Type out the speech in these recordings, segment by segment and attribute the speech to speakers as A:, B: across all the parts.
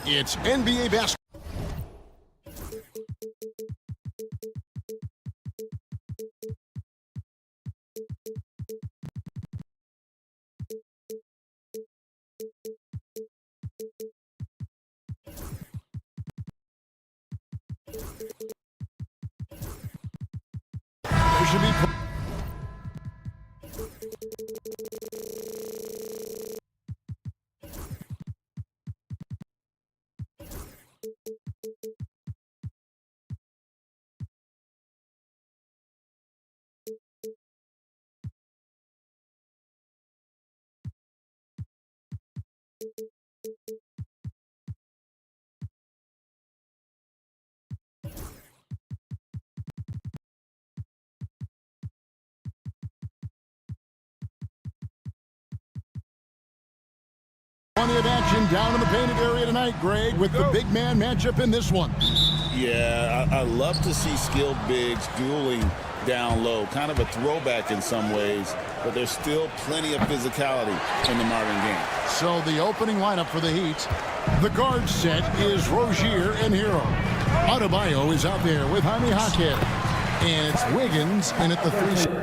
A: It's NBA basketball. There should be. Plenty of action down in the painted area tonight, Greg, with the big man matchup in this one.
B: Yeah, I love to see skilled bigs dueling down low. Kind of a throwback in some ways, but there's still plenty of physicality in the modern game.
A: So the opening lineup for the Heat, the guard set is Rozier and Hero. Adebayo is out there with Jaime Jaquez. And it's Wiggins in at the 3.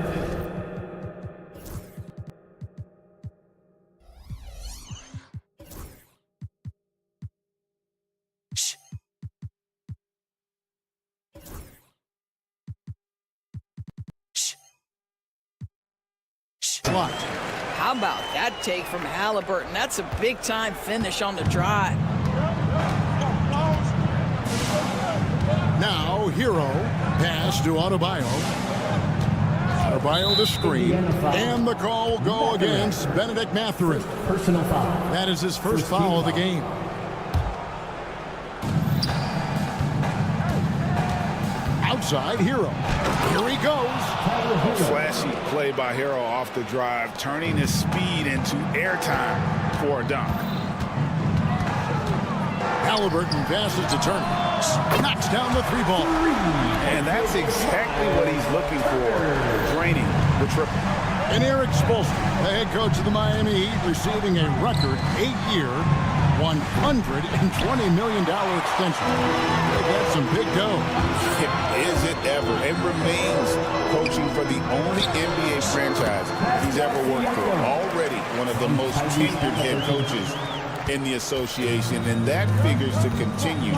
C: How about that take from Halliburton? That's a big-time finish on the drive.
A: Now, Hero, pass to Adebayo. Adebayo the screen, and the call will go against Benedict Mathurin.
D: Personal foul.
A: That is his first foul of the game. Outside, Hero. Here he goes.
B: Flashy play by Hero off the drive, turning his speed into airtime for a dunk.
A: Halliburton passes to Turner. Knocks down the 3-ball.
B: And that's exactly what he's looking for, draining the triple.
A: And Eric Spoelstra, the head coach of the Miami Heat, receiving a record 8-year, $120 million extension. That's some big dough.
B: Is it ever? It remains coaching for the only NBA franchise he's ever worked for. Already one of the most tenured head coaches in the association, and that figures to continue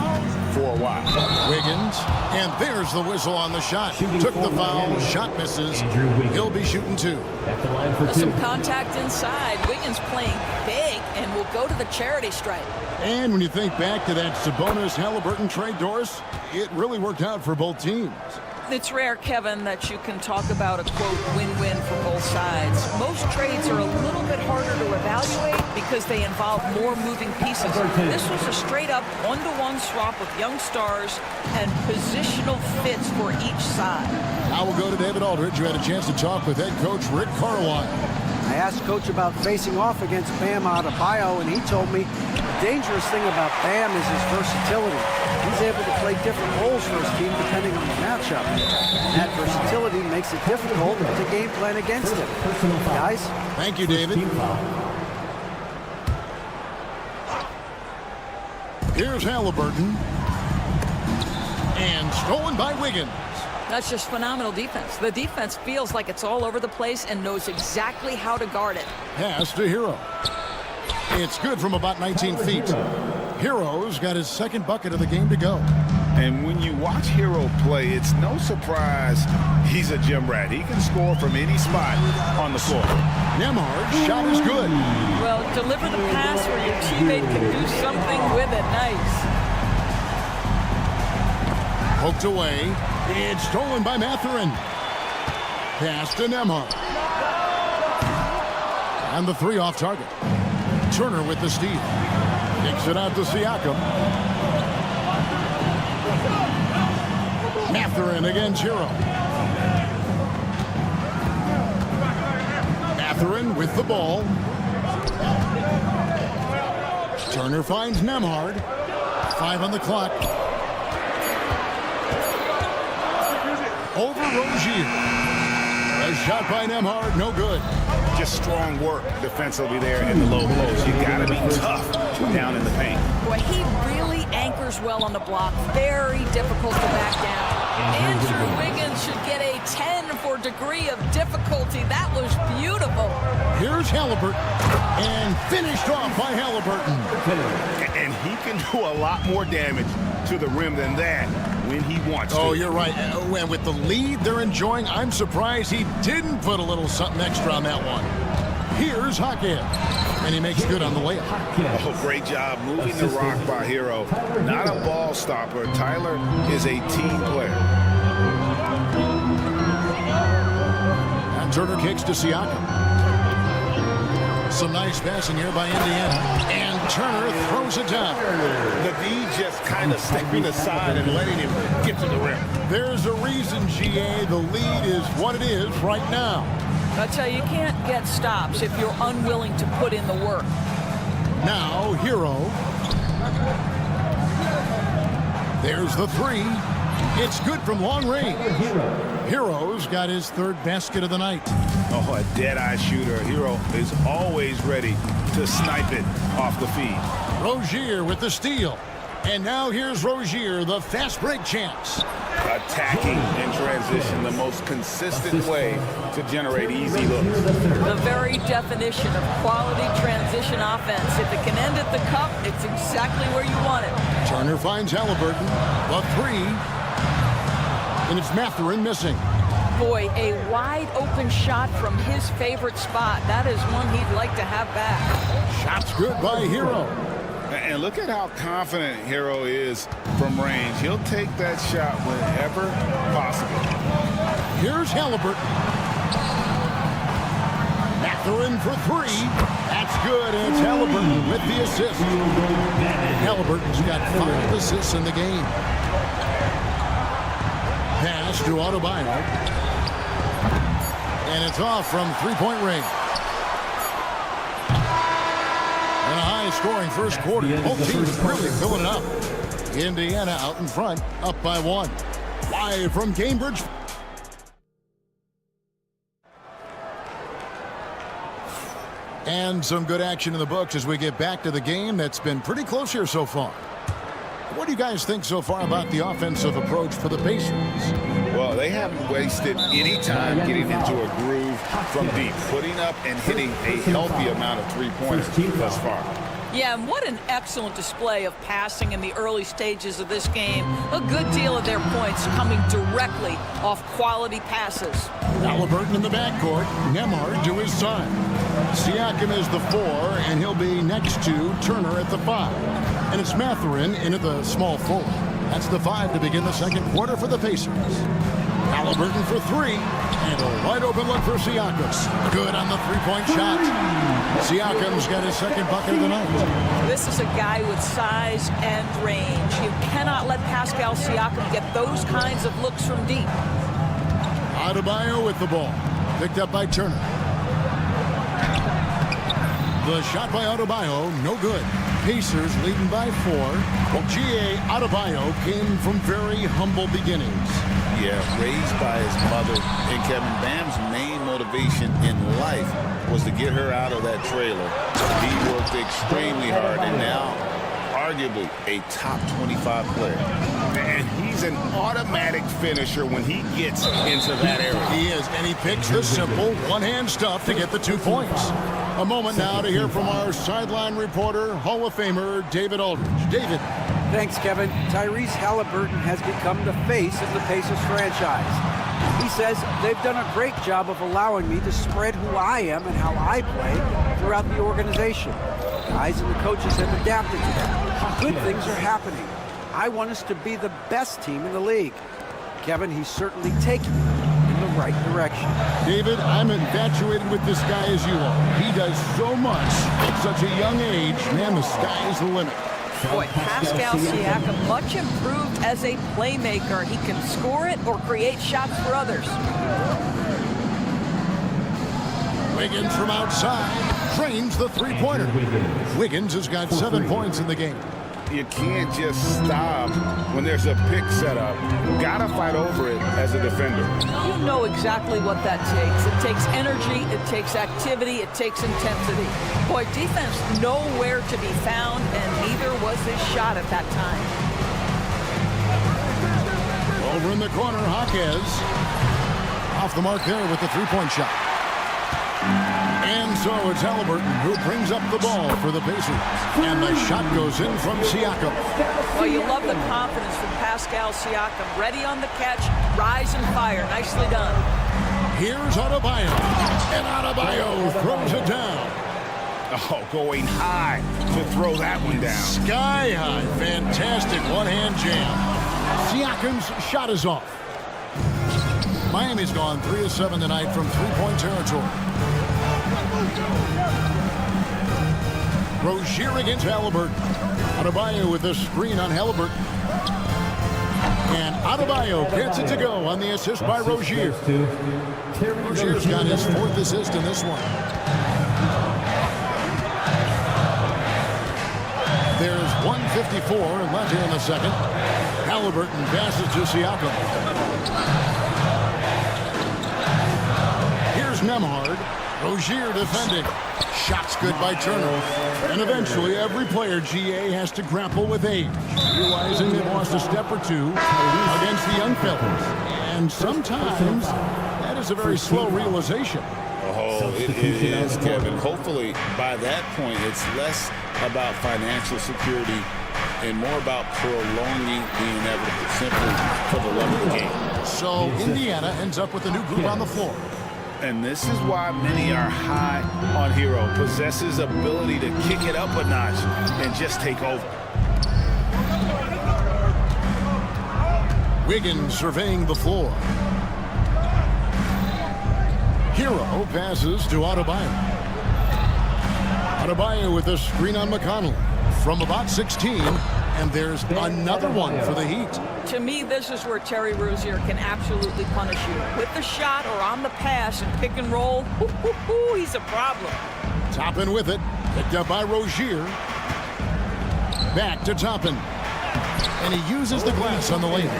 B: for a while.
A: Wiggins, and there's the whistle on the shot. Took the foul, shot misses. He'll be shooting 2.
D: At the line for 2.
C: Some contact inside. Wiggins playing big and will go to the charity stripe.
A: And when you think back to that Sabonis-Halliburton trade, Doris, it really worked out for both teams.
C: It's rare, Kevin, that you can talk about a, quote, win-win for both sides. Most trades are a little bit harder to evaluate because they involve more moving pieces. This was a straight-up one-to-one swap of young stars and positional fits for each side.
A: Now we'll go to David Aldridge, who had a chance to talk with head coach Rick Carlisle.
E: I asked Coach about facing off against Bam Adebayo, and he told me the dangerous thing about Bam is his versatility. He's able to play different roles for his team depending on the matchup. And that versatility makes it difficult to game plan against him. Guys?
A: Thank you, David. Here's Halliburton. And stolen by Wiggins.
C: That's just phenomenal defense. The defense feels like it's all over the place and knows exactly how to guard it.
A: Pass to Hero. It's good from about 19 feet. Hero's got his second bucket of the game to go.
B: And when you watch Hero play, it's no surprise he's a gym rat. He can score from any spot on the floor.
A: Nembhard's shot is good.
C: Well, deliver the pass where your teammate can do something with it. Nice.
A: Poked away. It's stolen by Mathurin. Pass to Nembhard. And the 3 off target. Turner with the steal. Kicks it out to Siakam. Mathurin against Hero. Mathurin with the ball. Turner finds Nembhard. 5 on the clock. Over Rozier. A shot by Nembhard, no good.
B: just strong work defensively there in the low post. You got to be tough down in the paint.
C: Boy, he really anchors well on the block. Very difficult to back down. Andrew Wiggins should get a 10 for degree of difficulty. That was beautiful.
A: Here's Halliburton, and finished off by Halliburton.
B: And he can do a lot more damage to the rim than that when he wants to.
A: Oh, you're right. And with the lead they're enjoying, I'm surprised he didn't put a little something extra on that one. Here's Hackett, and he makes good on the layup.
B: Oh, great job moving the rock by Hero. Not a ball stopper. Tyler is a team player.
A: And Turner kicks to Siakam. Some nice passing here by Indiana. And Turner throws it down.
B: The D just kind of stepping aside and letting him get to the rim.
A: There's a reason, GA, the lead is what it is right now.
C: I tell you, you can't get stops if you're unwilling to put in the work.
A: Now, Hero. There's the three. It's good from long range. Hero's got his third basket of the night.
B: Oh, a dead-eye shooter. Hero is always ready to snipe it off the feed.
A: Rozier with the steal. And now here's Rozier, the fast break chance.
B: Attacking in transition, the most consistent way to generate easy looks.
C: The very definition of quality transition offense. If it can end at the cup, it's exactly where you want it.
A: Turner finds Halliburton. The three. And it's Mathurin missing.
C: Boy, a wide open shot from his favorite spot. That is one he'd like to have back.
A: Shot's good by Hero.
B: And look at how confident Hero is from range. He'll take that shot whenever possible.
A: Here's Halliburton. Mathurin for three. That's good. And it's Halliburton with the assist. Halliburton's got 5 assists in the game. Pass to Adebayo. And it's off from three-point range. And a high-scoring first quarter. Both teams really filling it up. Indiana out in front, up by 1. Live from Cambridge. And some good action in the books as we get back to the game that's been pretty close here so far. What do you guys think so far about the offensive approach for the Pacers?
B: Well, they haven't wasted any time getting into a groove from deep, putting up and hitting a healthy amount of three-pointers thus far.
C: Yeah, and what an excellent display of passing in the early stages of this game. A good deal of their points coming directly off quality passes.
A: Halliburton in the backcourt. Nembhard to his side. Siakam is the 4, and he'll be next to Turner at the 5. And it's Mathurin in at the small forward. That's the 5 to begin the second quarter for the Pacers. Halliburton for 3. And a wide open look for Siakam. Good on the three-point shot. Siakam's got his second bucket of the night.
C: This is a guy with size and range. You cannot let Pascal Siakam get those kinds of looks from deep.
A: Adebayo with the ball. Picked up by Turner. The shot by Adebayo, no good. Pacers leading by 4. Well, G.A. Adebayo came from very humble beginnings.
B: Yeah, raised by his mother. And Kevin, Bam's main motivation in life was to get her out of that trailer. He worked extremely hard and now arguably a top 25 player. And he's an automatic finisher when he gets into that area.
A: He is, and he picks the simple one-hand stuff to get the 2 points. A moment now to hear from our sideline reporter, Hall of Famer David Aldridge. David.
E: Thanks, Kevin. Tyrese Halliburton has become the face of the Pacers franchise. He says they've done a great job of allowing me to spread who I am and how I play throughout the organization. Guys and the coaches have adapted to that. Good things are happening. I want us to be the best team in the league. Kevin, he's certainly taking me in the right direction.
A: David, I'm infatuated with this guy as you are. He does so much at such a young age. Man, the sky is the limit.
C: Boy, Pascal Siakam, much improved as a playmaker. He can score it or create shots for others.
A: Wiggins from outside drains the three-pointer. Wiggins has got 7 points in the game.
B: You can't just stop when there's a pick set up. Gotta fight over it as a defender.
C: You know exactly what that takes. It takes energy, it takes activity, it takes intensity. Boy, defense nowhere to be found, and neither was his shot at that time.
A: Over in the corner, Jaquez. Off the mark there with the three-point shot. And so it's Halliburton who brings up the ball for the Pacers. And the shot goes in from Siakam.
C: Well, you love the confidence from Pascal Siakam. Ready on the catch, rise and fire. Nicely done.
A: Here's Adebayo. And Adebayo throws it down.
B: Oh, going high to throw that one down.
A: Sky high. Fantastic one-hand jam. Siakam's shot is off. Miami's gone 3 of 7 tonight from three-point territory. Rozier against Halliburton. Adebayo with the screen on Halliburton. And Adebayo gets it to go on the assist by Rozier. Rozier's got his 4th assist in this one. There's 1:54 left here in the second. Halliburton passes to Siakam. Here's Nembhard. Rozier defending. Shots good by Turner. And eventually every player, GA, has to grapple with age, realizing they've lost a step or two against the young fellas. And sometimes that is a very slow realization.
B: Oh, it is, Kevin. Hopefully by that point it's less about financial security and more about prolonging the inevitable, simply for the love of the game.
A: So Indiana ends up with a new group on the floor.
B: And this is why many are high on Hero. Possesses ability to kick it up a notch and just take over.
A: Wiggins surveying the floor. Hero passes to Adebayo. Adebayo with a screen on McConnell from about 16, and there's another one for the Heat.
C: To me, this is where Terry Rozier can absolutely punish you. With the shot or on the pass and pick and roll, he's a problem.
A: Toppin with it, picked up by Rozier. Back to Toppin. And he uses the glass on the lane.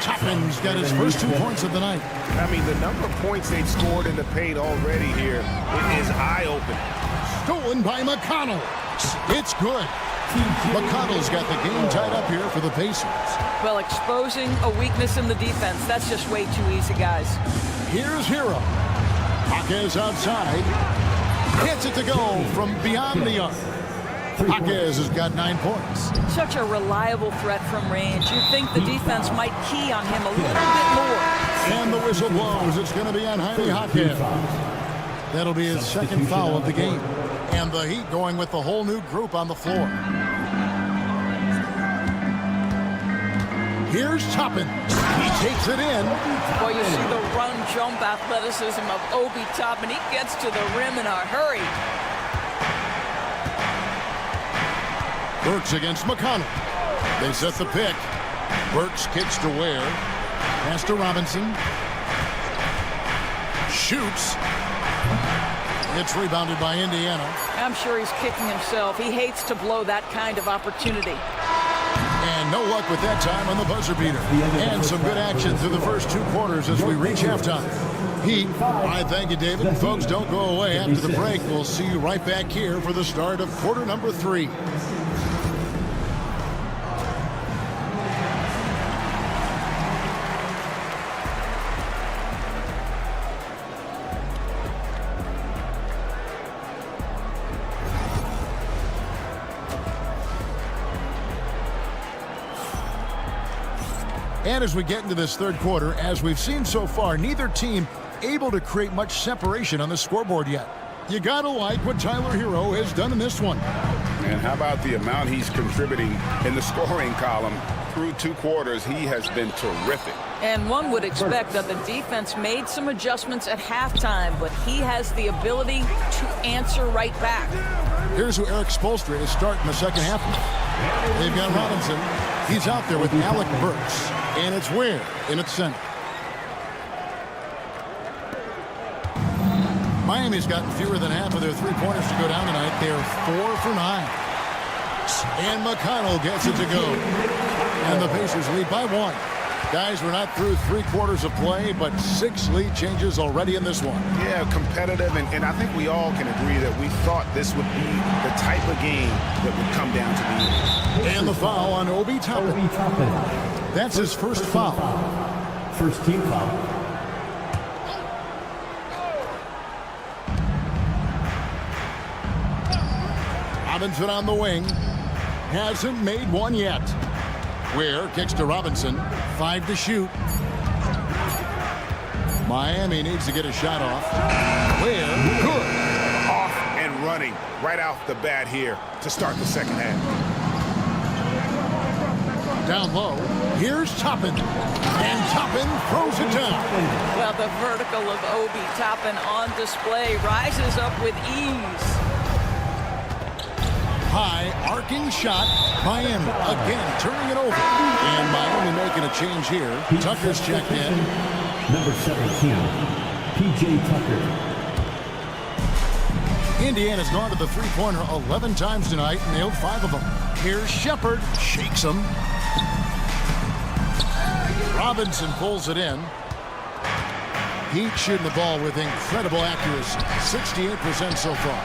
A: Toppin's got his first 2 points of the night.
B: I mean, the number of points they've scored in the paint already here is eye-opening.
A: Stolen by McConnell. It's good. McConnell's got the game tied up here for the Pacers.
C: Well, exposing a weakness in the defense, that's just way too easy, guys.
A: Here's Hero. Jaquez outside. Gets it to go from beyond the arc. Jaquez has got 9 points.
C: Such a reliable threat from range. You'd think the defense might key on him a little bit more.
A: And the whistle blows. It's going to be on Jaime Jaquez. That'll be his second foul of the game. And the Heat going with the whole new group on the floor. Here's Toppin. He takes it in.
C: Well, you see the run-jump athleticism of Obi Toppin. He gets to the rim in a hurry.
A: Burks against McConnell. They set the pick. Burks kicks to Ware. Pass to Robinson. Shoots. It's rebounded by Indiana.
C: I'm sure he's kicking himself. He hates to blow that kind of opportunity.
A: And no luck with that time on the buzzer beater. And some good action through the first 2 quarters as we reach halftime. Heat, I thank you, David. Folks, don't go away. After the break, we'll see you right back here for the start of quarter number 3. And as we get into this third quarter, as we've seen so far, neither team able to create much separation on the scoreboard yet. You gotta like what Tyler Hero has done in this one.
B: And how about the amount he's contributing in the scoring column? Through 2 quarters, he has been terrific.
C: And one would expect that the defense made some adjustments at halftime, but he has the ability to answer right back.
A: Here's who Eric Spoelstra is starting the second half with. They've got Robinson. He's out there with Alec Burks. And it's Ware in its center. Miami's gotten fewer than half of their 3-pointers to go down tonight. They're 4 for 9. Burks. And McConnell gets it to go. And the Pacers lead by 1. Guys, we're not through 3 quarters of play, but 6 lead changes already in this one.
B: Yeah, competitive, and I think we all can agree that we thought this would be the type of game that would come down to the end.
A: And the foul on Obi Toppin. That's his first foul.
D: First team foul.
A: Robinson on the wing. Hasn't made one yet. Ware kicks to Robinson. 5 to shoot. Miami needs to get a shot off. Ware, good.
B: Off and running right off the bat here to start the second half.
A: Down low. Here's Toppin. And Toppin throws it down.
C: Well, the vertical of Obi Toppin on display rises up with ease.
A: High arcing shot. Miami again turning it over. And Miami making a change here. Tucker's checked in.
D: Number 17, P.J. Tucker.
A: Indiana's gone to the three-pointer 11 times tonight, nailed 5 of them. Here's Shepard, shakes him. Robinson pulls it in. Heat shooting the ball with incredible accuracy. 68% so far.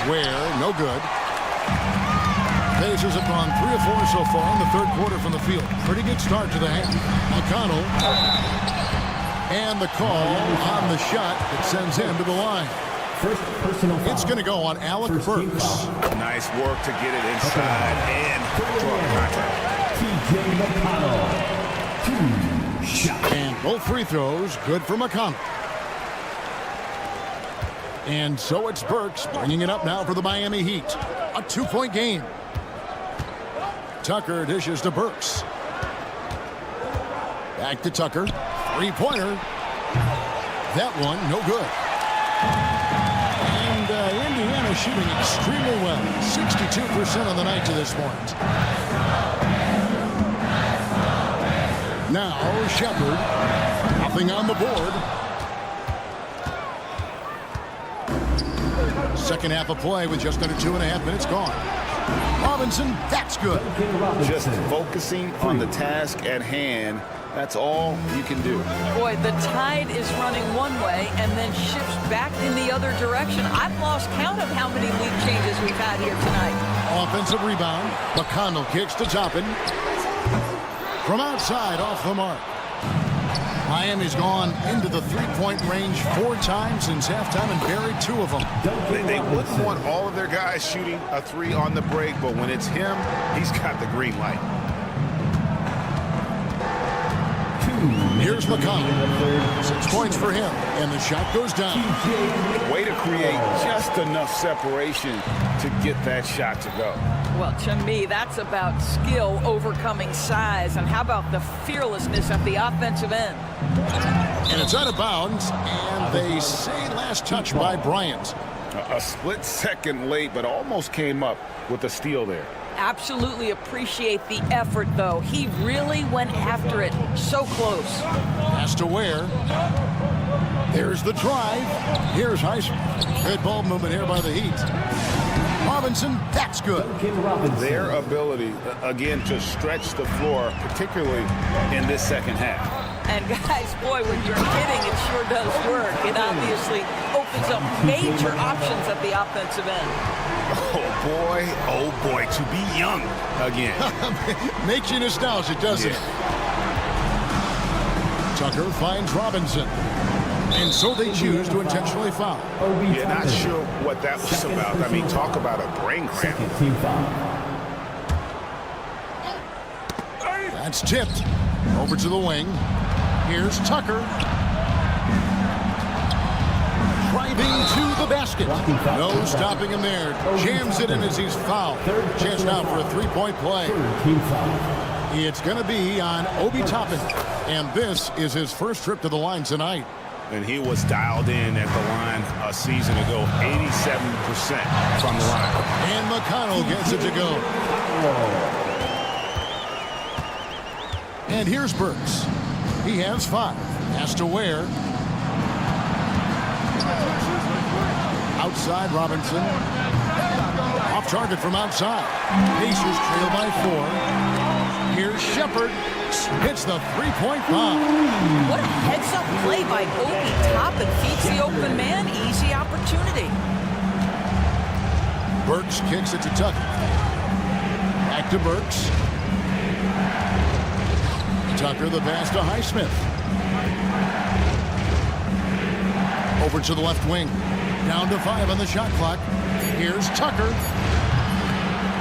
A: Ware, no good. Pacers have gone 3 of 4 so far in the third quarter from the field. Pretty good start to the half. McConnell. And the call on the shot that sends him to the line.
D: First personal foul.
A: It's going to go on Alec Burks.
B: Nice work to get it inside and draw the contact.
D: P.J. McConnell. 2 shots.
A: And both free throws good for McConnell. And so it's Burks bringing it up now for the Miami Heat. A 2-point game. Tucker dishes to Burks. Back to Tucker. 3-pointer. That one, no good. And Indiana shooting extremely well. 62% on the night to this point. Now, Shepard. Nothing on the board. Second half of play with just under 2.5 minutes gone. Robinson, that's good.
B: Just focusing on the task at hand. That's all you can do.
C: Boy, the tide is running one way and then shifts back in the other direction. I've lost count of how many lead changes we've had here tonight.
A: Offensive rebound. McConnell kicks to Toppin. From outside, off the mark. Miami's gone into the three-point range 4 times since halftime and buried 2 of them.
B: They wouldn't want all of their guys shooting a 3 on the break, but when it's him, he's got the green light.
A: Here's McConnell. 6 points for him, and the shot goes down.
B: Way to create just enough separation to get that shot to go.
C: Well, to me, that's about skill overcoming size. And how about the fearlessness at the offensive end?
A: And it's out of bounds, and they say last touch by Bryant.
B: A split second late, but almost came up with a steal there.
C: Absolutely appreciate the effort, though. He really went after it. So close.
A: Has to Ware. There's the drive. Here's Heisman. Good ball movement here by the Heat. Robinson, that's good.
B: Their ability, again, to stretch the floor, particularly in this second half.
C: And guys, boy, when you're hitting, it sure does work. It obviously opens up major options at the offensive end.
B: Oh boy, to be young again.
A: Makes you nostalgic, doesn't it? Tucker finds Robinson. And so they choose to intentionally foul.
B: Yeah, not sure what that was about. I mean, talk about a brain cramp.
D: Team foul.
A: That's tipped. Over to the wing. Here's Tucker. Driving to the basket. No stopping him there. Jams it in as he's fouled. Chance now for a 3-point play.
D: Team foul.
A: It's going to be on Obi Toppin. And this is his first trip to the line tonight.
B: And he was dialed in at the line a season ago, 87% from the line.
A: And McConnell gets it to go. And here's Burks. He has 5. Has to Ware. Outside Robinson. Off target from outside. Pacers trail by 4. Here's Shepard. Hits the three-point bomb.
C: What a heads-up play by Obi Toppin. Feeds the open man. Easy opportunity.
A: Burks kicks it to Tucker. Back to Burks. Tucker the pass to Highsmith. Over to the left wing. Down to 5 on the shot clock. Here's Tucker.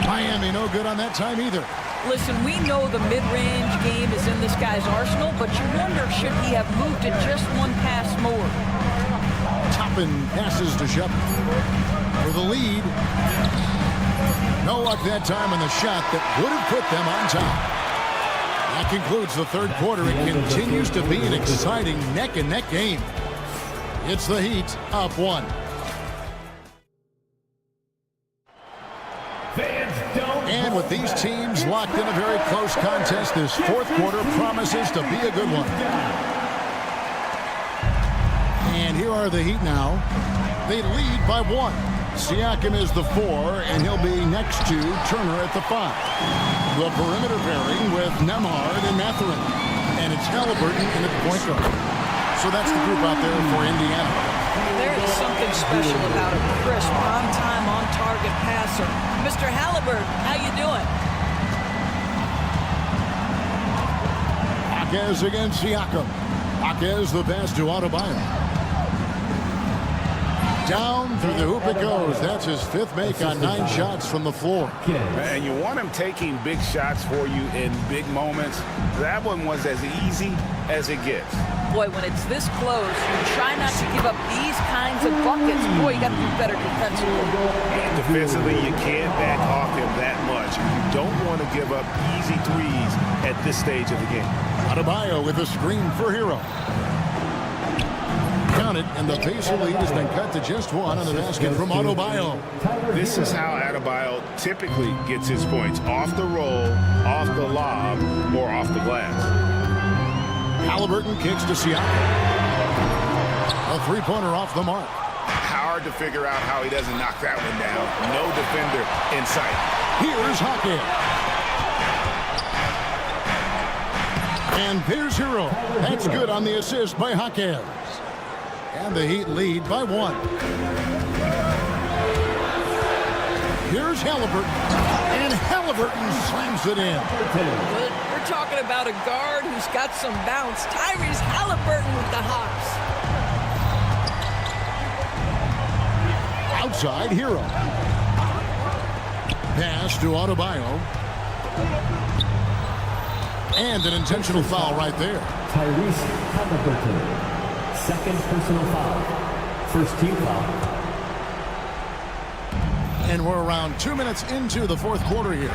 A: Miami no good on that time either.
C: Listen, we know the mid-range game is in this guy's arsenal, but you wonder should he have moved it just one pass more.
A: Toppin passes to Shepard for the lead. No luck that time on the shot that would have put them on top. That concludes the third quarter. It continues to be an exciting neck-and-neck game. It's the Heat up 1. And with these teams locked in a very close contest, this fourth quarter promises to be a good one. And here are the Heat now. They lead by 1. Siakam is the 4, and he'll be next to Turner at the 5. The perimeter pairing with Nembhard and Mathurin. And it's Halliburton in at the point guard. So that's the group out there for Indiana.
C: There is something special about a crisp, on-time, on-target passer. Mr. Halliburton, how you doing?
A: Jaquez against Siakam. Jaquez the pass to Adebayo. Down through the hoop it goes. That's his 5th make on 9 shots from the floor.
B: And you want him taking big shots for you in big moments. That one was as easy as it gets.
C: Boy, when it's this close, you try not to give up these kinds of buckets. Boy, you got to do better defensively.
B: And defensively, you can't back off him that much. You don't want to give up easy threes at this stage of the game.
A: Adebayo with a screen for Hero. Count it, and the Pacer lead has been cut to just 1 on the basket from Adebayo.
B: This is how Adebayo typically gets his points. Off the roll, off the lob, or off the glass.
A: Halliburton kicks to Siakam. A three-pointer off the mark.
B: Hard to figure out how he doesn't knock that one down. No defender in sight.
A: Here's Hawkins. And here's Hero. That's good on the assist by Hawkins. And the Heat lead by 1. Here's Halliburton. And Halliburton slams it in.
C: We're talking about a guard who's got some bounce. Tyrese Halliburton with the hops.
A: Outside, Hero. Pass to Adebayo. And an intentional foul right there.
D: Tyrese Halliburton. 2nd personal foul. 1st team foul.
A: And we're around 2 minutes into the fourth quarter here.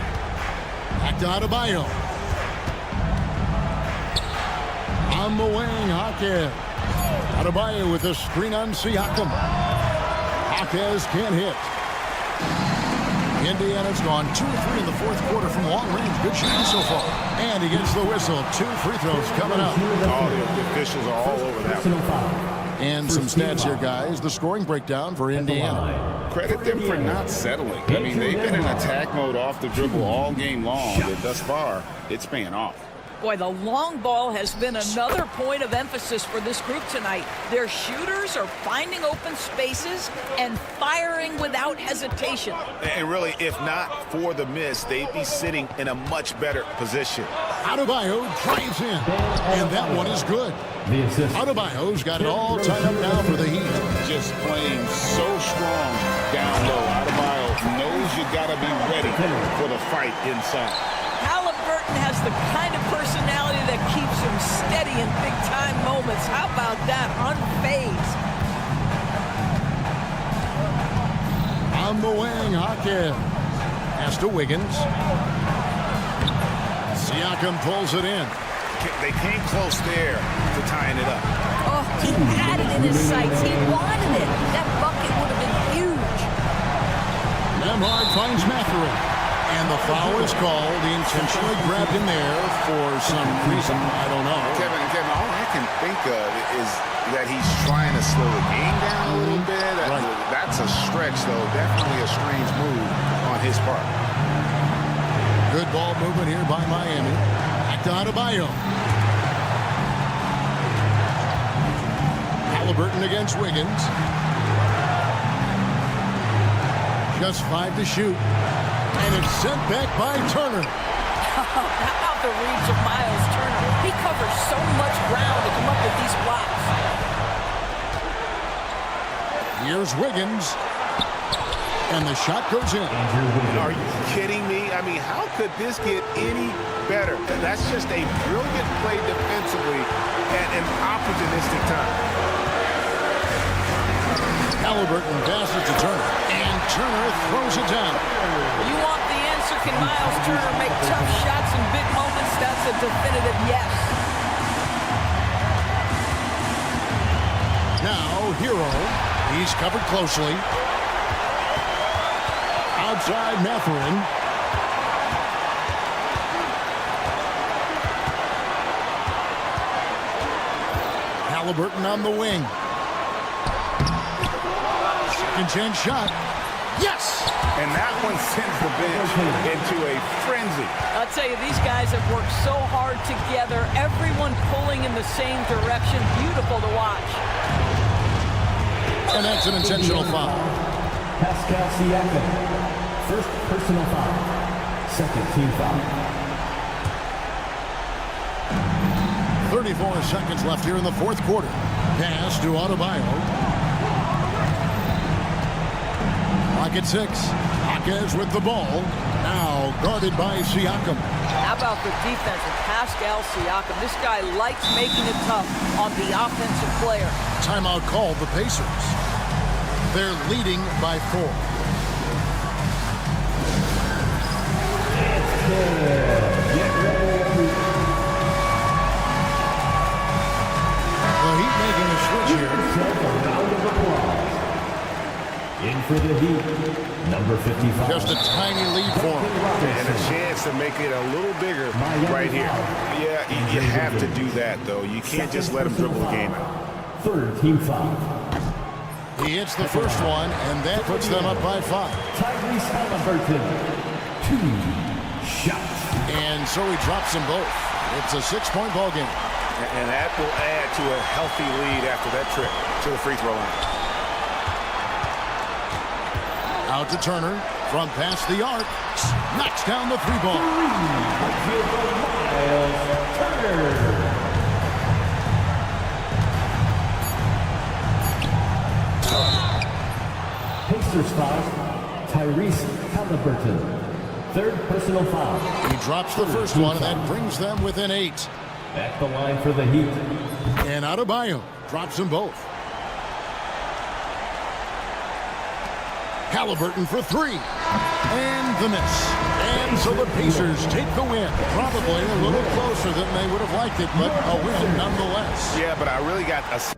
A: Back to Adebayo. On the wing, Hawkins. Adebayo with a screen on Siakam. Hawkins can't hit. Indiana's gone 2 of 3 in the fourth quarter from long range. Good shooting so far. And he gets the whistle. 2 free throws coming up.
B: Oh, the officials are all over that one.
A: And some stats here, guys. The scoring breakdown for Indiana.
B: Credit them for not settling. I mean, they've been in attack mode off the dribble all game long, but thus far, it's paying off.
C: Boy, the long ball has been another point of emphasis for this group tonight. Their shooters are finding open spaces and firing without hesitation.
B: And really, if not for the miss, they'd be sitting in a much better position.
A: Adebayo drives in, and that one is good. Adebayo's got it all tied up now for the Heat.
B: Just playing so strong down low. Adebayo knows you got to be ready for the fight inside.
C: Halliburton has the kind of personality that keeps him steady in big-time moments. How about that? Unfazed.
A: On the wing, Hawkins. Pass to Wiggins. Siakam pulls it in.
B: They came close there to tying it up.
C: Oh, he had it in his sights. He wanted it. That bucket would have been huge.
A: Nembhard finds Mathurin. And the foul is called. He intentionally grabbed him there for some reason. I don't know.
B: Kevin, all I can think of is that he's trying to slow the game down a little bit. That's a stretch, though. Definitely a strange move on his part.
A: Good ball movement here by Miami. Back to Adebayo. Halliburton against Wiggins. Just 5 to shoot. And it's sent back by Turner.
C: How about the reach of Miles Turner? He covers so much ground to come up with these blocks.
A: Here's Wiggins. And the shot goes in.
B: Are you kidding me? I mean, how could this get any better? That's just a brilliant play defensively at an opportunistic time.
A: Halliburton passes to Turner. And Turner throws it down.
C: You want the answer? Can Miles Turner make tough shots in big moments? That's a definitive yes.
A: Now, Hero. He's covered closely. Outside Mathurin. Halliburton on the wing. Second chance shot. Yes!
B: And that one sends the bench into a frenzy.
C: I'll tell you, these guys have worked so hard together. Everyone pulling in the same direction. Beautiful to watch.
A: And that's an intentional foul.
D: Pascal Siakam. First personal foul. Second team foul.
A: 34 seconds left here in the fourth quarter. Pass to Adebayo. Clock at 6. Jaquez with the ball. Now guarded by Siakam.
C: How about the defense of Pascal Siakam? This guy likes making it tough on the offensive player.
A: Timeout called the Pacers. They're leading by 4. The Heat making a switch here.
D: In for the Heat, number 55.
A: Just a tiny lead for him.
B: And a chance to make it a little bigger right here. Yeah, you have to do that, though. You can't just let him dribble the game out.
D: Third team foul.
A: He hits the first one, and that puts them up by 5.
D: Tyrese Halliburton, 2 shots.
A: And so he drops them both. It's a 6-point ball game.
B: And that will add to a healthy lead after that trip to the free throw line.
A: Out to Turner from past the arc. Knocks down the 3-ball.
D: Pacers foul, Tyrese Halliburton. Third personal foul.
A: He drops the first one, and that brings them within 8.
D: At the line for the Heat.
A: And Adebayo drops them both. Halliburton for 3. And the miss. And so the Pacers take the win. Probably a little closer than they would have liked it, but a win nonetheless.
B: Yeah, but I really got a...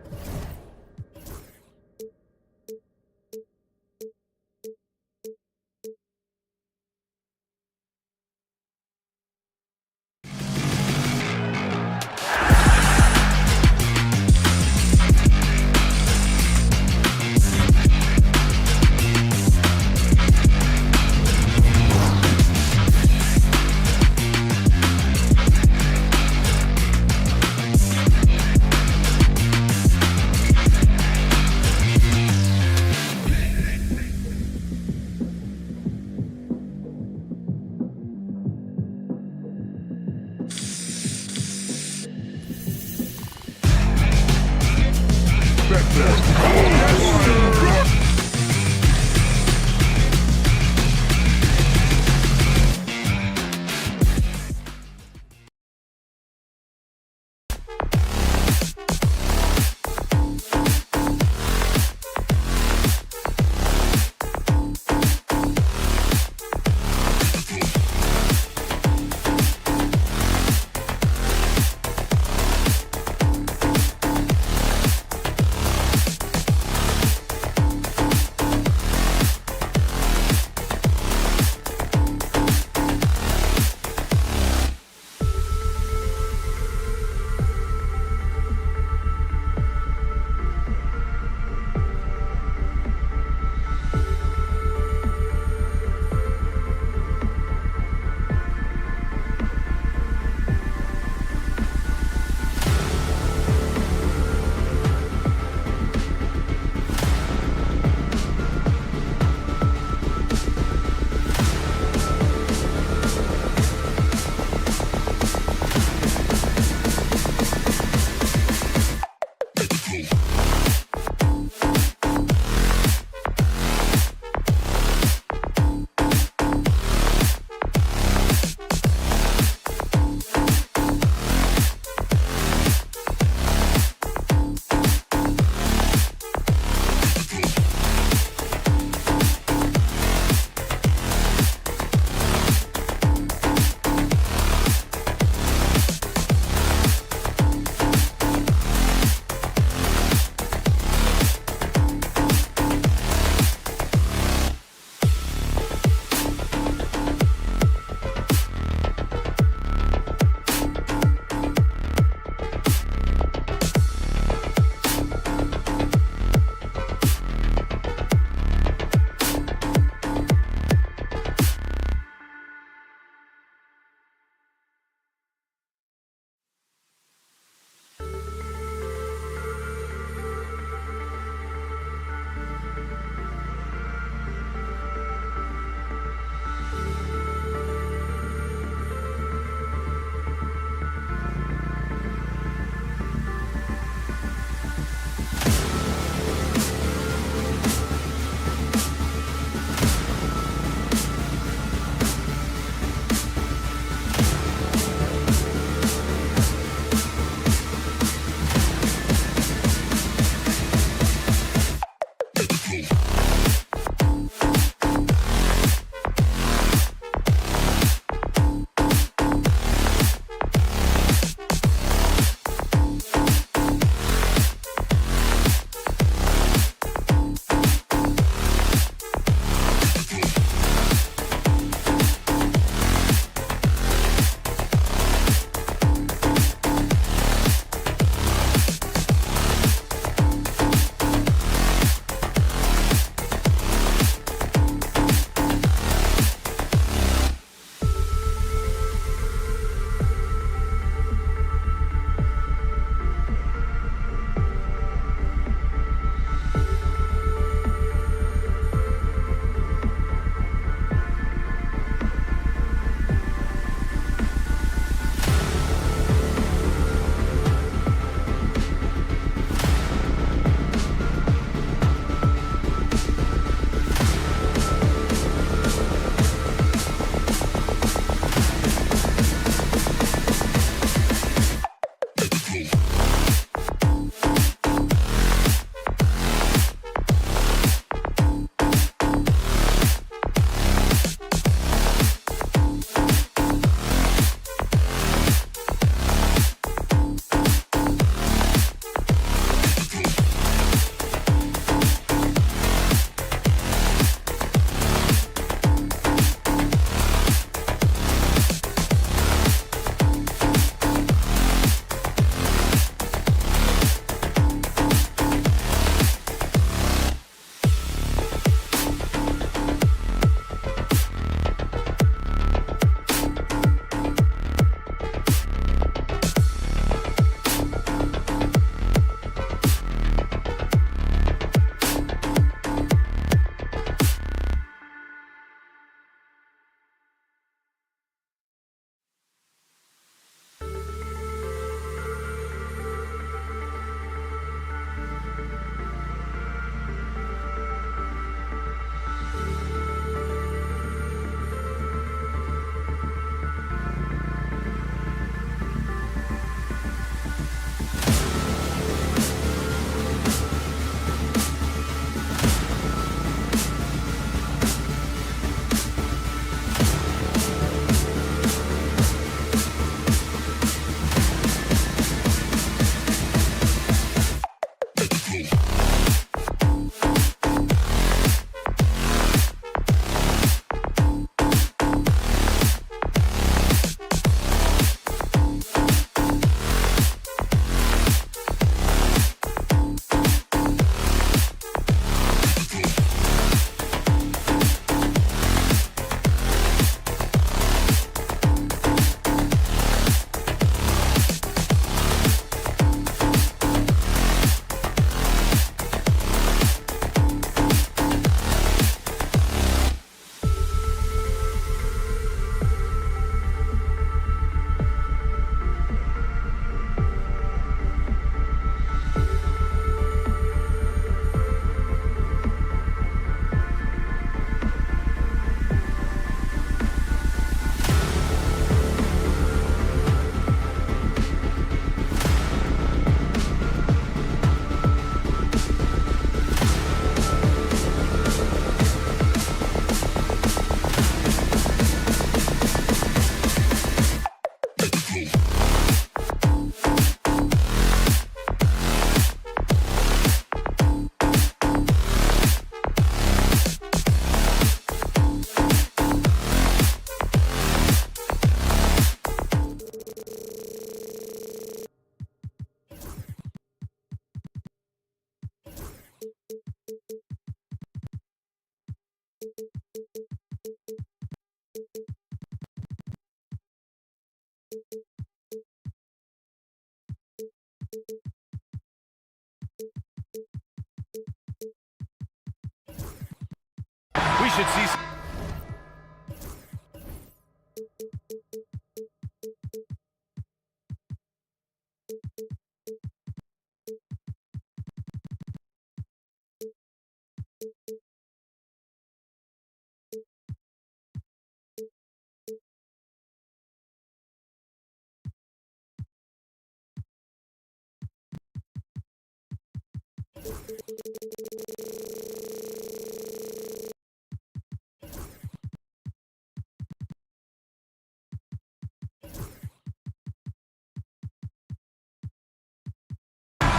F: should see...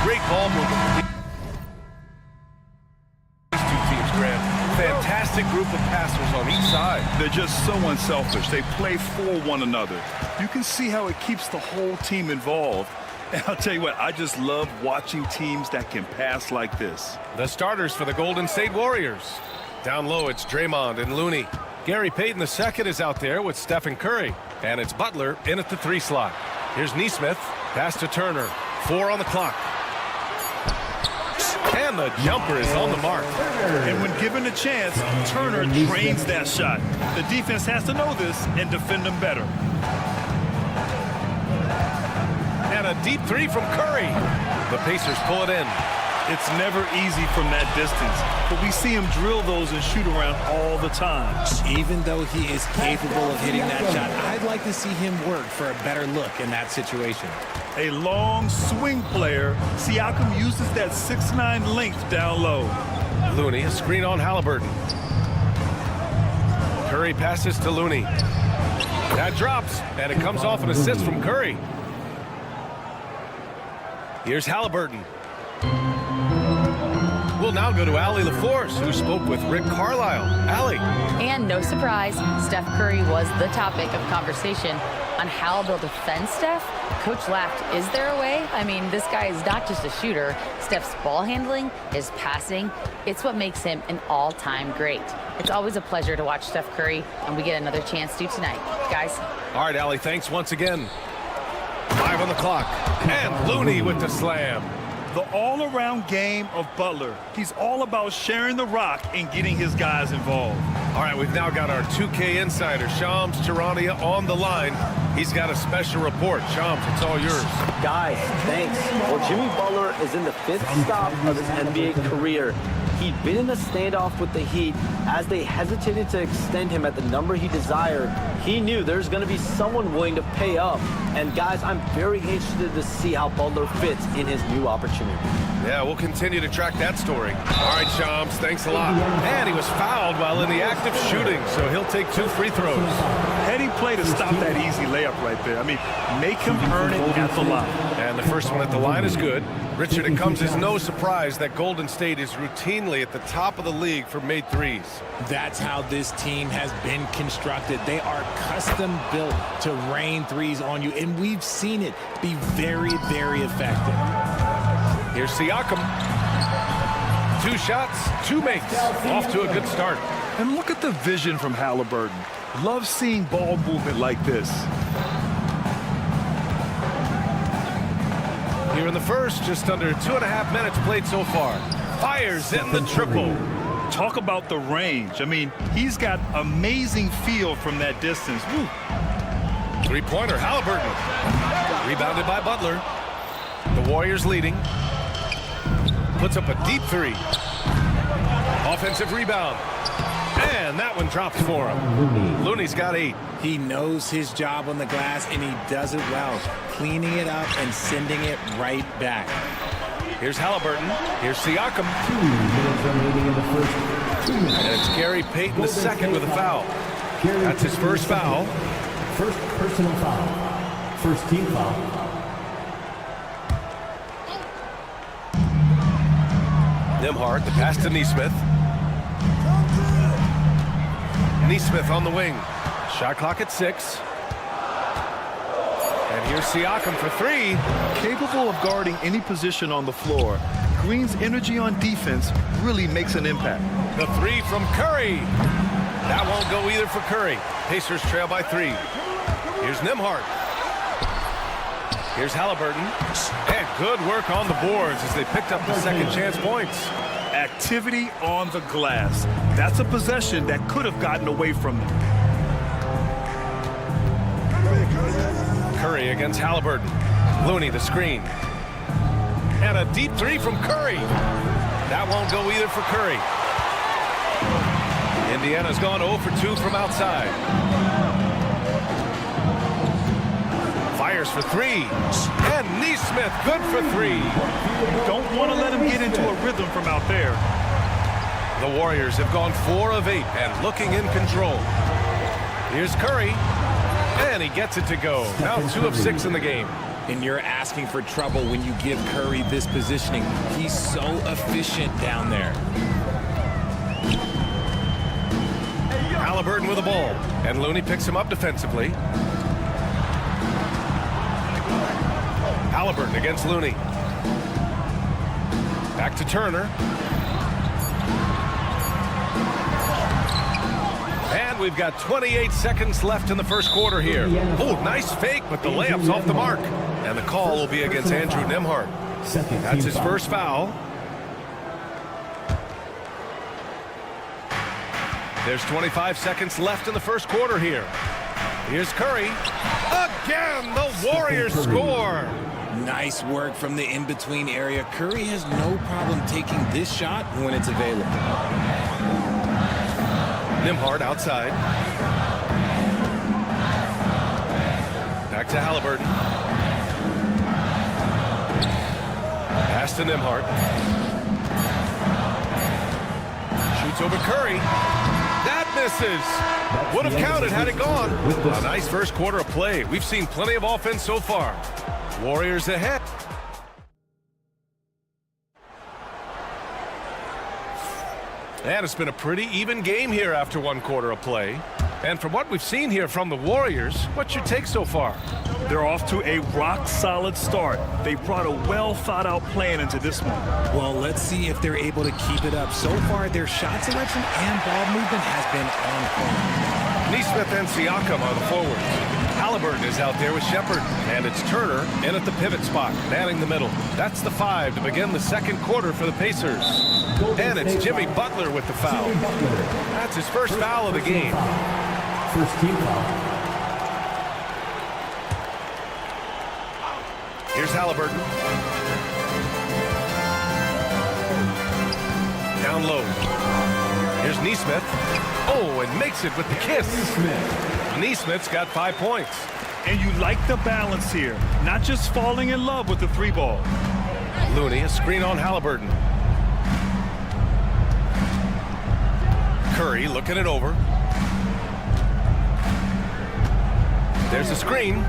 F: Great ball movement. These two teams, Grant. Fantastic group of passers on each side.
G: They're just so unselfish. They play for one another. You can see how it keeps the whole team involved. And I'll tell you what, I just love watching teams that can pass like this.
F: The starters for the Golden State Warriors. Down low, it's Draymond and Looney. Gary Payton II is out there with Stephen Curry. And it's Butler in at the 3 slot. Here's Nesmith. Pass to Turner. 4 on the clock. And the jumper is on the mark.
G: And when given a chance, Turner trains that shot. The defense has to know this and defend them better.
F: And a deep 3 from Curry. The Pacers pull it in.
G: It's never easy from that distance, but we see him drill those and shoot around all the time.
H: Even though he is capable of hitting that shot, I'd like to see him work for a better look in that situation.
G: A long swing player, Siakam uses that 6'9" length down low.
F: Looney, a screen on Halliburton. Curry passes to Looney. That drops, and it comes off an assist from Curry. Here's Halliburton. We'll now go to Allie LaForce, who spoke with Rick Carlisle. Allie.
I: And no surprise, Steph Curry was the topic of conversation on how they'll defend Steph. Coach laughed, is there a way? I mean, this guy is not just a shooter. Steph's ball handling, his passing, it's what makes him an all-time great. It's always a pleasure to watch Steph Curry, and we get another chance to tonight. Guys.
F: All right, Allie, thanks once again. 5 on the clock, and Looney with the slam.
G: The all-around game of Butler. He's all about sharing the rock and getting his guys involved.
F: All right, we've now got our 2K insider, Shams Charania, on the line. He's got a special report. Shams, it's all yours.
J: Guys, thanks. Well, Jimmy Butler is in the 5th stop of his NBA career. He'd been in a standoff with the Heat. As they hesitated to extend him at the number he desired, he knew there's going to be someone willing to pay up. And guys, I'm very interested to see how Butler fits in his new opportunity.
F: Yeah, we'll continue to track that story. All right, Shams, thanks a lot. And he was fouled while in the act of shooting, so he'll take 2 free throws.
G: Heady play to stop that easy layup right there. I mean, make him earn it at the line.
F: And the first one at the line is good. Richard, it comes as no surprise that Golden State is routinely at the top of the league for made threes.
H: That's how this team has been constructed. They are custom built to rain threes on you, and we've seen it be very, very effective.
F: Here's Siakam. 2 shots, 2 makes. Off to a good start.
G: And look at the vision from Halliburton. Love seeing ball movement like this.
F: Here in the first, just under 2.5 minutes played so far. Fires in the triple.
G: Talk about the range. I mean, he's got amazing feel from that distance. Woo.
F: 3-pointer, Halliburton. Rebounded by Butler. The Warriors leading. Puts up a deep 3. Offensive rebound. And that one drops for him. Looney's got 8.
H: He knows his job on the glass, and he does it well, cleaning it up and sending it right back.
F: Here's Halliburton. Here's Siakam. And it's Gary Payton II with a foul. That's his first foul.
D: First personal foul. First team foul.
F: Nembhard, the pass to Nesmith. Nesmith on the wing. Shot clock at 6. And here's Siakam for 3.
G: Capable of guarding any position on the floor, Green's energy on defense really makes an impact.
F: The 3 from Curry. That won't go either for Curry. Pacers trail by 3. Here's Nembhard. Here's Halliburton. And good work on the boards as they picked up the second chance points.
G: Activity on the glass. That's a possession that could have gotten away from them.
F: Curry against Halliburton. Looney the screen. And a deep three from Curry. That won't go either for Curry. Indiana's gone 0 for 2 from outside. Fires for three. And Neesmith good for three.
G: Don't want to let him get into a rhythm from out there.
F: The Warriors have gone 4 of 8 and looking in control. Here's Curry. And he gets it to go. Now 2 of 6 in the game.
H: And you're asking for trouble when you give Curry this positioning. He's so efficient down there.
F: Halliburton with the ball. And Looney picks him up defensively. Halliburton against Looney. Back to Turner. And we've got 28 seconds left in the first quarter here. Oh, nice fake, but the layup's off the mark. And the call will be against Andrew Nembhard. That's his first foul. There's 25 seconds left in the first quarter here. Here's Curry. Again, the Warriors score.
H: Nice work from the in-between area. Curry has no problem taking this shot when it's available.
F: Nembhard outside. Back to Halliburton. Pass to Nembhard. Shoots over Curry. That misses. Would have counted had it gone. A nice first quarter of play. We've seen plenty of offense so far. Warriors ahead. And it's been a pretty even game here after 1 quarter of play. And from what we've seen here from the Warriors, what's your take so far?
G: They're off to a rock-solid start. They brought a well-thought-out plan into this one.
H: Well, let's see if they're able to keep it up. So far, their shot selection and ball movement has been on point.
F: Neesmith and Siakam are the forwards. Halliburton is out there with Shepard. And it's Turner in at the pivot spot, manning the middle. That's the 5 to begin the second quarter for the Pacers. And it's Jimmy Butler with the foul. That's his first foul of the game.
D: First team foul.
F: Here's Halliburton. Down low. Here's Neesmith. Oh, and makes it with the kiss. Neesmith's got 5 points.
G: And you like the balance here. Not just falling in love with the 3 ball.
F: Looney, a screen on Halliburton. Curry looking it over. There's a screen.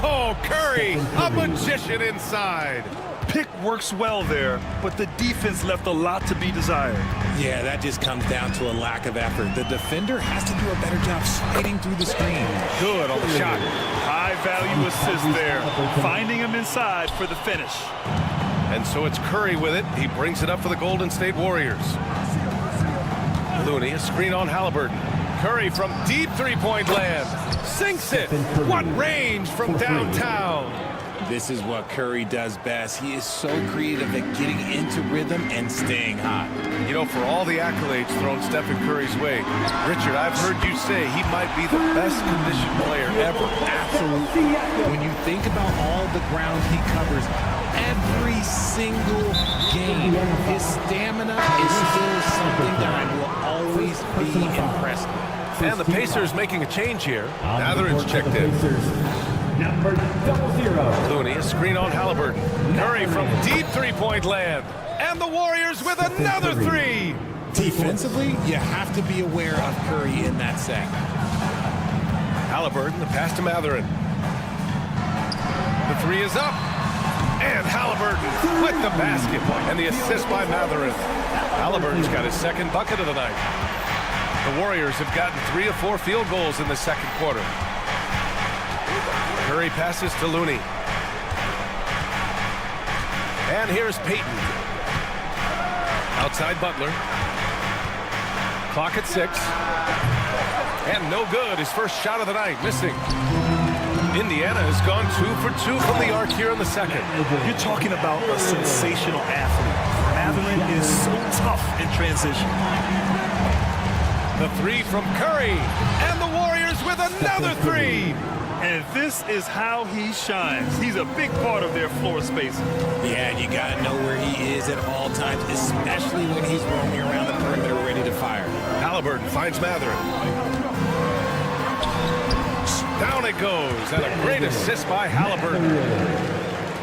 F: Oh, Curry, a magician inside.
G: Pick works well there, but the defense left a lot to be desired.
H: Yeah, that just comes down to a lack of effort. The defender has to do a better job sliding through the screen.
F: Good on the shot.
G: High-value assist there, finding him inside for the finish.
F: And so it's Curry with it. He brings it up for the Golden State Warriors. Looney, a screen on Halliburton. Curry from deep three-point land. Sinks it. What range from downtown.
H: This is what Curry does best. He is so creative at getting into rhythm and staying hot.
F: You know, for all the accolades thrown Stephen Curry's way, Richard, I've heard you say he might be the best conditioned player ever.
H: Absolutely. When you think about all the ground he covers, every single game, his stamina is still something that I will always be impressed with.
F: And the Pacers making a change here. Mathurin's checked in.
D: Number 00.
F: Looney, a screen on Halliburton. Curry from deep three-point land. And the Warriors with another 3.
H: Defensively, you have to be aware of Curry in that set.
F: Halliburton, the pass to Mathurin. The 3 is up. And Halliburton with the basket. And the assist by Mathurin. Halliburton's got his second bucket of the night. The Warriors have gotten 3 of 4 field goals in the second quarter. Curry passes to Looney. And here's Payton. Outside Butler. Clock at 6. And no good. His first shot of the night, missing. Indiana has gone 2 for 2 from the arc here in the second.
G: You're talking about a sensational athlete. Mathurin is so tough in transition.
F: The three from Curry, and the Warriors with another three.
G: And this is how he shines. He's a big part of their floor spacing.
H: Yeah, and you got to know where he is at all times, especially when he's roaming around the perimeter ready to fire.
F: Halliburton finds Mathurin. Down it goes, and a great assist by Halliburton.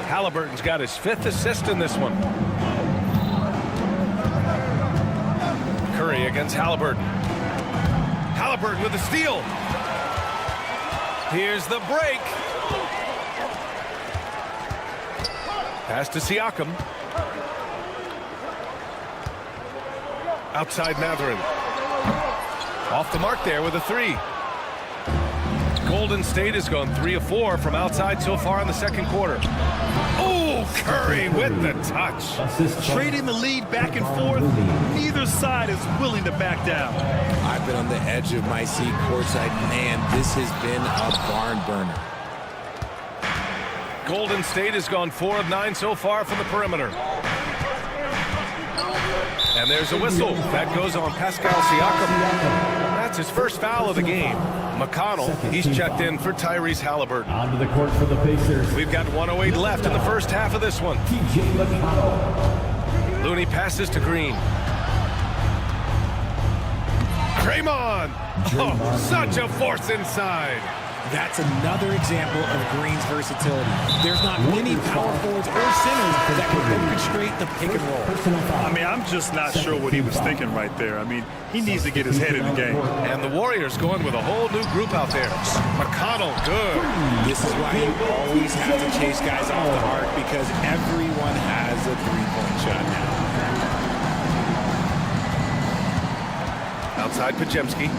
F: Halliburton's got his 5th assist in this one. Curry against Halliburton. Halliburton with the steal. Here's the break. Pass to Siakam. Outside Mathurin. Off the mark there with a 3. Golden State has gone 3 of 4 from outside so far in the second quarter. Oh, Curry with the touch.
G: Trading the lead back and forth, neither side is willing to back down.
H: I've been on the edge of my seat courtside. Man, this has been a barn burner.
F: Golden State has gone 4 of 9 so far from the perimeter. And there's a whistle. That goes on Pascal Siakam. That's his first foul of the game. McConnell, he's checked in for Tyrese Halliburton.
D: Onto the court for the Pacers.
F: We've got 1:08 left in the first half of this one. Looney passes to Green. Draymond! Oh, such a force inside.
H: That's another example of Green's versatility. There's not many power forwards or centers that can orchestrate the pick and roll.
G: I mean, I'm just not sure what he was thinking right there. I mean, he needs to get his head in the game.
F: And the Warriors going with a whole new group out there. McConnell, good.
H: This is why you always have to chase guys off the arc, because everyone has a three-point shot now.
F: Outside Podziemski.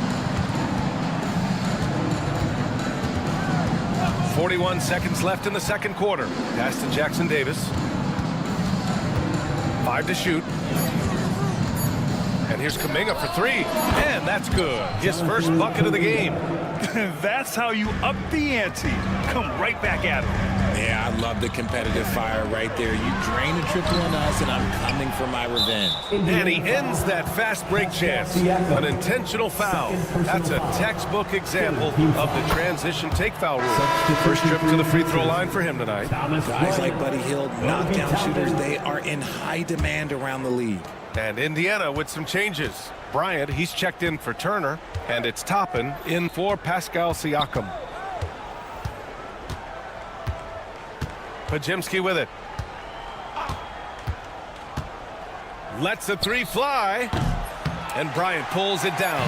F: 41 seconds left in the second quarter. Pass to Jackson Davis. 5 to shoot. And here's Kuminga for 3. And that's good. His first bucket of the game.
G: That's how you up the ante. Come right back at him.
H: Yeah, I love the competitive fire right there. You drain a triple on us, and I'm coming for my revenge.
F: And he ends that fast break chance. An intentional foul. That's a textbook example of the transition take foul rule. First trip to the free throw line for him tonight.
H: Guys like Buddy Hield, knockdown shooters, they are in high demand around the league.
F: And Indiana with some changes. Bryant, he's checked in for Turner, and it's Toppin in for Pascal Siakam. Podziemski with it. Lets the 3 fly. And Bryant pulls it down.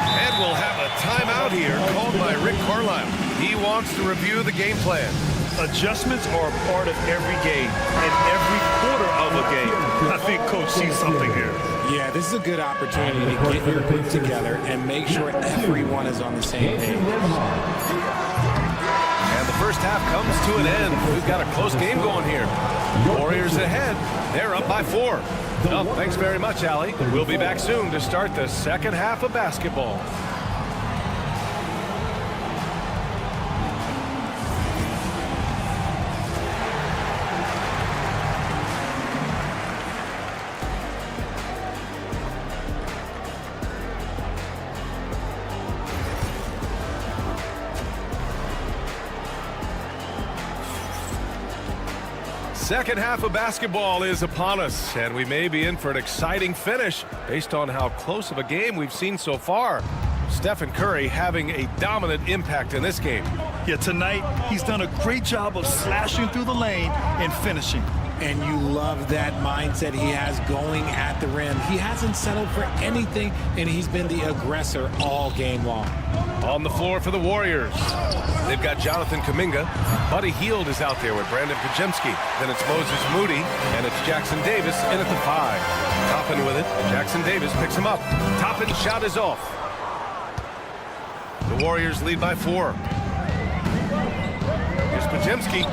F: And we'll have a timeout here called by Rick Carlisle. He wants to review the game plan.
G: Adjustments are a part of every game and every quarter of a game. I think Coach sees something here.
H: Yeah, this is a good opportunity to get your group together and make sure everyone is on the same page.
F: And the first half comes to an end. We've got a close game going here. Warriors ahead. They're up by 4. Well, thanks very much, Allie. We'll be back soon to start the second half of basketball. Second half of basketball is upon us, and we may be in for an exciting finish based on how close of a game we've seen so far. Stephen Curry having a dominant impact in this game.
G: Yeah, tonight he's done a great job of slashing through the lane and finishing.
H: And you love that mindset he has going at the rim. He hasn't settled for anything, and he's been the aggressor all game long.
F: On the floor for the Warriors, they've got Jonathan Kuminga. Buddy Hield is out there with Brandon Podziemski. Then it's Moses Moody, and it's Jackson Davis in at the 5. Toppin with it. Jackson Davis picks him up. Toppin's shot is off. The Warriors lead by 4. Here's Podziemski.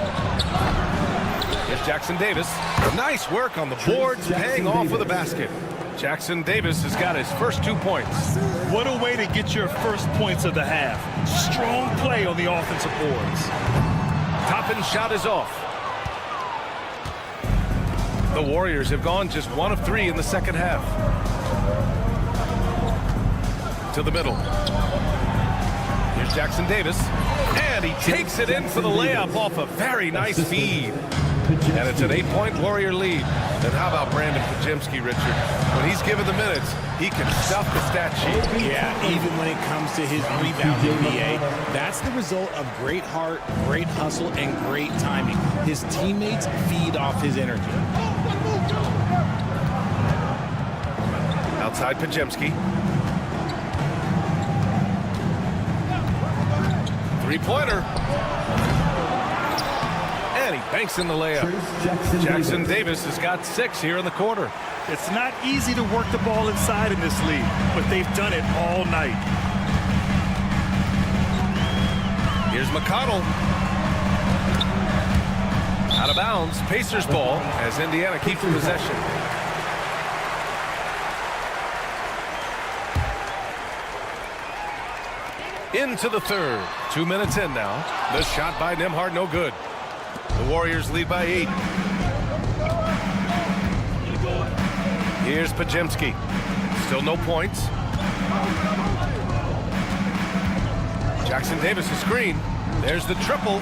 F: Here's Jackson Davis. Nice work on the boards, paying off with a basket. Jackson Davis has got his first 2 points.
G: What a way to get your first points of the half. Strong play on the offensive boards.
F: Toppin's shot is off. The Warriors have gone just 1 of 3 in the second half. To the middle. Here's Jackson Davis. And he takes it in for the layup off a very nice feed. And it's an 8-point Warrior lead. And how about Brandon Pajemski, Richard? When he's given the minutes, he can stuff the stat sheet.
H: Yeah, even when it comes to his rebounding, BA. That's the result of great heart, great hustle, and great timing. His teammates feed off his energy.
F: Outside Pajemski. 3-pointer. And he banks in the layup. Jackson Davis has got 6 here in the quarter.
G: It's not easy to work the ball inside in this league, but they've done it all night.
F: Here's McConnell. Out of bounds. Pacers ball as Indiana keeps possession. Into the third. 2 minutes in now. The shot by Nembhard, no good. The Warriors lead by 8. Here's Pajemski. Still no points. Jackson Davis, a screen. There's the triple.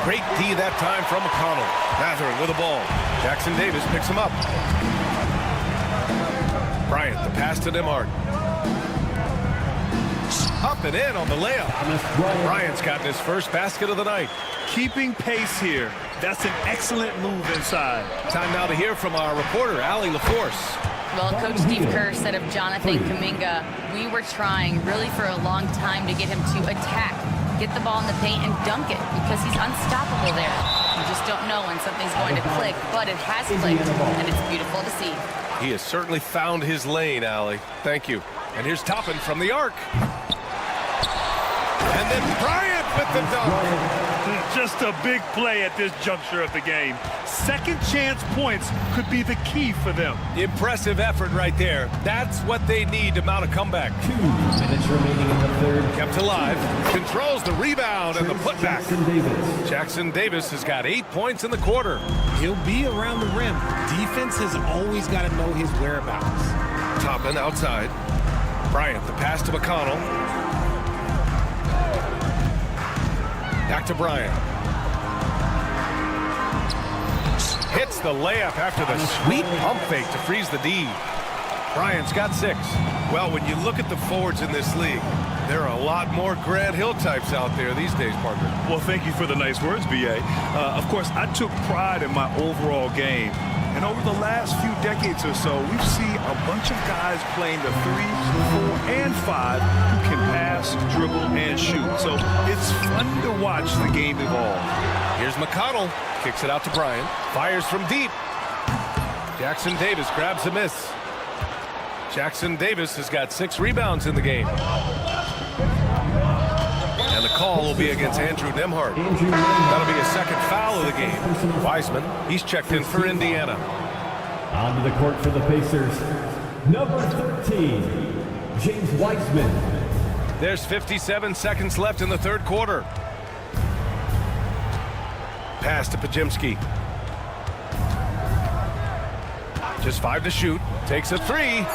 F: Great D that time from McConnell. Matherin with the ball. Jackson Davis picks him up. Bryant, the pass to Nembhard. Up and in on the layup. Bryant's gotten his first basket of the night.
G: Keeping pace here. That's an excellent move inside.
F: Time now to hear from our reporter, Allie LaForce.
I: Well, Coach Steve Kerr said of Jonathan Kuminga, we were trying really for a long time to get him to attack, get the ball in the paint and dunk it because he's unstoppable there. You just don't know when something's going to click, but it has clicked, and it's beautiful to see.
F: He has certainly found his lane, Allie. Thank you. And here's Toppin from the arc. And then Bryant with the dunk.
G: Just a big play at this juncture of the game. Second chance points could be the key for them.
F: Impressive effort right there. That's what they need to mount a comeback.
D: 2 minutes remaining in the third.
F: Kept alive. Controls the rebound and the putback. Jackson Davis has got 8 points in the quarter.
H: He'll be around the rim. Defense has always got to know his whereabouts.
F: Toppin outside. Bryant, the pass to McConnell. Back to Bryant. Hits the layup after the sweet pump fake to freeze the D. Bryant's got 6.
B: Well, when you look at the forwards in this league, there are a lot more Grant Hill types out there these days, partner.
G: Well, thank you for the nice words, B.A. Of course, I took pride in my overall game. And over the last few decades or so, we've seen a bunch of guys playing the 3, 4, and 5 who can pass, dribble, and shoot. So it's fun to watch the game evolve.
F: Here's McConnell. Kicks it out to Bryant. Fires from deep. Jackson Davis grabs a miss. Jackson Davis has got 6 rebounds in the game. And the call will be against Andrew Nembhard. That'll be a second foul of the game. Wiseman, he's checked in for Indiana.
D: Onto the court for the Pacers. Number 13, James Wiseman.
F: There's 57 seconds left in the third quarter. Pass to Pajemski. Just 5 to shoot. Takes a 3.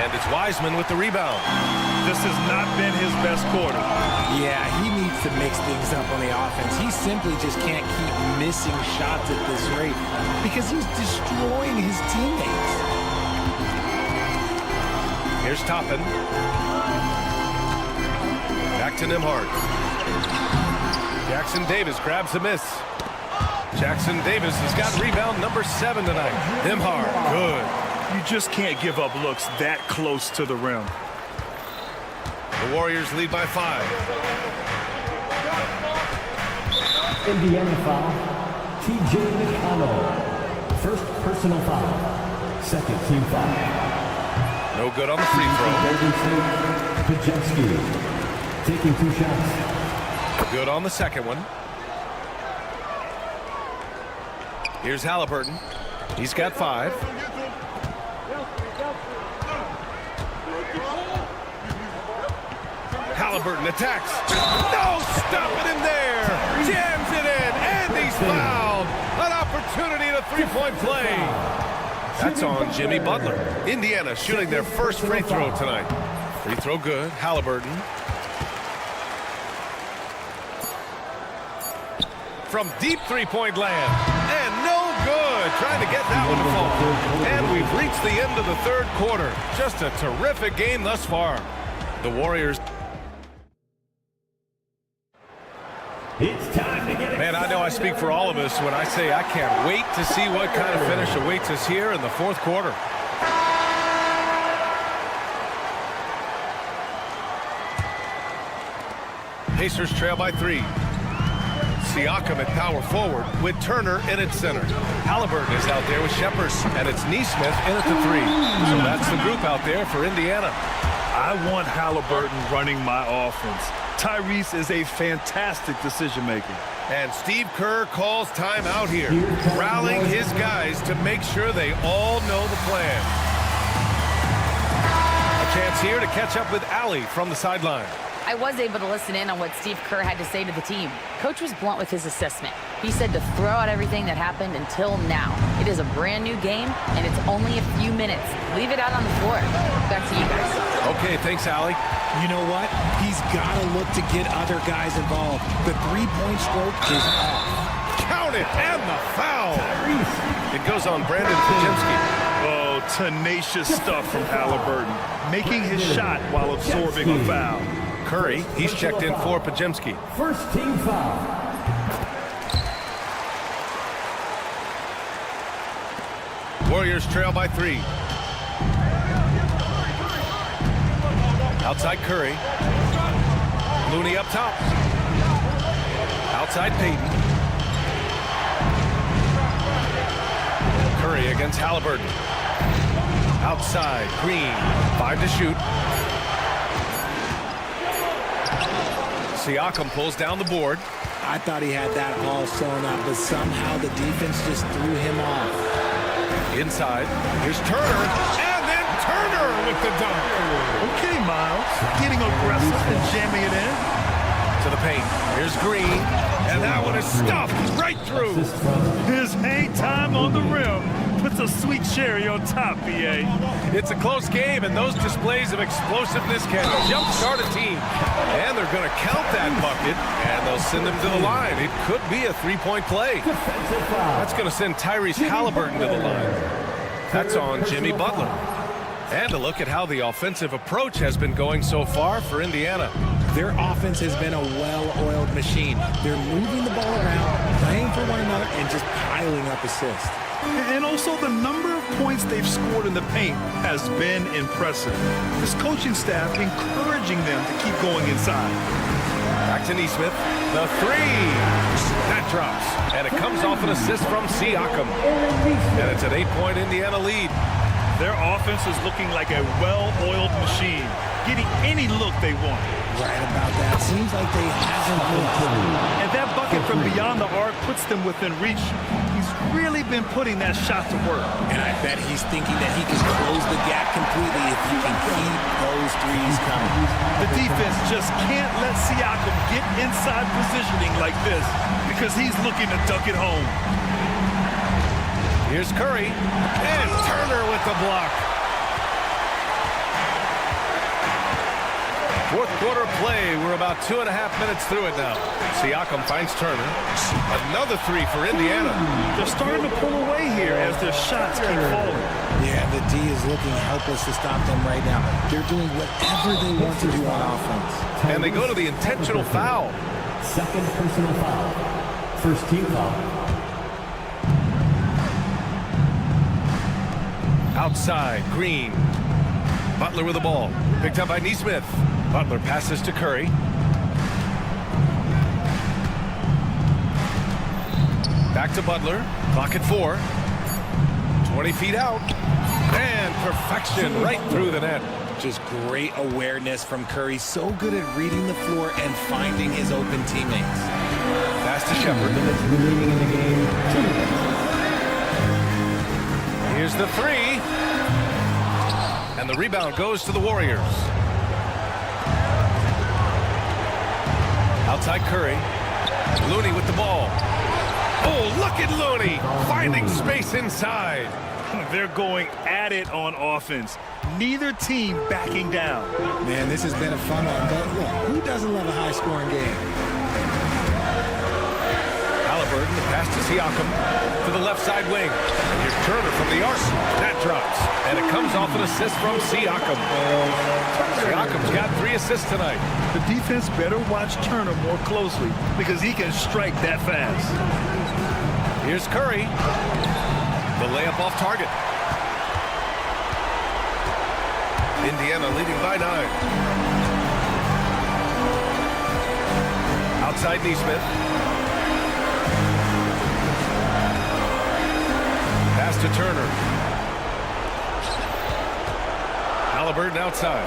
F: And it's Wiseman with the rebound.
G: This has not been his best quarter.
H: Yeah, he needs to mix things up on the offense. He simply just can't keep missing shots at this rate because he's destroying his teammates.
F: Here's Toppin. Back to Nembhard. Jackson Davis grabs the miss. Jackson Davis has got rebound number 7 tonight. Nembhard, good.
G: You just can't give up looks that close to the rim.
F: The Warriors lead by 5.
D: Indiana foul, T.J. McConnell. First personal foul. Second team foul.
F: No good on the free throw.
D: Pajemski taking 2 shots.
F: Good on the second one. Here's Halliburton. He's got 5. Halliburton attacks. No stopping him there. Jams it in, and he's fouled. An opportunity opportunity to three-point play. That's on Jimmy Butler. Indiana shooting their first free throw tonight. Free throw good. Haliburton. From deep three-point land. And no good. Trying to get that one to fall. And we've reached the end of the third quarter. Just a terrific game thus far. The Warriors.
D: It's time to get it.
F: Man, I know I speak for all of us when I say I can't wait to see what kind of finish awaits us here in the fourth quarter. Pacers trail by 3. Siakam at power forward with Turner in at center. Haliburton is out there with Shepard, and it's Nesmith in at the 3. So that's the group out there for Indiana.
G: I want Haliburton running my offense. Tyrese is a fantastic decision maker.
F: And Steve Kerr calls timeout here, rallying his guys to make sure they all know the plan. A chance here to catch up with Allie from the sideline.
I: I was able to listen in on what Steve Kerr had to say to the team. Coach was blunt with his assessment. He said to throw out everything that happened until now. It is a brand new game, and it's only a few minutes. Leave it out on the floor. Back to you guys.
F: Okay, thanks, Allie.
H: You know what? He's got to look to get other guys involved. The three-point stroke is off.
F: Count it, and the foul. It goes on Brandon Pajemski.
G: Oh, tenacious stuff from Haliburton, making his shot while absorbing a foul.
F: Curry, he's checked in for Pajemski.
D: First team foul.
F: Warriors trail by 3. Outside Curry. Looney up top. Outside Payton. Curry against Haliburton. Outside Green. 5 to shoot. Siakam pulls down the board.
H: I thought he had that all sewn up, but somehow the defense just threw him off.
F: Inside. Here's Turner. And then Turner with the dunk.
G: Okay, Miles. Getting aggressive and jamming it in.
F: To the paint. Here's Green. And that one is stuffed right through.
G: His hang time on the rim puts a sweet cherry on top, BA.
F: It's a close game, and those displays of explosiveness can jumpstart a team. And they're going to count that bucket, and they'll send them to the line. It could be a three-point play. That's going to send Tyrese Haliburton to the line. That's on Jimmy Butler. And a look at how the offensive approach has been going so far for Indiana.
H: Their offense has been a well-oiled machine. They're moving the ball around, playing for one another, and just piling up assists.
G: And also the number of points they've scored in the paint has been impressive. This coaching staff encouraging them to keep going inside.
F: Back to Nesmith. The 3. That drops. And it comes off an assist from Siakam. And it's an 8-point Indiana lead.
G: Their offense is looking like a well-oiled machine, getting any look they want.
H: Right about that. Seems like they haven't been.
G: And that bucket from beyond the arc puts them within reach. He's really been putting that shot to work.
H: And I bet he's thinking that he can close the gap completely if he can keep those threes coming.
G: The defense just can't let Siakam get inside positioning like this because he's looking to dunk it home.
F: Here's Curry, and Turner with the block. Fourth quarter play. We're about 2.5 minutes through it now. Siakam finds Turner. Another 3 for Indiana.
G: They're starting to pull away here as their shots keep falling.
H: Yeah, the D is looking helpless to stop them right now. They're doing whatever they want to do on offense.
F: And they go to the intentional foul.
D: Second personal foul. First team foul.
F: Outside, Green. Butler with the ball. Picked up by Nesmith. Butler passes to Curry. Back to Butler. Clock at 4. 20 feet out. And perfection right through the net.
H: Just great awareness from Curry. So good at reading the floor and finding his open teammates.
F: Pass to Shepard.
D: Remaining in the game. 2 minutes.
F: Here's the 3. And the rebound goes to the Warriors. Outside Curry. Looney with the ball. Oh, look at And Looney finding space inside.
G: They're going at it on offense. Neither team backing down.
H: Man, this has been a fun one, but look, who doesn't love a high-scoring game?
F: Halliburton, the pass to Siakam to the left side wing. Here's Turner from the arc. That drops. And it comes off an assist from Siakam. Siakam's got 3 assists tonight.
G: The defense better watch Turner more closely because he can strike that fast.
F: Here's Curry. The layup off target. Indiana leading by 9. Outside Neesmith. Pass to Turner. Halliburton outside.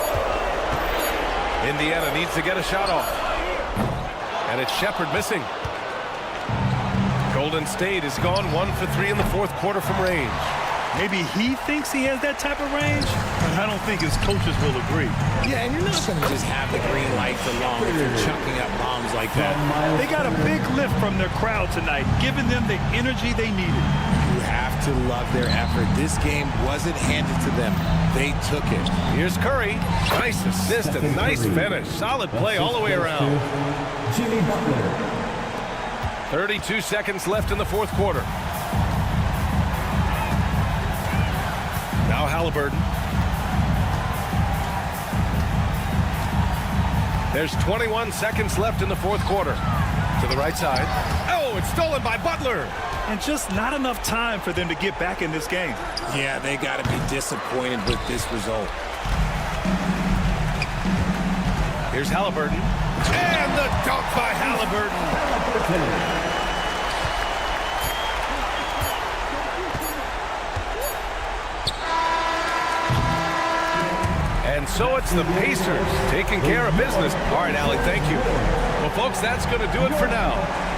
F: Indiana needs to get a shot off. And it's Shepherd missing. Golden State has gone 1 for 3 in the 4th quarter from range.
G: Maybe he thinks he has that type of range, but I don't think his coaches will agree.
H: Yeah, and you're not going to just have the green light for long if you're chucking up bombs like that.
G: They got a big lift from their crowd tonight, giving them the energy they needed.
H: You have to love their effort. This game wasn't handed to them. They took it.
F: Here's Curry. Nice assist and nice finish. Solid play all the way around.
D: Jimmy Butler.
F: 32 seconds left in the 4th quarter. Now Halliburton. There's 21 seconds left in the 4th quarter. To the right side. Oh, it's stolen by Butler.
G: And just not enough time for them to get back in this game.
H: Yeah, they got to be disappointed with this result.
F: Here's Halliburton. And the dunk by Halliburton. And so it's the Pacers taking care of business. All right, Allie, thank you. Well, folks, that's going to do it for now.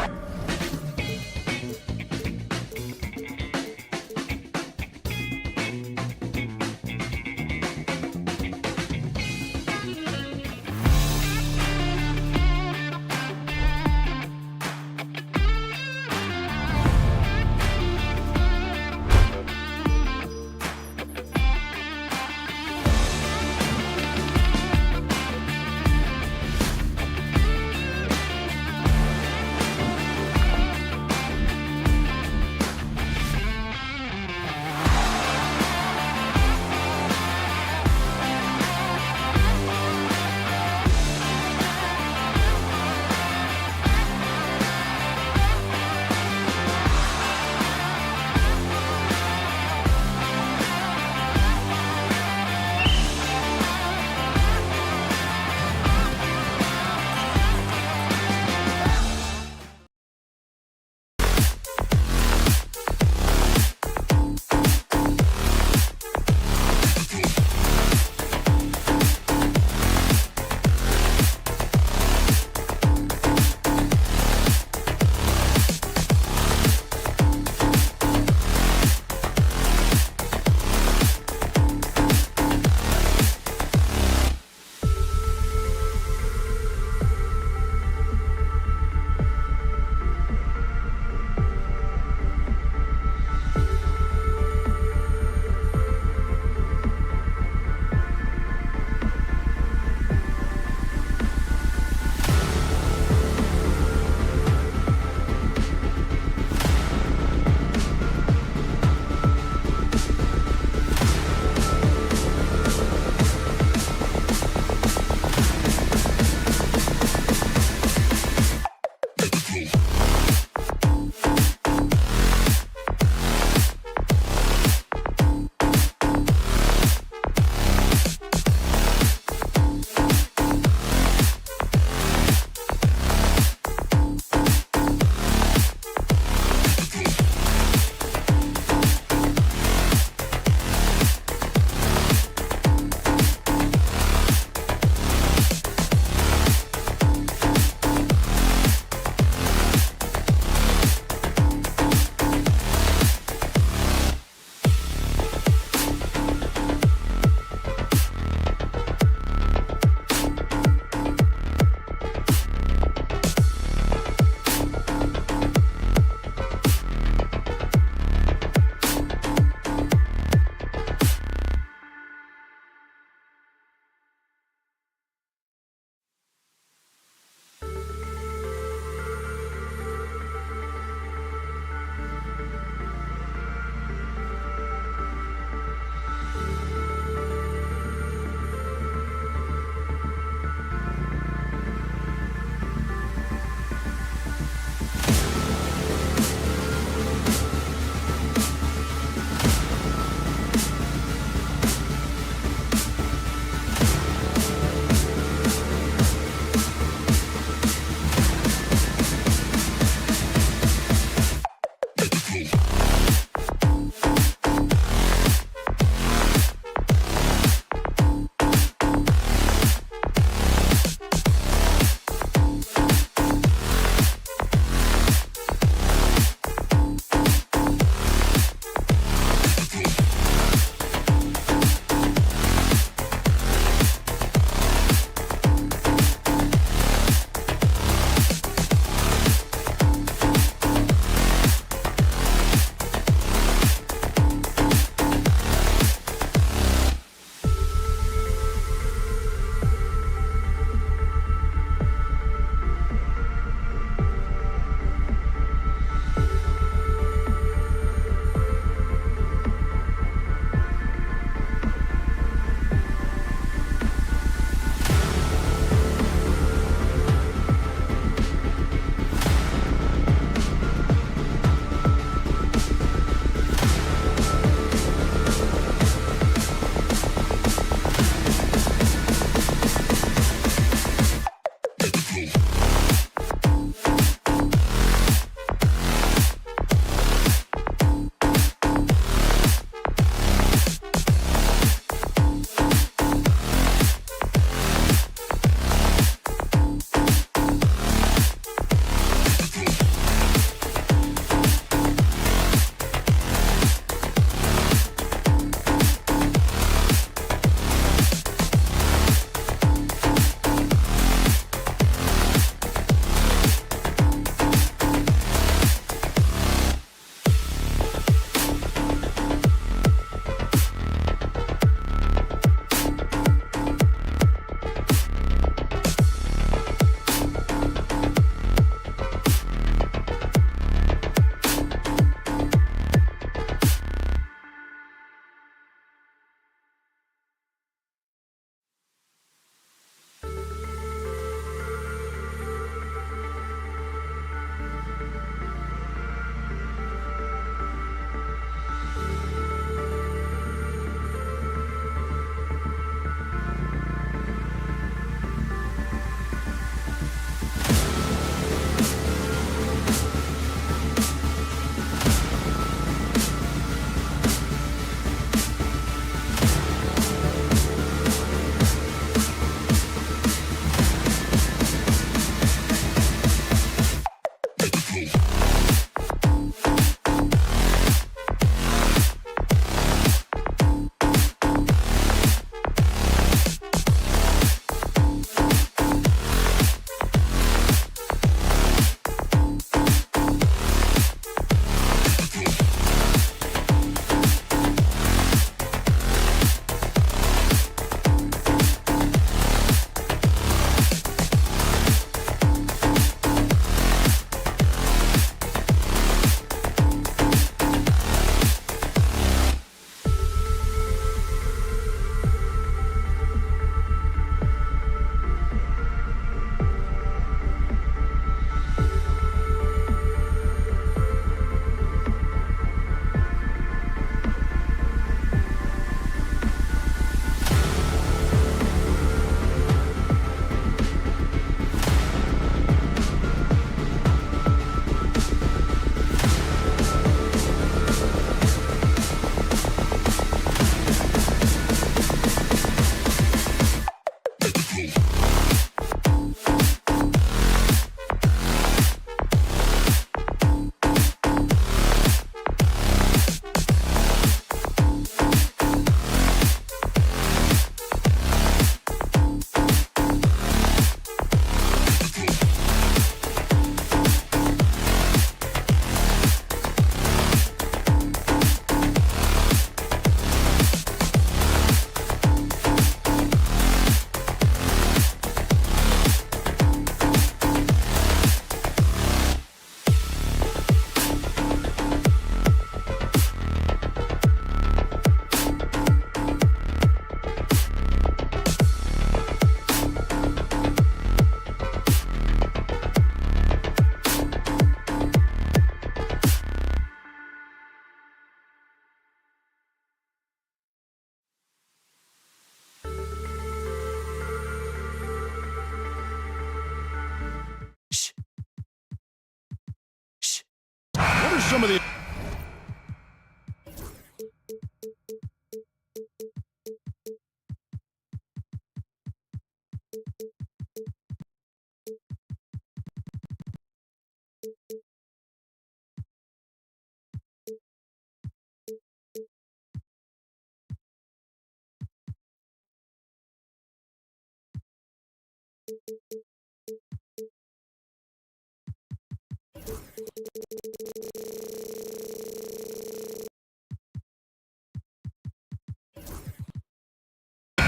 A: some of the...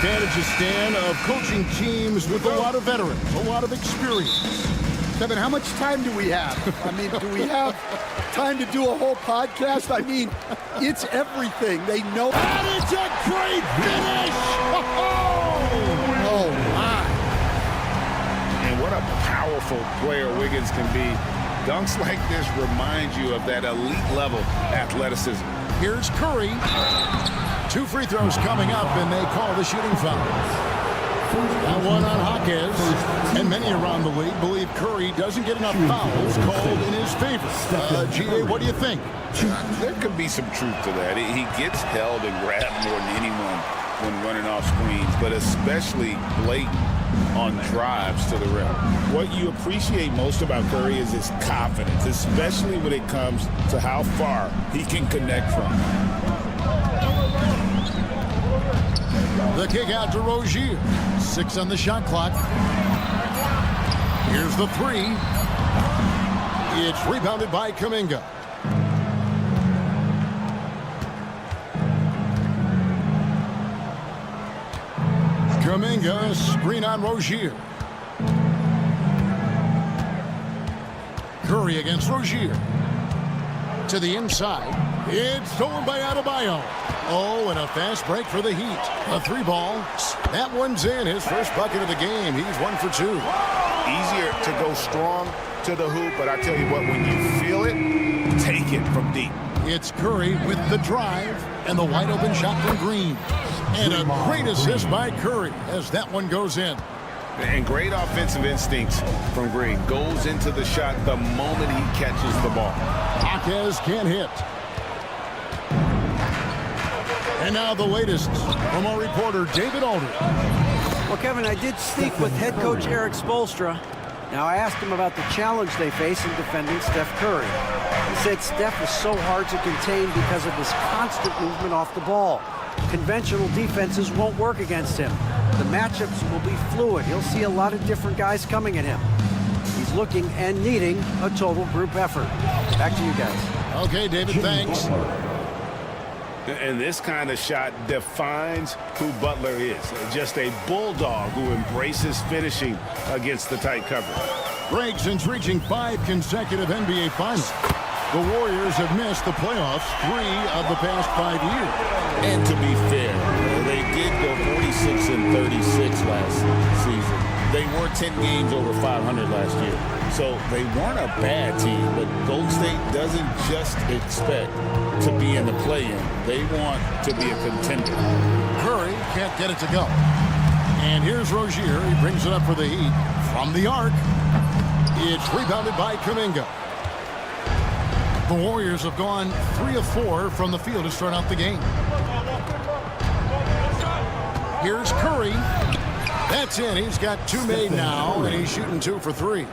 A: advantages, Stan, of coaching teams with a lot of veterans, a lot of experience.
K: Kevin, how much time do we have? I mean, do we have time to do a whole podcast? I mean, it's everything. They know.
A: And it's a great finish!
K: Oh, my.
B: And what a powerful player Wiggins can be. Dunks like this remind you of that elite level athleticism.
A: Here's Curry. 2 free throws coming up, and they call the shooting foul. That one on Jaquez, and many around the league believe Curry doesn't get enough fouls called in his favor. G.A., what do you think?
B: There could be some truth to that. He gets held and grabbed more than anyone when running off screens, but especially blatant on drives to the rim. What you appreciate most about Curry is his confidence, especially when it comes to how far he can connect from.
A: The kick out to Rozier. 6 on the shot clock. Here's the 3. It's rebounded by Kuminga. Kuminga, screen on Rozier. Curry against Rozier. To the inside. It's stolen by Adebayo. Oh, and a fast break for the Heat. A 3-ball. That one's in. His first bucket of the game. He's 1 for 2.
B: Easier to go strong to the hoop, but I tell you what, when you feel it, take it from deep.
A: It's Curry with the drive and the wide open shot from Green. And a great assist by Curry as that one goes in.
B: And great offensive instincts from Green. Goes into the shot the moment he catches the ball.
A: Jaquez can't hit. And now the latest from our reporter, David Aldridge.
E: Well, Kevin, I did speak with head coach Eric Spoelstra. Now, I asked him about the challenge they face in defending Steph Curry. He said Steph is so hard to contain because of his constant movement off the ball. Conventional defenses won't work against him. The matchups will be fluid. He'll see a lot of different guys coming at him. He's looking and needing a total group effort. Back to you guys.
A: Okay, David, thanks.
B: And this kind of shot defines who Butler is. Just a bulldog who embraces finishing against the tight cover.
A: Greg, since reaching 5 consecutive NBA Finals, the Warriors have missed the playoffs 3 of the past 5 years.
B: And to be fair, they did go 46-36 last season. They were 10 games over 500 last year. So they weren't a bad team, but Golden State doesn't just expect to be in the play-in. They want to be a contender.
A: Curry can't get it to go. And here's Rozier. He brings it up for the Heat. From the arc, it's rebounded by Kuminga. The Warriors have gone 3 of 4 from the field to start out the game. Here's Curry. That's in. He's got 2 made now, and he's shooting 2 for 3.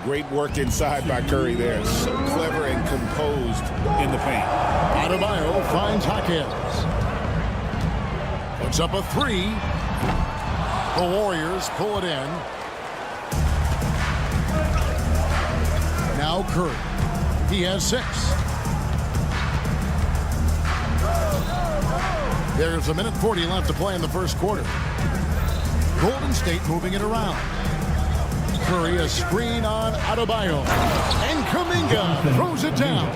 B: Great work inside by Curry there. So clever and composed in the paint.
A: Adebayo finds Jaquez. Puts up a 3. The Warriors pull it in. Now Curry. He has 6. There's 1:40 left to play in the first quarter. Golden State moving it around. Curry, a screen on Adebayo. And Kuminga throws it down.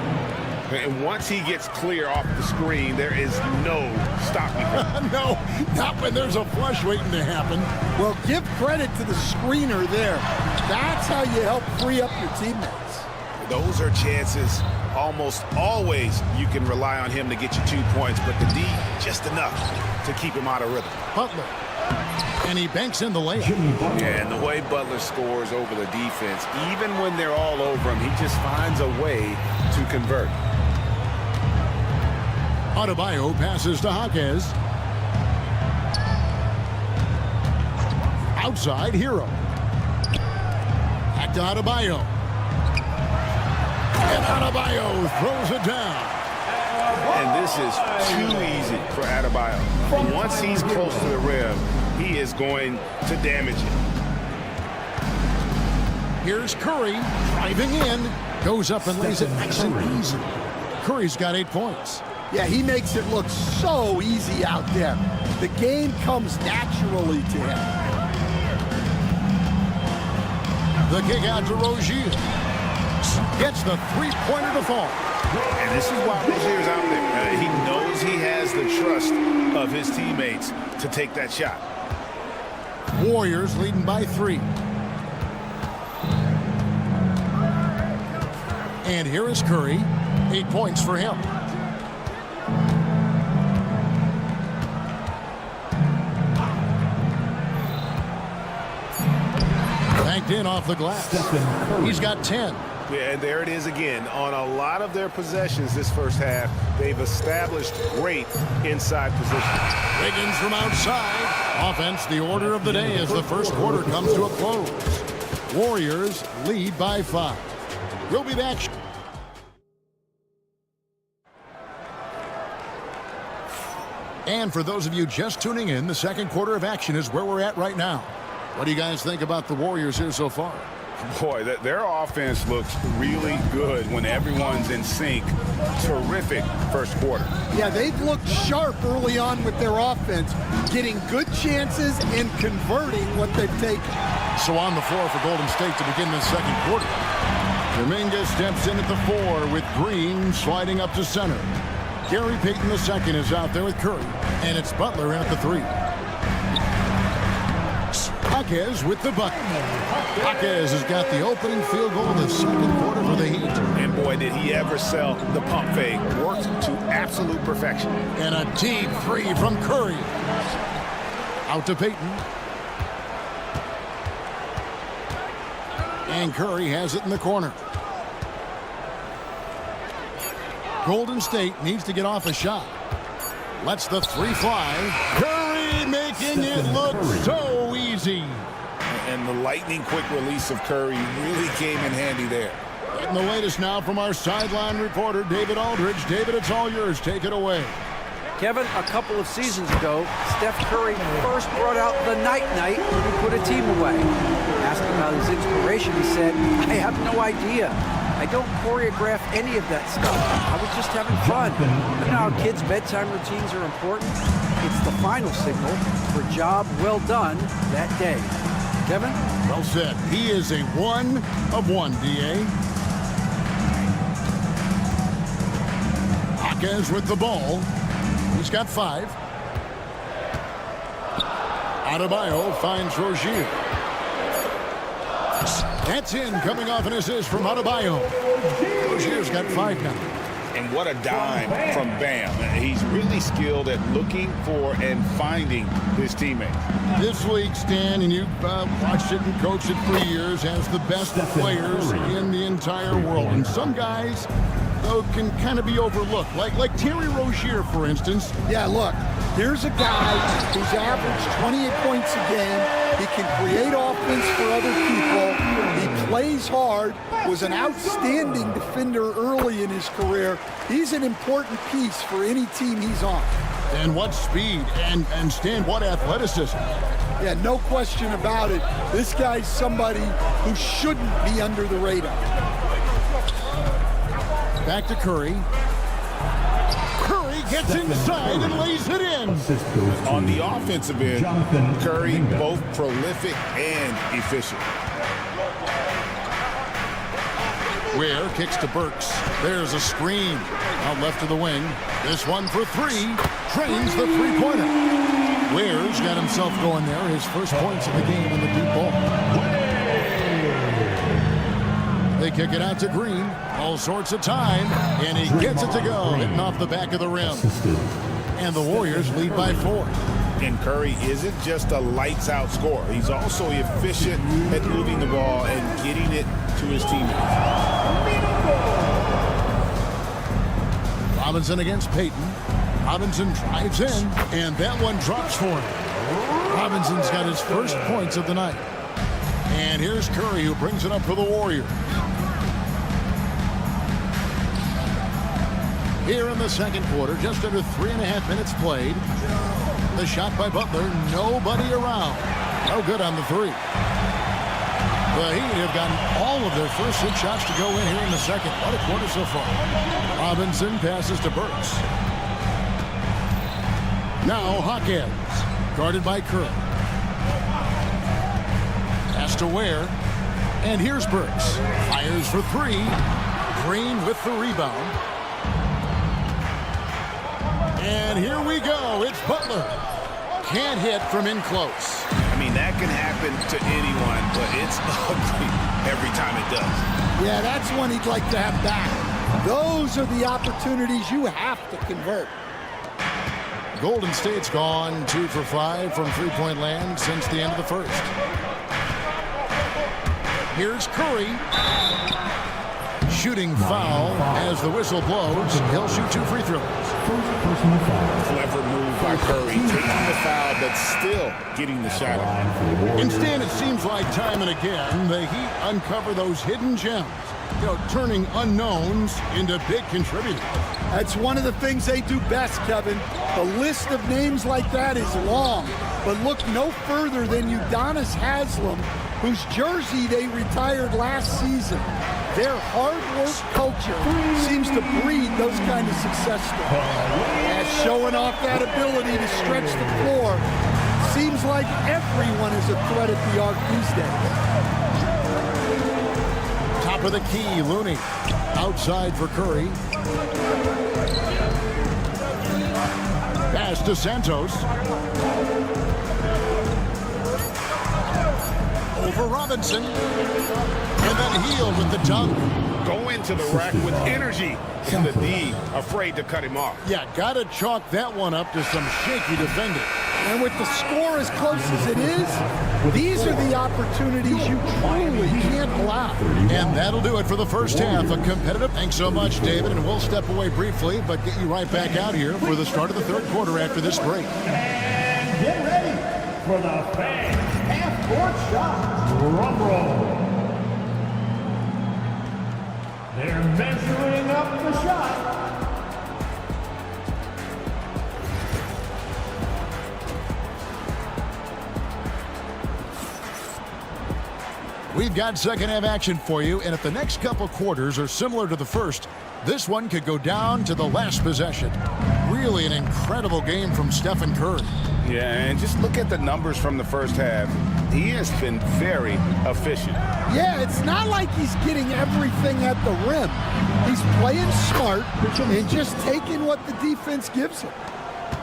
B: And once he gets clear off the screen, there is no stopping him.
A: No, not when there's a flush waiting to happen.
K: Well, give credit to the screener there. That's how you help free up your teammates.
B: Those are chances. Almost always you can rely on him to get you 2 points, but the D, just enough to keep him out of rhythm.
A: Butler. And he banks in the layup.
B: Yeah, and the way Butler scores over the defense, even when they're all over him, he just finds a way to convert.
A: Adebayo passes to Jaquez. Outside, Hero. Back to Adebayo. And Adebayo throws it down.
B: And this is too easy for Adebayo. Once he's close to the rim, he is going to damage it.
A: Here's Curry driving in. Goes up and lays it nice and easy. Curry's got 8 points.
K: Yeah, he makes it look so easy out there. The game comes naturally to him.
A: The kick out to Rozier. Gets the three-pointer to fall.
B: And this is why Rozier's out there. He knows he has the trust of his teammates to take that shot.
A: Warriors leading by 3. And here is Curry. 8 points for him. Banked in off the glass. He's got 10.
B: Yeah, and there it is again. On a lot of their possessions this first half, they've established great inside position.
A: Wiggins from outside. Offense, the order of the day as the first quarter comes to a close. Warriors lead by 5. We'll be back. And for those of you just tuning in, the second quarter of action is where we're at right now. What do you guys think about the Warriors here so far?
B: Boy, their offense looks really good when everyone's in sync. Terrific first quarter.
K: Yeah, they've looked sharp early on with their offense, getting good chances and converting what they've taken.
A: So on the floor for Golden State to begin this second quarter. Dominguez steps in at the 4 with Green sliding up to center. Gary Payton II is out there with Curry, and it's Butler in at the 3. Jaquez with the bucket. Jaquez has got the opening field goal of the second quarter for the Heat.
B: And boy, did he ever sell the pump fake. Worked to absolute perfection.
A: And a deep 3 from Curry. Out to Payton. And Curry has it in the corner. Golden State needs to get off a shot. Lets the 3 fly. Curry making it look so easy.
B: And the lightning quick release of Curry really came in handy there.
A: And the latest now from our sideline reporter, David Aldridge. David, it's all yours. Take it away.
E: Kevin, a couple of seasons ago, Steph Curry first brought out the night-night when he put a team away. Asked about his inspiration, he said, "I have no idea. I don't choreograph any of that stuff. I was just having fun." You know how kids' bedtime routines are important? It's the final signal for a job well done that day. Kevin?
A: Well said. He is a 1 of 1, D.A. Jaquez with the ball. He's got 5. Adebayo finds Rozier. That's in, coming off an assist from Adebayo. Rozier's got 5 now.
B: And what a dime from Bam. He's really skilled at looking for and finding his teammates.
A: This league, Stan, and you've watched it and coached it for years, has the best players in the entire world. And some guys, though, can kind of be overlooked. Like Terry Rozier, for instance.
K: Yeah, look, here's a guy who's averaged 28 points a game. He can create offense for other people. He plays hard, was an outstanding defender early in his career. He's an important piece for any team he's on.
A: And what speed, and Stan, what athleticism.
K: Yeah, no question about it. This guy's somebody who shouldn't be under the radar.
A: Back to Curry. Curry gets inside and lays it in.
B: On the offensive end, Curry both prolific and efficient.
A: Ware kicks to Burks. There's a screen. Out left to the wing. This one for 3. Drains the 3-pointer. Ware's got himself going there. His first points of the game on the deep ball. They kick it out to Green. All sorts of time. And he gets it to go. Hitting off the back of the rim. And the Warriors lead by 4.
B: And Curry isn't just a lights-out scorer. He's also efficient at moving the ball and getting it to his teammates.
A: From Robinson against Peyton. Robinson drives in, and that one drops for him. Robinson's got his first points of the night. And here's Curry, who brings it up for the Warriors. Here in the second quarter, just under 3.5 minutes played. The shot by Butler, nobody around. No good on the three. The Heat have gotten all of their first 6 shots to go in here in the second. What a quarter so far. Robinson passes to Burks. Now Hawkins, guarded by Curry. Pass to Ware. And here's Burks. Fires for 3. Green with the rebound. And here we go. It's Butler. Can't hit from in close.
B: I mean, that can happen to anyone, but it's ugly every time it does.
K: Yeah, that's one he'd like to have back. Those are the opportunities you have to convert.
A: Golden State's gone 2 for 5 from three-point land since the end of the first. Here's Curry. Shooting foul as the whistle blows. He'll shoot 2 free throws.
B: Clever move by Curry, taking the foul, but still getting the shot off.
A: Instead, it seems like time and again, the Heat uncover those hidden gems, turning unknowns into big contributors.
K: That's one of the things they do best, Kevin. The list of names like that is long, but look no further than Udonis Haslem, whose jersey they retired last season. Their hard work culture seems to breed those kind of success stories. As showing off that ability to stretch the floor, seems like everyone is a threat at the arc these days.
A: Top of the key, Looney. Outside for Curry. Pass to Santos. Over Robinson. And then Hield with the dunk.
L: Go into the rack with energy. And the D afraid to cut him off.
A: Yeah, got to chalk that one up to some shaky defending.
K: And with the score as close as it is, these are the opportunities you truly can't allow.
A: And that'll do it for the first half. A competitive. Thanks so much, David. And we'll step away briefly, but get you right back out here for the start of the third quarter after this break.
D: And get ready for the fans half-court shot. Drum roll. They're measuring up the shot.
A: We've got second half action for you, and if the next couple quarters are similar to the first, this one could go down to the last possession. Really an incredible game from Stephen Curry.
B: Yeah, and just look at the numbers from the first half. He has been very efficient.
K: Yeah, it's not like he's getting everything at the rim. He's playing smart and just taking what the defense gives him.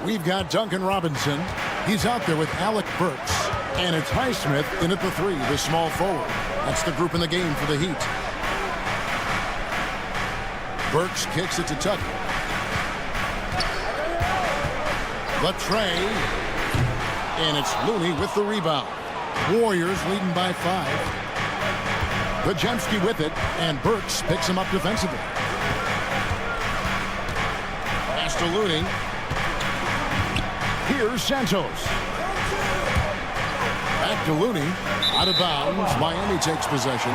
A: We've got Duncan Robinson. He's out there with Alec Burks. And it's Highsmith in at the 3, the small forward. That's the group in the game for the Heat. Burks kicks it to Tucker. Latrey. And it's Looney with the rebound. Warriors leading by 5. Podziemski with it, and Burks picks him up defensively. Pass to Looney. Here's Santos. Back to Looney. Out of bounds. Miami takes possession.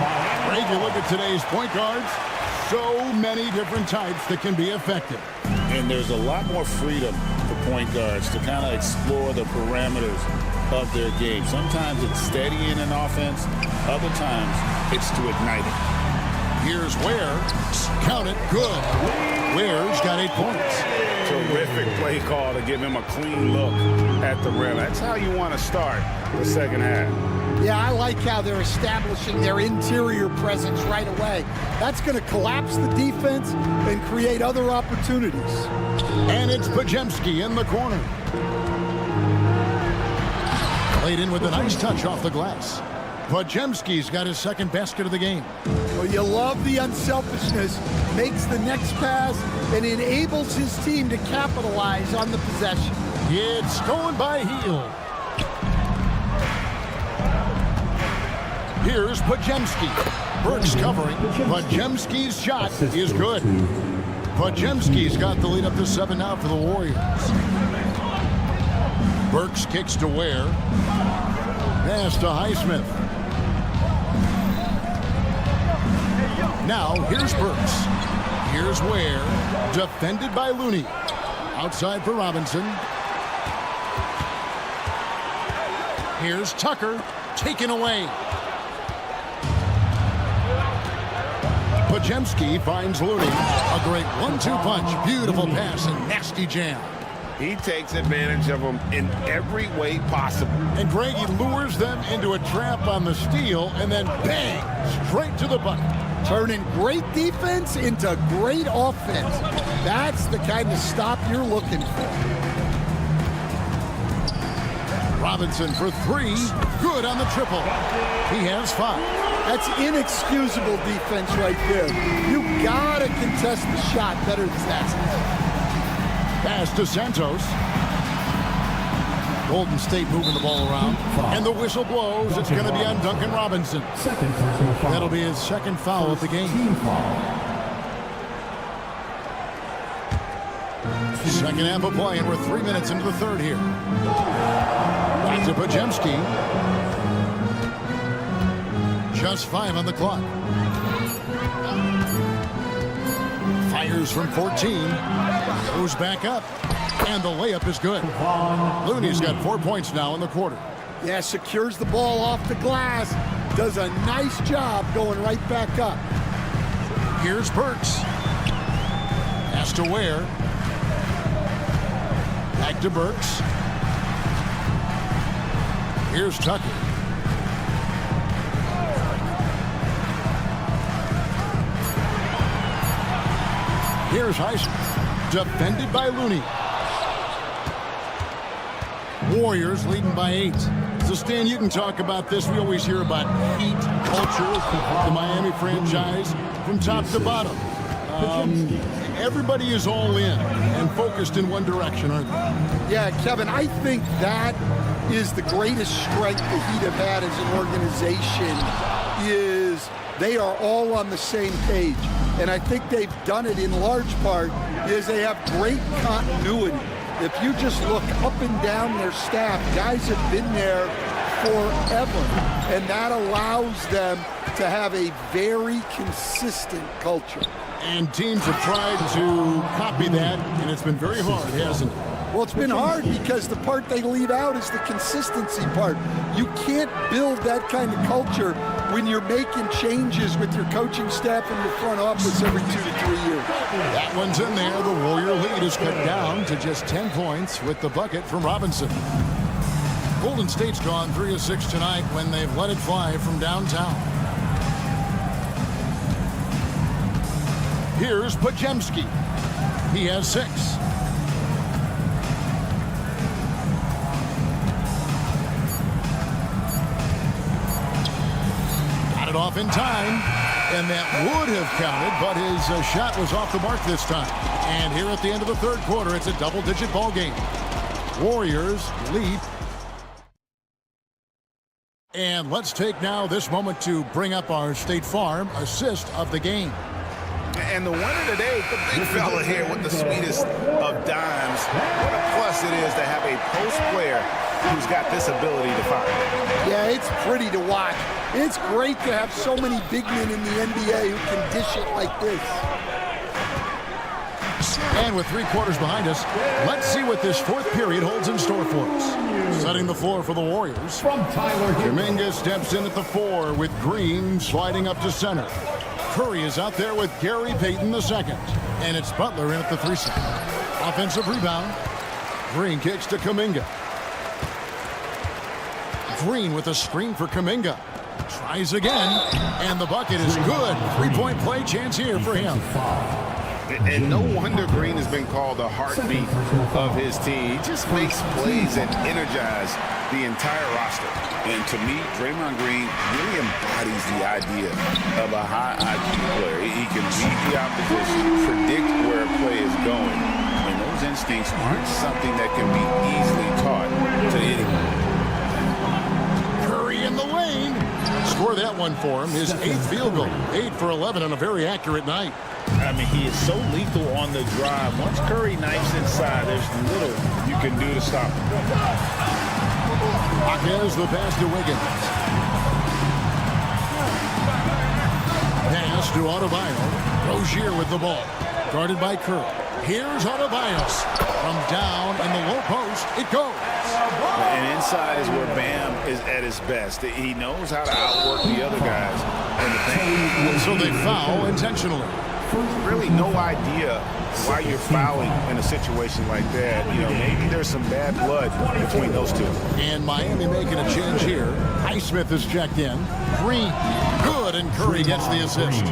A: Greg, you look at today's point guards. So many different types that can be effective.
B: And there's a lot more freedom for point guards to kind of explore the parameters of their game. Sometimes it's steadying an offense. Other times it's to ignite it.
A: Here's Ware. Count it. Good. Ware's got 8 points.
L: Terrific play call to give him a clean look at the rim. That's how you want to start the second half.
K: Yeah, I like how they're establishing their interior presence right away. That's going to collapse the defense and create other opportunities.
A: And it's Podziemski in the corner. Played in with a nice touch off the glass. Podziemski's got his second basket of the game.
K: Well, you love the unselfishness. Makes the next pass and enables his team to capitalize on the possession.
A: It's stolen by Hield. Here's Podziemski. Burks covering. Podziemski's shot is good. Podziemski's got the lead up to 7 now for the Warriors. Burks kicks to Ware. Pass to Highsmith. Now here's Burks. Here's Ware. Defended by Looney. Outside for Robinson. Here's Tucker. Taken away. Podziemski finds Looney. A great 1-2 punch. Beautiful pass and nasty jam.
B: He takes advantage of them in every way possible.
A: And Greg, he lures them into a trap on the steal and then bang, straight to the bucket.
K: Turning great defense into great offense. That's the kind of stop you're looking for.
A: Robinson for 3. Good on the triple. He has 5.
K: That's inexcusable defense right there. You gotta contest the shot better than that.
A: Pass to Santos. Golden State moving the ball around. And the whistle blows. It's going to be on Duncan Robinson. That'll be his second foul of the game. Second half of play, and we're 3 minutes into the third here. Back to Podziemski. Just 5 on the clock. Fires from 14. Goes back up. And the layup is good. Looney's got 4 points now in the quarter.
K: Yeah, secures the ball off the glass. Does a nice job going right back up.
A: Here's Burks. Pass to Ware. Back to Burks. Here's Tucker. Here's Highsmith. Defended by Looney. Warriors leading by 8. So, Stan, you can talk about this. We always hear about heat culture, the Miami franchise, from top to bottom. Everybody is all in and focused in one direction, aren't they?
K: Yeah, Kevin, I think that is the greatest strength the Heat have had as an organization is they are all on the same page. And I think they've done it in large part is they have great continuity. If you just look up and down their staff, guys have been there forever. And that allows them to have a very consistent culture.
A: And teams have tried to copy that, and it's been very hard, hasn't it?
K: Well, it's been hard because the part they leave out is the consistency part. You can't build that kind of culture when you're making changes with your coaching staff and your front office every 2 to 3 years.
A: That one's in there. The Warrior lead is cut down to just 10 points with the bucket from Robinson. Golden State's gone 3 of 6 tonight when they've let it fly from downtown. Here's Podziemski. He has 6. Got it off in time, and that would have counted, but his shot was off the mark this time. And here at the end of the third quarter, it's a double-digit ball game. Warriors lead. And let's take now this moment to bring up our State Farm assist of the game.
B: And the winner today, the big fella here with the sweetest of dimes. What a plus it is to have a post player who's got this ability to fire.
K: Yeah, it's pretty to watch. It's great to have so many big men in the NBA who can dish it like this.
A: And with 3 quarters behind us, let's see what this fourth period holds in store for us. Setting the floor for the Warriors.
D: From Tyler,
A: Kuminga steps in at the 4 with Green sliding up to center. Curry is out there with Gary Payton II. And it's Butler in at the 3 spot. Offensive rebound. Green kicks to Kuminga. Green with a screen for Kuminga. Tries again. And the bucket is good. 3-point play chance here for him.
B: And no wonder Green has been called the heartbeat of his team. He just makes plays and energizes the entire roster. And to me, Draymond Green really embodies the idea of a high IQ player. He can read the opposition, predict where a play is going, and those instincts aren't something that can be easily taught to anyone.
A: Curry in the lane. Score that one for him. His 8th field goal. 8 for 11 on a very accurate night.
B: I mean, he is so lethal on the drive. Once Curry knifes inside, there's little you can do to stop him.
A: Here's the pass to Wiggins. Pass to Adebayo. Rozier with the ball. Guarded by Curry. Here's Adebayo. From down in the low post, it goes.
B: And inside is where Bam is at his best. He knows how to outwork the other guys in the paint.
A: So they foul intentionally.
B: Really no idea why you're fouling in a situation like that. You know, maybe there's some bad blood between those two.
A: And Miami making a change here. Highsmith is checked in. Green, good, and Curry gets the assist.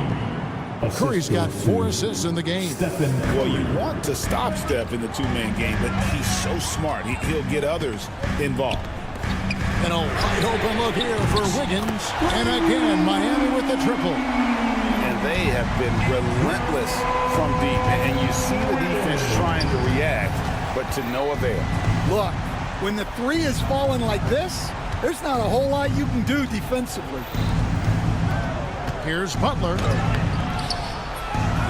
A: Curry's got 4 assists in the game.
B: Well, you want to stop Steph in the two-man game, but he's so smart. He'll get others involved.
A: And a wide open look here for Wiggins. And again, Miami with the triple.
B: And they have been relentless from deep. And you see the defense trying to react, but to no avail.
K: Look, when the three is falling like this, there's not a whole lot you can do defensively.
A: Here's Butler.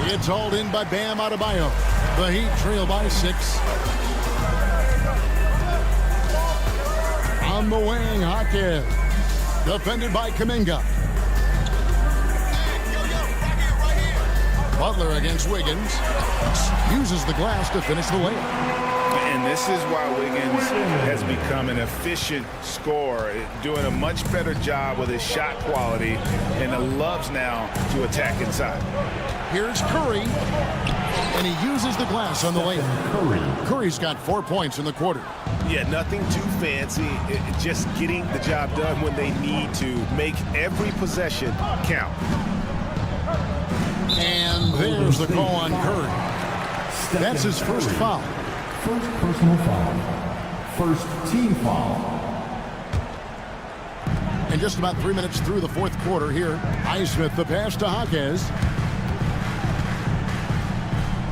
A: It's hauled in by Bam Adebayo. The Heat trail by 6. On the wing, Hawkins. Defended by Kuminga. Butler against Wiggins. Uses the glass to finish the layup.
B: And this is why Wiggins has become an efficient scorer, doing a much better job with his shot quality, and loves now to attack inside.
A: Here's Curry, and he uses the glass on the layup. Curry's got 4 points in the quarter.
B: Yeah, nothing too fancy, just getting the job done when they need to. Make every possession count.
A: And there's the call on Curry. That's his first foul.
D: First personal foul. First team foul.
A: And just about 3 minutes through the fourth quarter here. Highsmith, the pass to Hawkins.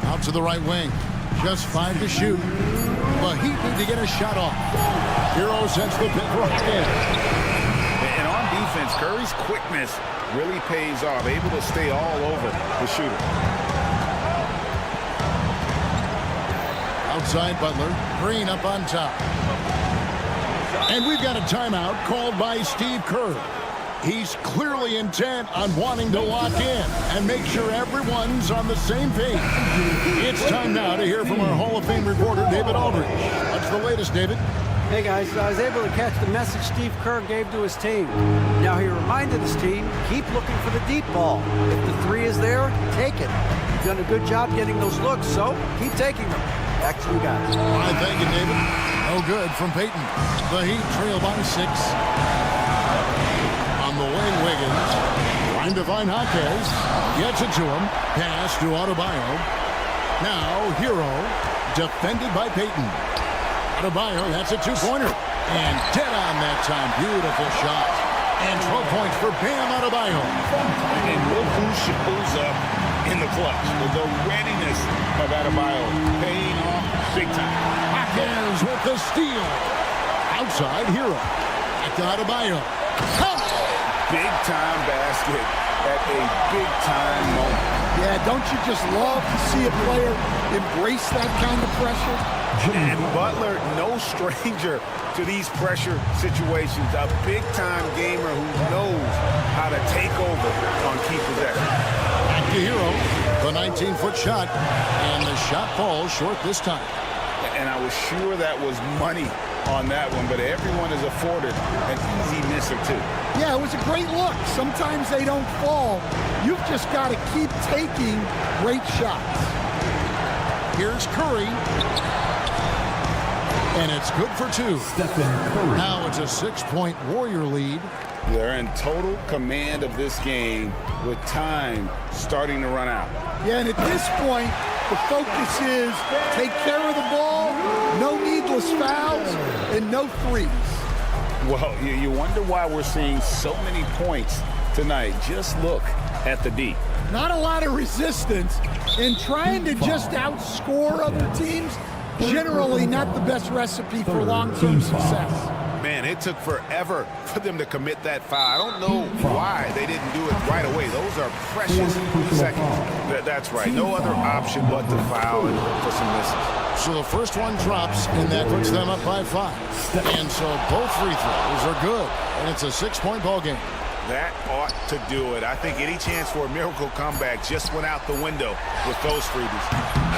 A: Out to the right wing. Just 5 to shoot. The Heat need to get a shot off. Hero sends the pin for Hawkins.
B: And on defense, Curry's quickness really pays off. Able to stay all over the shooter.
A: Outside Butler. Green up on top. And we've got a timeout called by Steve Kerr. He's clearly intent on wanting to lock in and make sure everyone's on the same page. It's time now to hear from our Hall of Fame reporter, David Aldridge. What's the latest, David?
E: Hey guys, I was able to catch the message Steve Kerr gave to his team. Now he reminded his team, keep looking for the deep ball. If the 3 is there, take it. You've done a good job getting those looks, so keep taking them. Back to you guys.
A: All right, thank you, David. No good from Peyton. The Heat trail by 6. On the wing, Wiggins. Trying to find Hawkins. Gets it to him. Pass to Adebayo. Now, Hero. Defended by Peyton. Adebayo, that's a 2-pointer. And dead on that time. Beautiful shot. And 12 points for Bam Adebayo.
B: And look who shows up in the clutch. The readiness of Adebayo paying off big time.
A: Hawkins with the steal. Outside, Hero. Back to Adebayo.
B: Big-time basket at a big-time moment.
K: Yeah, don't you just love to see a player embrace that kind of pressure?
B: And Butler, no stranger to these pressure situations. A big-time gamer who knows how to take over on key possessions.
A: Back to Hero. The 19-foot shot. And the shot falls short this time.
B: And I was sure that was money on that one, but everyone is afforded an easy miss or two.
K: Yeah, it was a great look. Sometimes they don't fall. You've just got to keep taking great shots.
A: Here's Curry. And it's good for 2.
D: Curry.
A: Now it's a 6-point Warrior lead.
B: They're in total command of this game with time starting to run out.
K: Yeah, and at this point, the focus is take care of the ball, no needless fouls, and no threes.
B: Well, you wonder why we're seeing so many points tonight. Just look at the D.
K: Not a lot of resistance, and trying to just outscore other teams, generally not the best recipe for long-term success.
B: Man, it took forever for them to commit that foul. I don't know why they didn't do it right away. Those are precious seconds. That's right. No other option but to foul and for some misses.
A: So the first one drops, and that puts them up by 5. And so both free throws are good, and it's a 6-point ball game.
B: That ought to do it. I think any chance for a miracle comeback just went out the window with those freebies.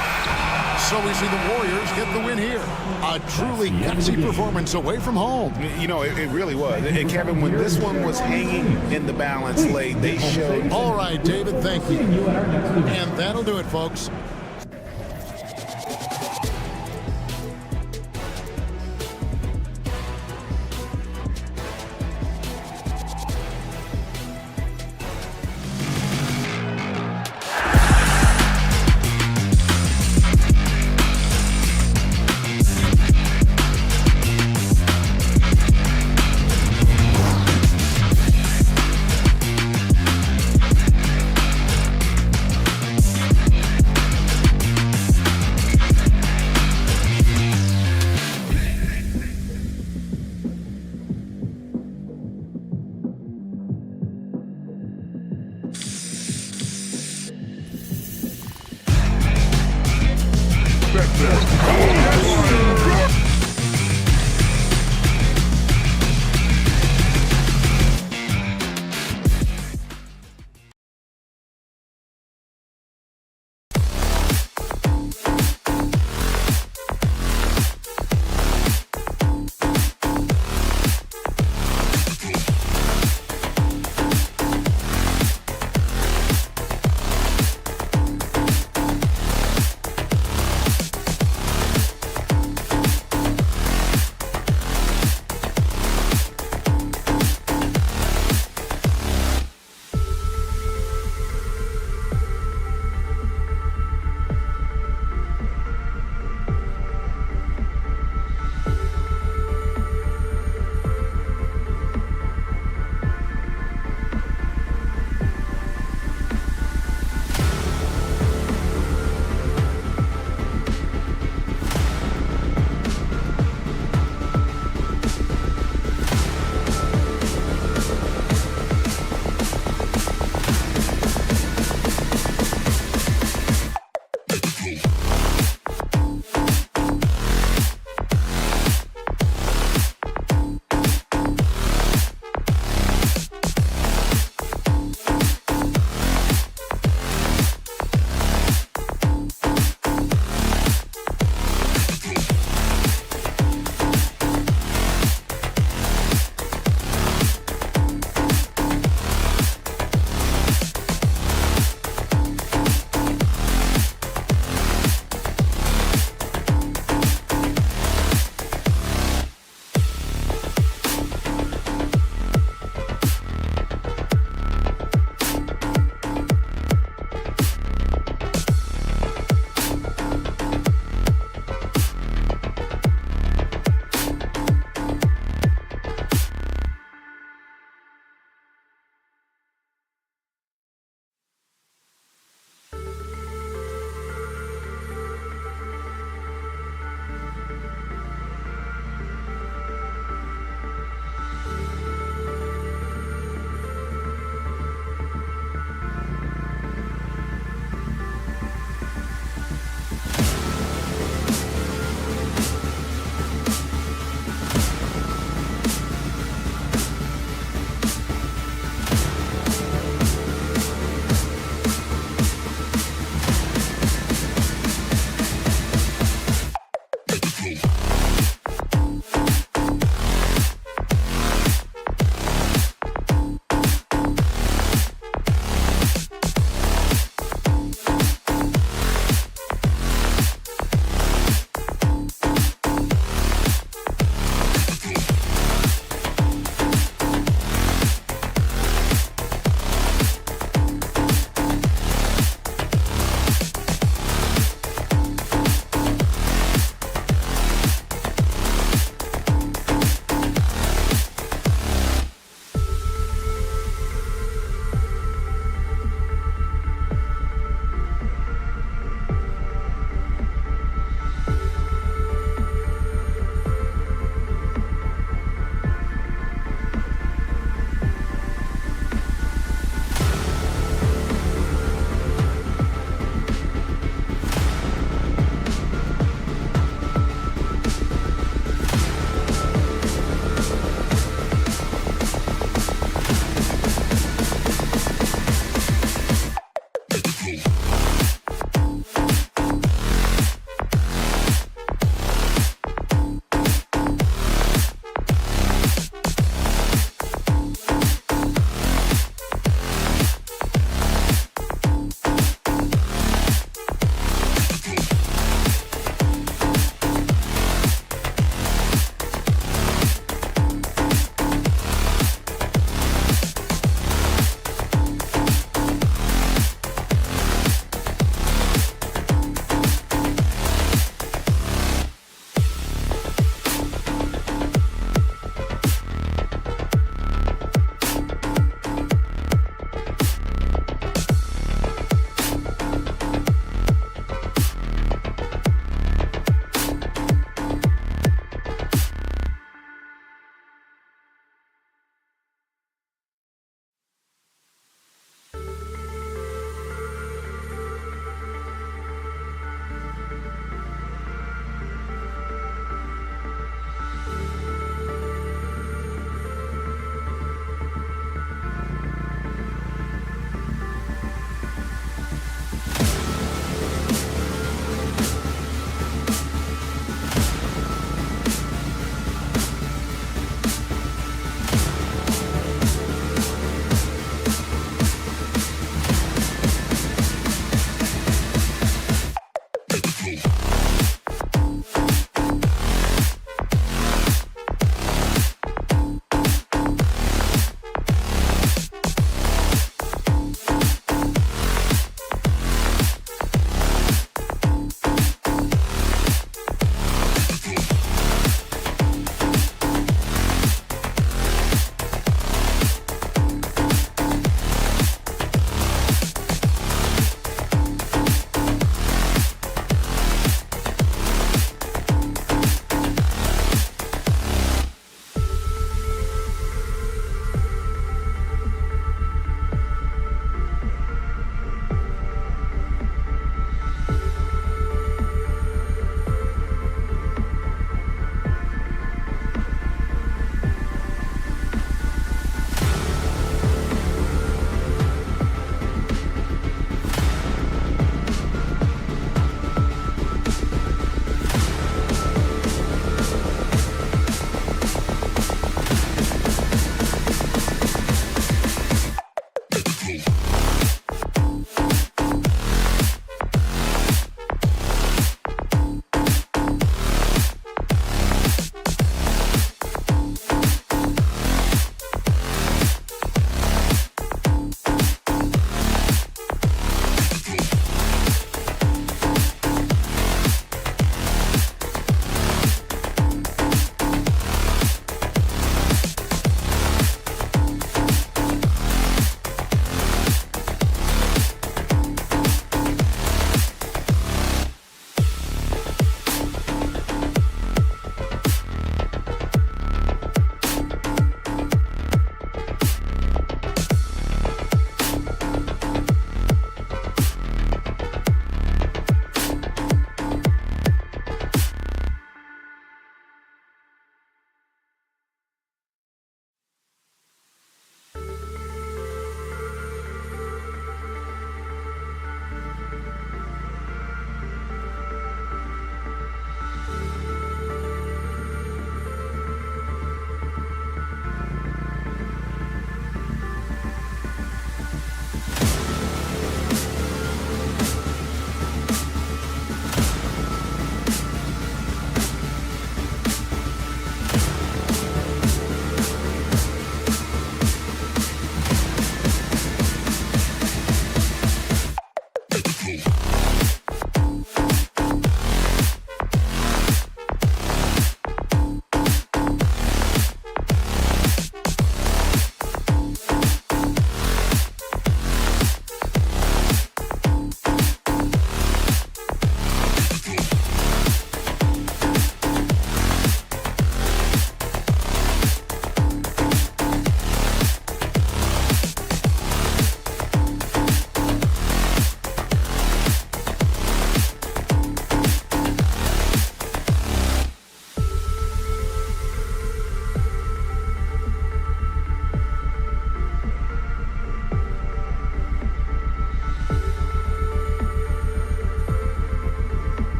A: So we see the Warriors get the win here. A truly gutsy performance away from home.
B: You know, it really was. And Kevin, when this one was hanging in the balance late, they showed.
A: All right, David, thank you. And that'll do it, folks.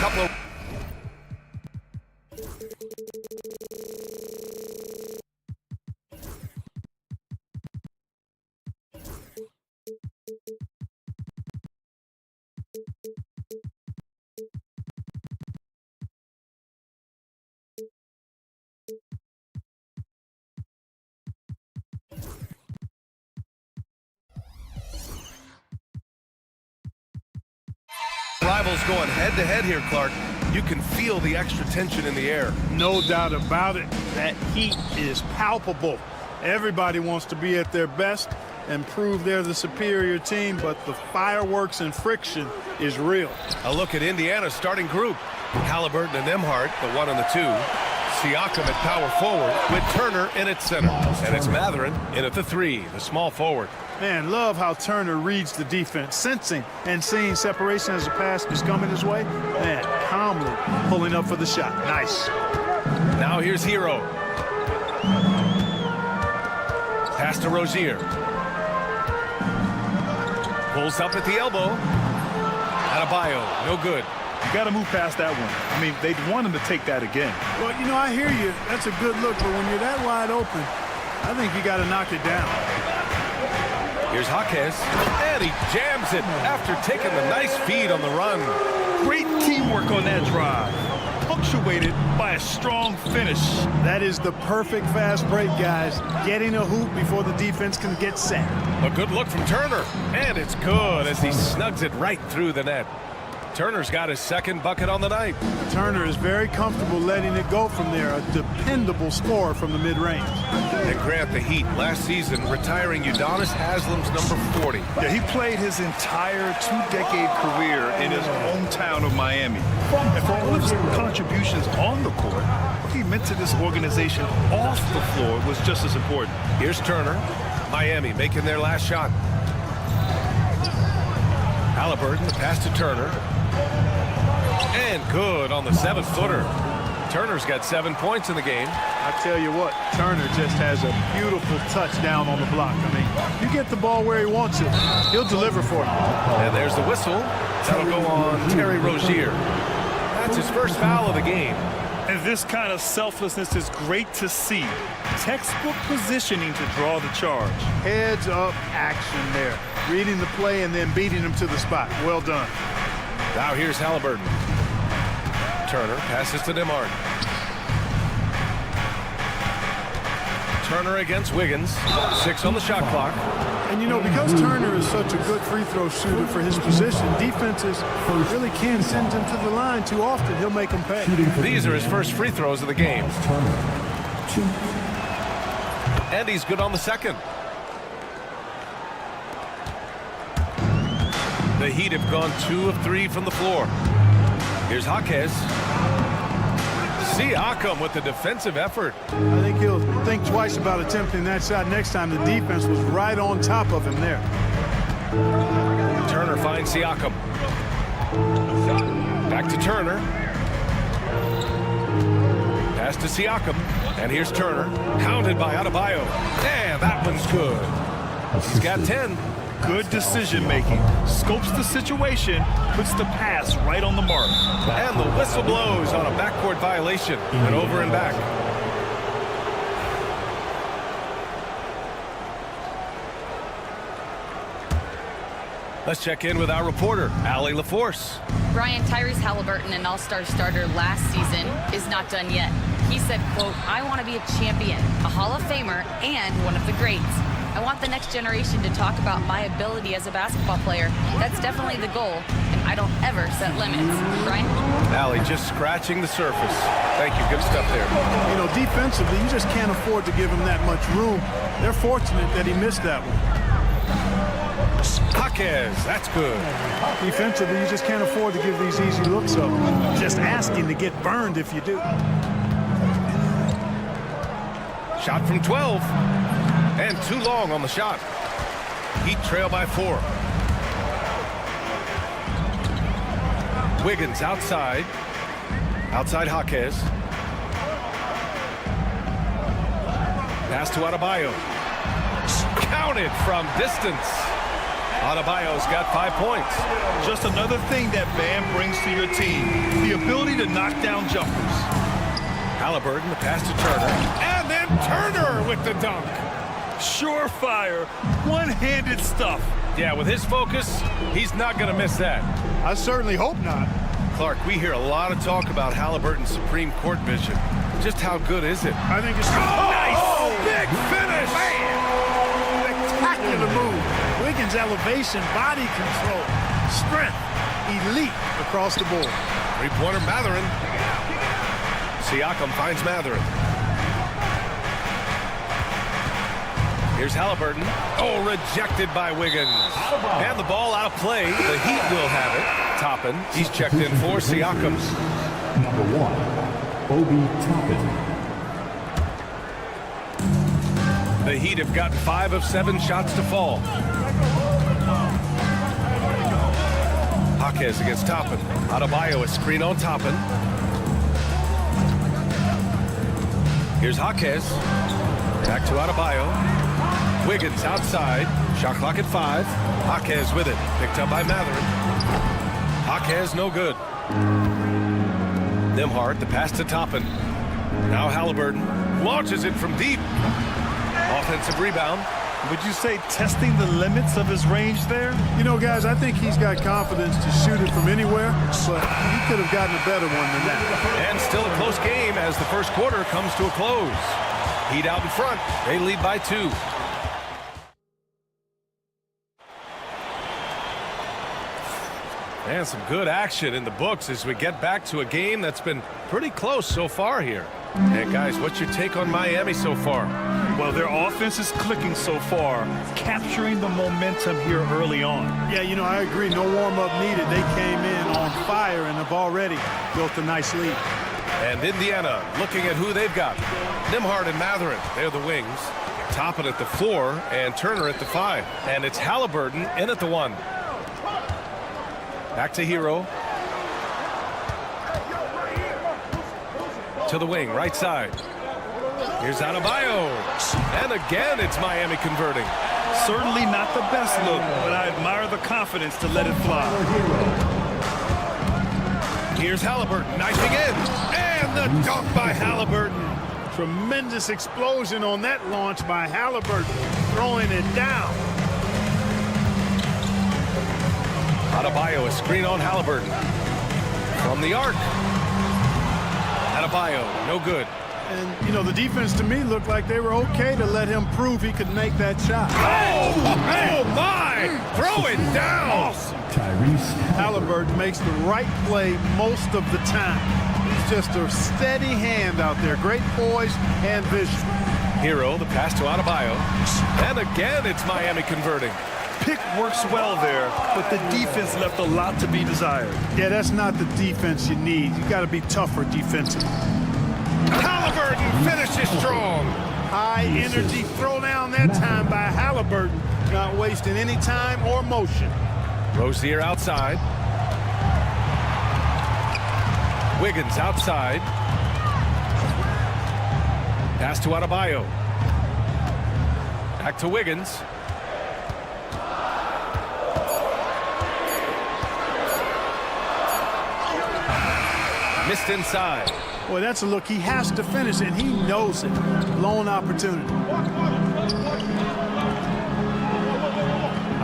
F: couple of... Rivals going head-to-head here, Clark. You can feel the extra tension in the air.
M: No doubt about it. That heat is palpable. Everybody wants to be at their best and prove they're the superior team, but the fireworks and friction is real.
F: A look at Indiana's starting group. Halliburton and Nembhard, the 1 and the 2. Siakam at power forward with Turner in at center. And it's Mathurin in at the 3, the small forward.
M: Man, love how Turner reads the defense, sensing and seeing separation as the pass is coming his way. Man, calmly pulling up for the shot. Nice.
F: Now here's Hero. Pass to Rozier. Pulls up at the elbow. Adebayo, no good.
G: You got to move past that one. I mean, they'd want him to take that again.
M: Well, you know, I hear you. That's a good look, but when you're that wide open, I think you got to knock it down.
F: Here's Jaquez, and he jams it after taking the nice feed on the run.
G: Great teamwork on that drive, punctuated by a strong finish.
M: That is the perfect fast break, guys. Getting a hoop before the defense can get set.
F: A good look from Turner, and it's good as he snugs it right through the net. Turner's got his second bucket on the night.
M: Turner is very comfortable letting it go from there. A dependable scorer from the mid-range.
F: And Grant, the Heat last season retiring Udonis Haslam's number 40.
G: Yeah, he played his entire 2-decade career in his hometown of Miami. And for all of his contributions on the court, what he meant to this organization off the floor was just as important.
F: Here's Turner. Miami making their last shot. Halliburton, the pass to Turner. And good on the 7-footer. Turner's got 7 points in the game.
M: I tell you what, Turner just has a beautiful touchdown on the block. I mean, you get the ball where he wants it, he'll deliver for you.
F: And there's the whistle. That'll go on Terry Rozier. That's his first foul of the game.
G: And this kind of selflessness is great to see. Textbook positioning to draw the charge.
M: Heads up action there. Reading the play and then beating him to the spot. Well done.
F: Now here's Halliburton. Turner passes to Nembhard. Turner against Wiggins. 6 on the shot clock.
M: And, you know, because Turner is such a good free throw shooter for his position, defenses really can't send him to the line too often. He'll make them pay.
F: These are his first free throws of the game. And he's good on the second. The Heat have gone 2 of 3 from the floor. Here's Jaquez. Siakam with the defensive effort.
M: I think he'll think twice about attempting that shot next time. The defense was right on top of him there.
F: Turner finds Siakam. Back to Turner. Pass to Siakam. And here's Turner. Counted by Adebayo. And that one's good. He's got 10.
G: Good decision-making. Scopes the situation, puts the pass right on the mark.
F: And the whistle blows on a backcourt violation. And over and back. Let's check in with our reporter, Allie LaForce.
I: Brian, Tyrese Halliburton, an all-star starter last season, is not done yet. He said, quote, "I want to be a champion, a Hall of Famer, and one of the greats. I want the next generation to talk about my ability as a basketball player. That's definitely the goal, and I don't ever set limits." Brian?
F: Allie, just scratching the surface. Thank you. Good stuff there.
M: You know, defensively, you just can't afford to give him that much room. They're fortunate that he missed that one.
F: Jaquez, that's good.
M: Defensively, you just can't afford to give these easy looks up. Just asking to get burned if you do.
F: Shot from 12. And too long on the shot. Heat trail by 4. Wiggins outside. Outside Jaquez. Pass to Adebayo. Counted from distance. Adebayo's got 5 points.
G: Just another thing that Bam brings to your team. The ability to knock down jumpers.
F: Halliburton, the pass to Turner. And then Turner with the dunk.
G: Surefire, one-handed stuff.
F: Yeah, with his focus, he's not going to miss that.
M: I certainly hope not.
F: Clark, we hear a lot of talk about Halliburton's supreme court vision. Just how good is it?
M: I think it's
F: nice! Big finish!
M: Man! Spectacular move. Wiggins' elevation, body control, strength, elite across the board.
F: Three-pointer, Mathurin. Siakam finds Mathurin. Here's Halliburton. Oh, rejected by Wiggins. And the ball out of play. The Heat will have it. Toppin, he's checked in for Siakam.
D: Number 1, Obi Toppin.
F: The Heat have gotten 5 of 7 shots to fall. Jaquez against Toppin. Adebayo, a screen on Toppin. Here's Jaquez. Back to Adebayo. Wiggins outside. Shot clock at 5. Jaquez with it. Picked up by Mathurin. Jaquez no good. Nembhard, the pass to Toppin. Now Halliburton launches it from deep. Offensive rebound.
M: Would you say testing the limits of his range there? You know, guys, I think he's got confidence to shoot it from anywhere, but he could have gotten a better one than that.
F: And still a close game as the first quarter comes to a close. Heat out in front. They lead by 2. And some good action in the books as we get back to a game that's been pretty close so far here. And guys, what's your take on Miami so far?
G: Well, their offense is clicking so far, capturing the momentum here early on.
M: Yeah, you know, I agree. No warm-up needed. They came in on fire and have already built a nice lead.
F: And Indiana looking at who they've got. Nembhard and Mathurin, they're the wings. Toppin at the 4 and Turner at the 5. And it's Halliburton in at the 1. Back to Hero. To the wing, right side. Here's Adebayo. And again, it's Miami converting.
G: Certainly not the best look, but I admire the confidence to let it fly.
F: Here's Halliburton, knifing in. And the dunk by Halliburton.
M: Tremendous explosion on that launch by Halliburton, throwing it down.
F: Adebayo, a screen on Halliburton. From the arc. Adebayo, no good.
M: And, you know, the defense to me looked like they were okay to let him prove he could make that shot.
F: Oh my! Throw it down!
M: Awesome. Halliburton makes the right play most of the time. He's just a steady hand out there. Great poise and vision.
F: Hero, the pass to Adebayo. And again, it's Miami converting.
G: Pick works well there, but the defense left a lot to be desired.
M: Yeah, that's not the defense you need. You got to be tougher defensively.
F: Halliburton finishes strong.
M: High energy throwdown that time by Halliburton. Not wasting any time or motion.
F: Rozier outside. Wiggins outside. Pass to Adebayo. Back to Wiggins. Missed inside.
M: Boy, that's a look. He has to finish it. He knows it. Lone opportunity.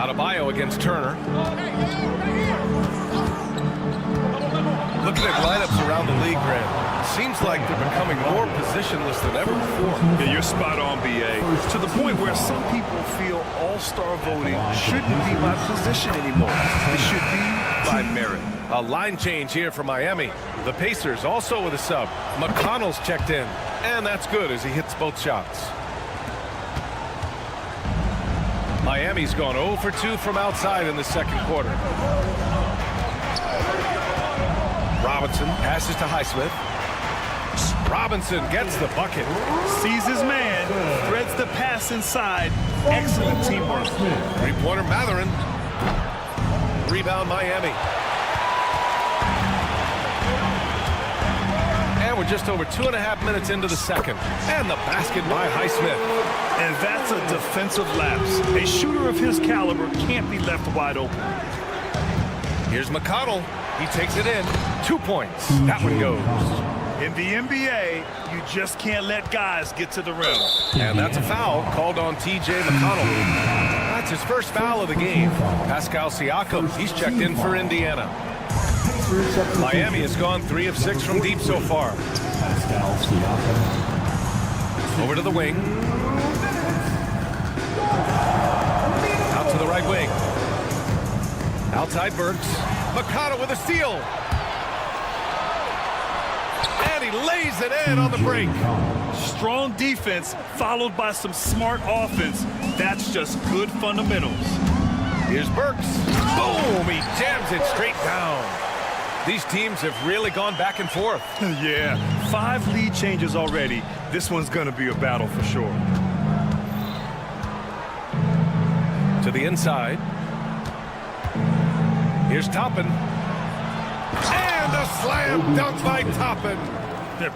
F: Adebayo against Turner. Looking at lineups around the league, Grant. Seems like they're becoming more positionless than ever before.
G: Yeah, you're spot on, BA. To the point where some people feel all-star voting shouldn't be by position anymore. It should be by merit.
F: A line change here for Miami. The Pacers also with a sub. McConnell's checked in. And that's good as he hits both shots. Miami's gone 0 for 2 from outside in the second quarter. Robinson passes to Highsmith. Robinson gets the bucket.
G: Sees his man. Threads the pass inside. Excellent teamwork.
F: Three-pointer Mathurin. Rebound Miami. And we're just over 2.5 minutes into the second. And the basket by Highsmith.
G: And that's a defensive lapse. A shooter of his caliber can't be left wide open.
F: Here's McConnell. He takes it in. 2 points. That one goes.
G: In the NBA, you just can't let guys get to the rim.
F: And that's a foul called on T.J. McConnell. That's his first foul of the game. Pascal Siakam, he's checked in for Indiana. Miami has gone 3 of 6 from deep so far. Over to the wing. Out to the right wing. Outside Burks. McConnell with a steal. he lays it in on the break.
G: Strong defense followed by some smart offense. That's just good fundamentals.
F: Here's Burks. Boom! He jams it straight down. These teams have really gone back and forth.
G: Yeah, 5 lead changes already. This one's going to be a battle for sure.
F: To the inside. Here's Toppin. And a slam dunk by Toppin.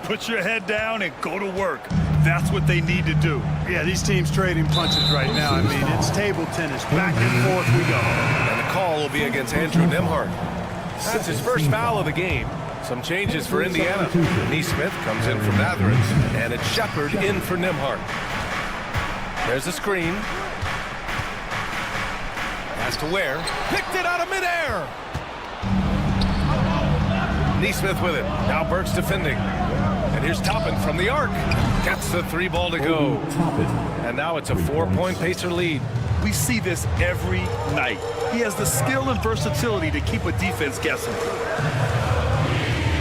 G: Put your head down and go to work. That's what they need to do.
M: Yeah, these teams trading punches right now. I mean, it's table tennis. Back and forth we go.
F: And the call will be against Andrew Nembhard. That's his first foul of the game. Some changes for Indiana. Neesmith comes in for Mathurin, and it's Shepard in for Nembhard. There's a screen. Pass to Ware. Picked it out of midair. Neesmith with it. Now Burks defending. And here's Toppin from the arc. Gets the 3 ball to go. And now it's a 4-point Pacer lead.
G: We see this every night. He has the skill and versatility to keep a defense guessing.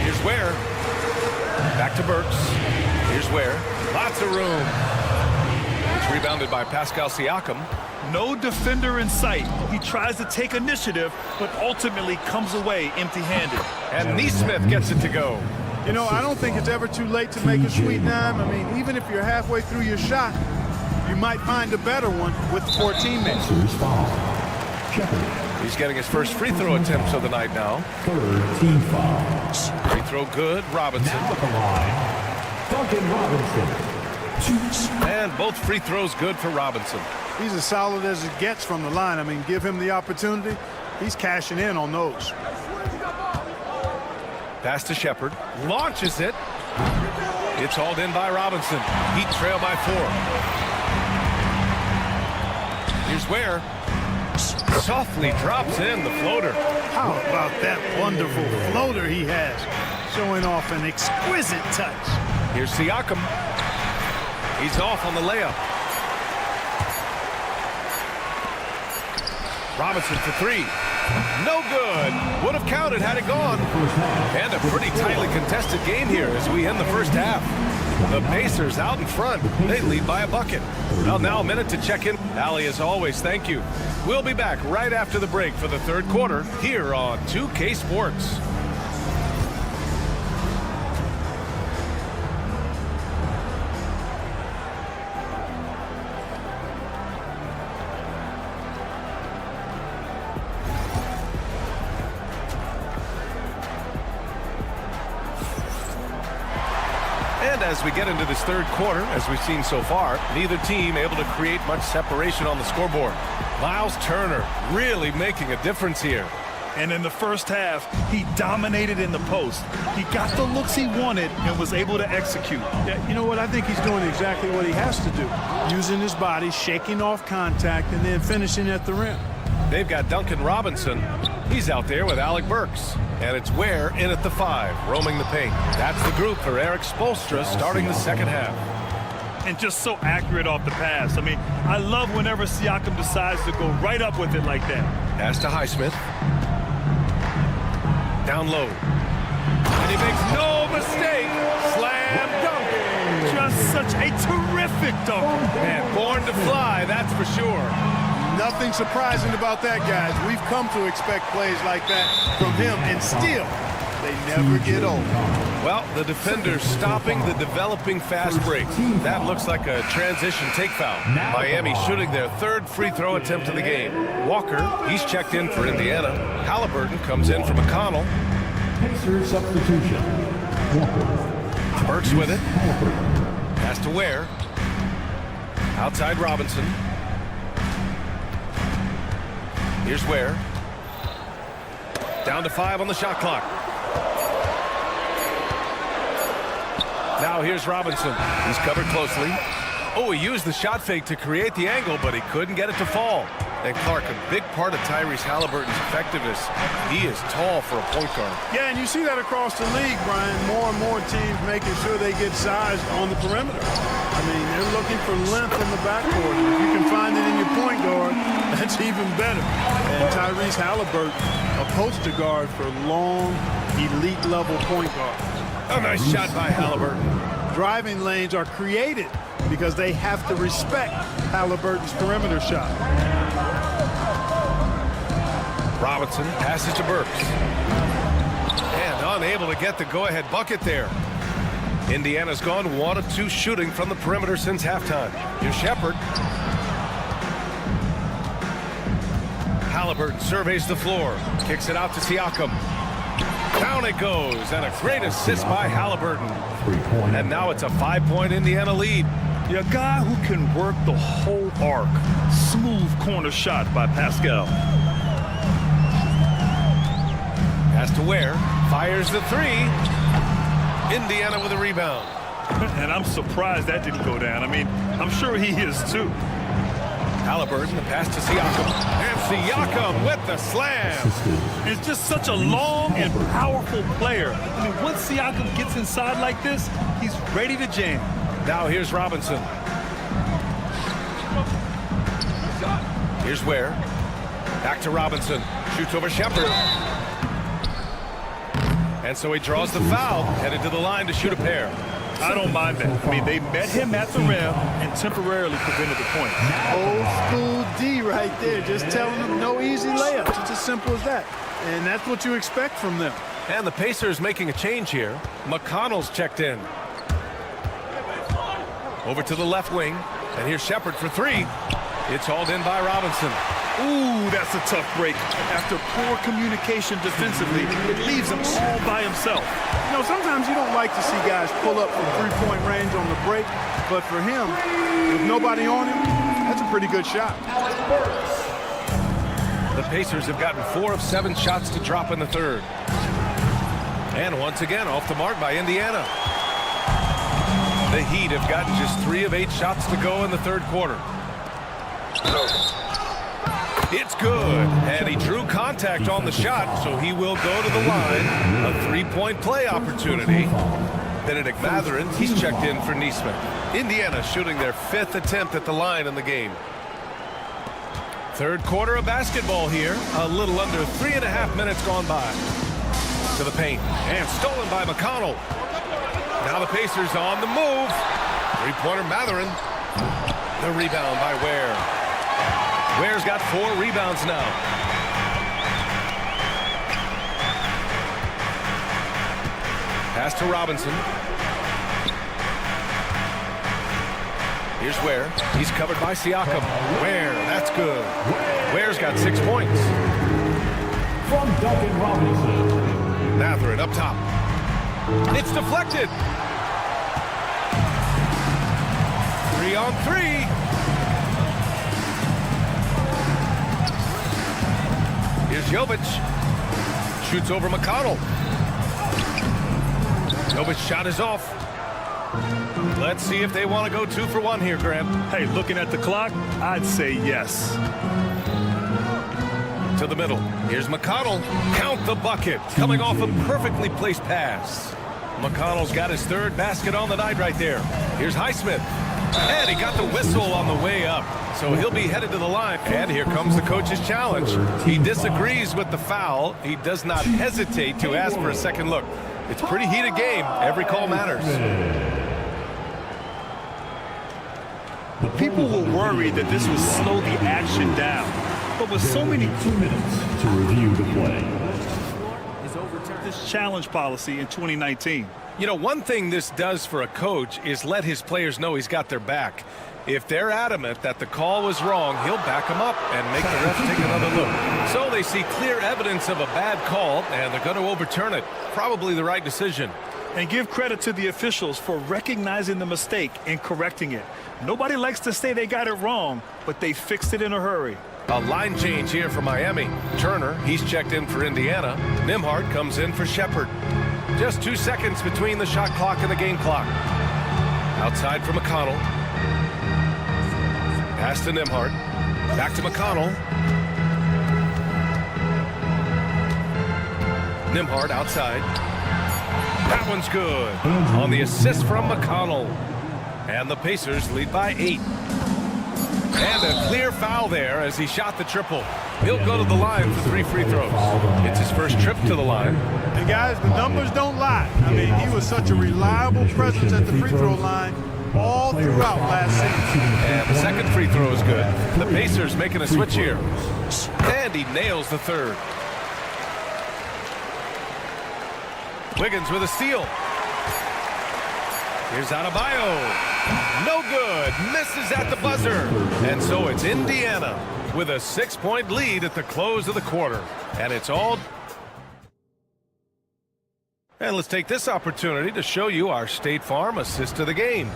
F: Here's Ware. Back to Burks. Here's Ware. Lots of room. It's rebounded by Pascal Siakam.
G: No defender in sight. He tries to take initiative, but ultimately comes away empty-handed.
F: And Neesmith gets it to go.
M: You know, I don't think it's ever too late to make a sweet dime. I mean, even if you're halfway through your shot, you might find a better one with 4 teammates.
F: He's getting his first free throw attempts of the night now.
D: Team foul.
F: Free throw good, Robinson.
D: Now at the line, Duncan Robinson.
F: And both free throws good for Robinson.
M: He's as solid as it gets from the line. I mean, give him the opportunity. He's cashing in on those.
F: Pass to Shepard. Launches it. It's hauled in by Robinson. Heat trail by 4. Here's Ware. Softly drops in the floater.
M: How about that wonderful floater he has? Showing off an exquisite touch.
F: Here's Siakam. He's off on the layup. Robinson for 3. No good. Would have counted had it gone. And a pretty tightly contested game here as we end the first half. The Pacers out in front. They lead by a bucket. Well, now a minute to check in. Allie, as always, thank you. We'll be back right after the break for the third quarter here on 2K Sports. As we get into this third quarter, as we've seen so far, neither team able to create much separation on the scoreboard. Miles Turner really making a difference here.
G: And in the first half, he dominated in the post. He got the looks he wanted and was able to execute.
M: Yeah, you know what? I think he's doing exactly what he has to do. Using his body, shaking off contact, and then finishing at the rim.
F: They've got Duncan Robinson. He's out there with Alec Burks. And it's Ware in at the 5, roaming the paint. That's the group for Eric Spoelstra starting the second half.
G: And just so accurate off the pass. I mean, I love whenever Siakam decides to go right up with it like that.
F: Pass to Highsmith. Down low. And he makes no mistake. Slam dunk.
G: Just such a terrific dunk.
F: Man, born to fly, that's for sure.
M: Nothing surprising about that, guys. We've come to expect plays like that from him, and still, they never get old.
F: Well, the defender's stopping the developing fast break. That looks like a transition take foul. Miami shooting their 3rd free throw attempt of the game. Walker, he's checked in for Indiana. Halliburton comes in for McConnell.
D: Pacer substitution.
F: Burks with it. Pass to Ware. Outside Robinson. Here's Ware. Down to 5 on the shot clock. Now here's Robinson. He's covered closely. Oh, he used the shot fake to create the angle, but he couldn't get it to fall. And Clark, a big part of Tyrese Halliburton's effectiveness. He is tall for a point guard.
M: Yeah, and you see that across the league, Brian. More and more teams making sure they get size on the perimeter. I mean, they're looking for length in the backcourt. If you can find it in your point guard, that's even better. And Tyrese Halliburton, a poster guard for long, elite-level point guards.
F: A nice shot by Halliburton.
M: Driving lanes are created because they have to respect Halliburton's perimeter shot.
F: Robinson passes to Burks. And unable to get the go-ahead bucket there. Indiana's gone 1 of 2 shooting from the perimeter since halftime. Here's Shepherd. Halliburton surveys the floor. Kicks it out to Siakam. Down it goes, and a great assist by Halliburton. And now it's a 5-point Indiana lead.
G: Yeah, a guy who can work the whole arc. Smooth corner shot by Pascal.
F: Has to Ware. Fires the 3. Indiana with a rebound.
G: And I'm surprised that didn't go down. I mean, I'm sure he is too.
F: Halliburton, the pass to Siakam. And Siakam with the slam.
G: It's just such a long and powerful player. I mean, once Siakam gets inside like this, he's ready to jam.
F: Now here's Robinson. Here's Ware. Back to Robinson. Shoots over Shepherd. And so he draws the foul, headed to the line to shoot a pair.
G: I don't mind that. I mean, they met him at the rim and temporarily prevented the point.
M: Old school D right there, just telling them no easy layups. It's as simple as that. And that's what you expect from them.
F: And the Pacers making a change here. McConnell's checked in. Over to the left wing. And here's Shepherd for 3. It's hauled in by Robinson.
G: Ooh, that's a tough break. After poor communication defensively, it leaves him all by himself.
M: You know, sometimes you don't like to see guys pull up from 3-point range on the break, but for him, with nobody on him, that's a pretty good shot.
F: The Pacers have gotten 4 of 7 shots to drop in the third. And once again, off the mark by Indiana. The Heat have gotten just 3 of 8 shots to go in the third quarter. It's good, and he drew contact on the shot, so he will go to the line. A 3-point play opportunity. Benedict Mathurin, he's checked in for Neesmith. Indiana shooting their 5th attempt at the line in the game. Third quarter of basketball here. A little under 3.5 minutes gone by. To the paint, and stolen by McConnell. Now the Pacers on the move. 3-pointer Mathurin. The rebound by Ware. Ware's got 4 rebounds now. Pass to Robinson. Here's Ware. He's covered by Siakam. Ware, that's good. Ware's got 6 points.
D: From Duncan Robinson.
F: Mathurin up top. It's deflected. 3 on 3. Here's Jovic. Shoots over McConnell. Jovic's shot is off. Let's see if they want to go 2 for 1 here, Grant.
G: Hey, looking at the clock, I'd say yes.
F: To the middle. Here's McConnell. Count the bucket. Coming off a perfectly placed pass. McConnell's got his 3rd basket on the night right there. Here's Highsmith. And he got the whistle on the way up. So he'll be headed to the line. And here comes the coach's challenge. He disagrees with the foul. He does not hesitate to ask for a second look. It's a pretty heated game. Every call matters.
G: People were worried that this would slow the action down. But with so many
D: 2 minutes to review the play.
G: This challenge policy in 2019.
F: You know, one thing this does for a coach is let his players know he's got their back. If they're adamant that the call was wrong, he'll back them up and make the ref take another look. So they see clear evidence of a bad call, and they're going to overturn it. Probably the right decision.
G: And give credit to the officials for recognizing the mistake and correcting it. Nobody likes to say they got it wrong, but they fixed it in a hurry.
F: A line change here for Miami. Turner, he's checked in for Indiana. Nembhard comes in for Shepherd. Just 2 seconds between the shot clock and the game clock. Outside for McConnell. Pass to Nembhard. Back to McConnell. Nembhard outside. That one's good. On the assist from McConnell. And the Pacers lead by 8. And a clear foul there as he shot the triple. He'll go to the line for 3 free throws. It's his first trip to the line.
M: And guys, the numbers don't lie. I mean, he was such a reliable presence at the free throw line all throughout last season.
F: And the second free throw is good. The Pacers making a switch here. And he nails the third. Wiggins with a steal. Here's Adebayo. No good. Misses at the buzzer. And so it's Indiana with a 6-point lead at the close of the quarter. And it's all... And let's take this opportunity to show you our State Farm assist to the game.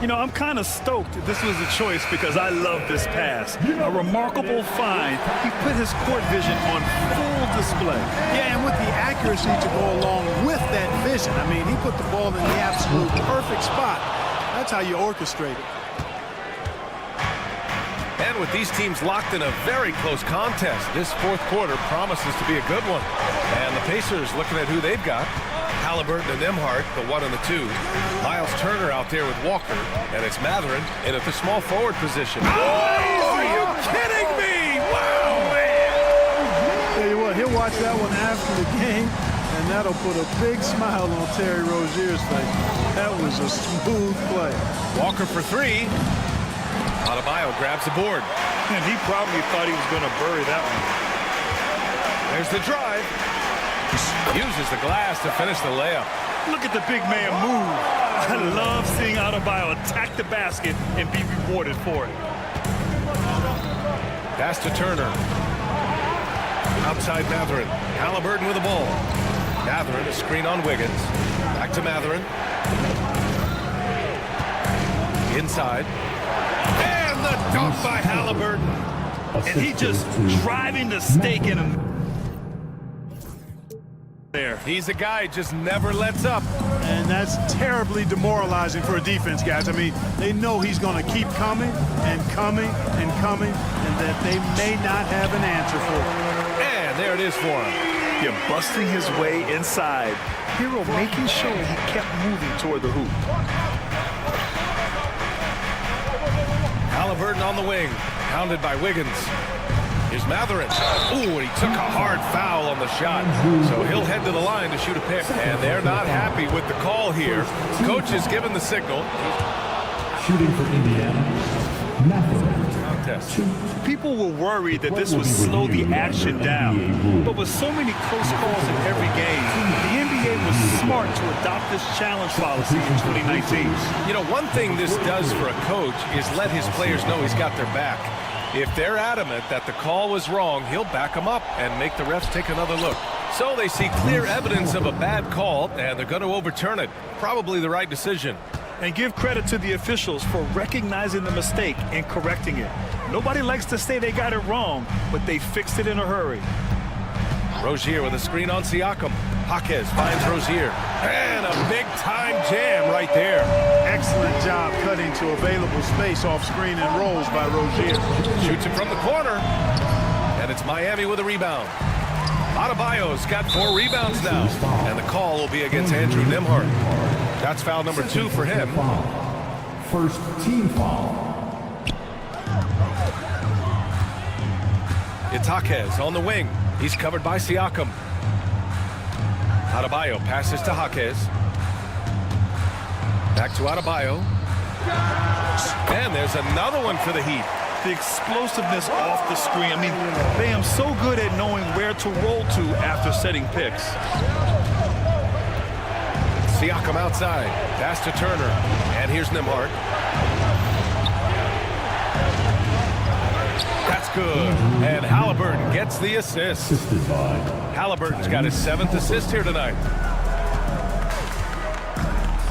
G: You know, I'm kind of stoked this was a choice because I love this pass. A remarkable find. He put his court vision on full display.
M: Yeah, and with the accuracy to go along with that vision. I mean, he put the ball in the absolute perfect spot. That's how you orchestrate it.
F: And with these teams locked in a very close contest, this fourth quarter promises to be a good one. And the Pacers looking at who they've got. Halliburton and Nembhard, the 1 and the 2. Miles Turner out there with Walker, and it's Mathurin in at the small forward position.
M: Oh, are you kidding me? Wow, man. Tell you what, he'll watch that one after the game, and that'll put a big smile on Terry Rozier's face. That was a smooth play.
F: Walker for 3. Adebayo grabs the board.
G: And he probably thought he was going to bury that one.
F: There's the drive. Uses the glass to finish the layup.
G: Look at the big man move. I love seeing Adebayo attack the basket and be rewarded for it.
F: Pass to Turner. Outside Mathurin. Halliburton with the ball. Mathurin, a screen on Wiggins. Back to Mathurin. Inside. And the dunk by Halliburton.
G: And he just driving the stake in him. There.
F: He's a guy who just never lets up.
M: And that's terribly demoralizing for a defense, guys. I mean, they know he's going to keep coming and coming and coming, and that they may not have an answer for it.
F: And there it is for him.
G: Yeah, busting his way inside. Hero making sure he kept moving toward the hoop.
F: Halliburton on the wing, pounded by Wiggins. Here's Mathurin. Ooh, and he took a hard foul on the shot. So he'll head to the line to shoot a pick. And they're not happy with the call here. Coach has given the signal.
D: Shooting for Indiana.
F: Contest.
G: People were worried that this would slow the action down. But with so many close calls in every game, the NBA was smart to adopt this challenge policy in 2019.
F: You know, one thing this does for a coach is let his players know he's got their back. If they're adamant that the call was wrong, he'll back them up and make the refs take another look. So they see clear evidence of a bad call, and they're going to overturn it. Probably the right decision.
G: And give credit to the officials for recognizing the mistake and correcting it. Nobody likes to say they got it wrong, but they fixed it in a hurry.
F: Rozier with a screen on Siakam. Jaquez finds Rozier. And a big-time jam right there.
M: Excellent job cutting to available space off screen and rolls by Rozier.
F: Shoots it from the corner. And it's Miami with a rebound. Adebayo's got 4 rebounds now. And the call will be against Andrew Nembhard. That's foul number 2 for him.
D: First team foul.
F: It's Jaquez on the wing. He's covered by Siakam. Adebayo passes to Jaquez. Back to Adebayo. And there's another one for the Heat.
G: The explosiveness off the screen. I mean, Bam's so good at knowing where to roll to after setting picks.
F: Siakam outside. Pass to Turner. And here's Nembhard. That's good. And Halliburton gets the assist. Halliburton's got his 7th assist here tonight.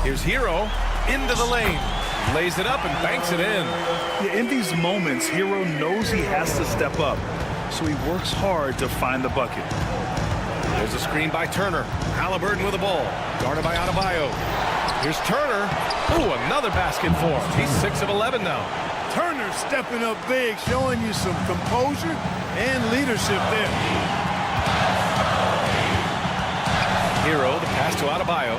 F: Here's Hero into the lane. Lays it up and banks it in.
G: Yeah, in these moments, Hero knows he has to step up. So he works hard to find the bucket.
F: There's a screen by Turner. Halliburton with the ball. Guarded by Adebayo. Here's Turner. Ooh, another basket for him. He's 6 of 11 now.
M: Turner stepping up big, showing you some composure and leadership there. Hero,
F: the pass to Adebayo.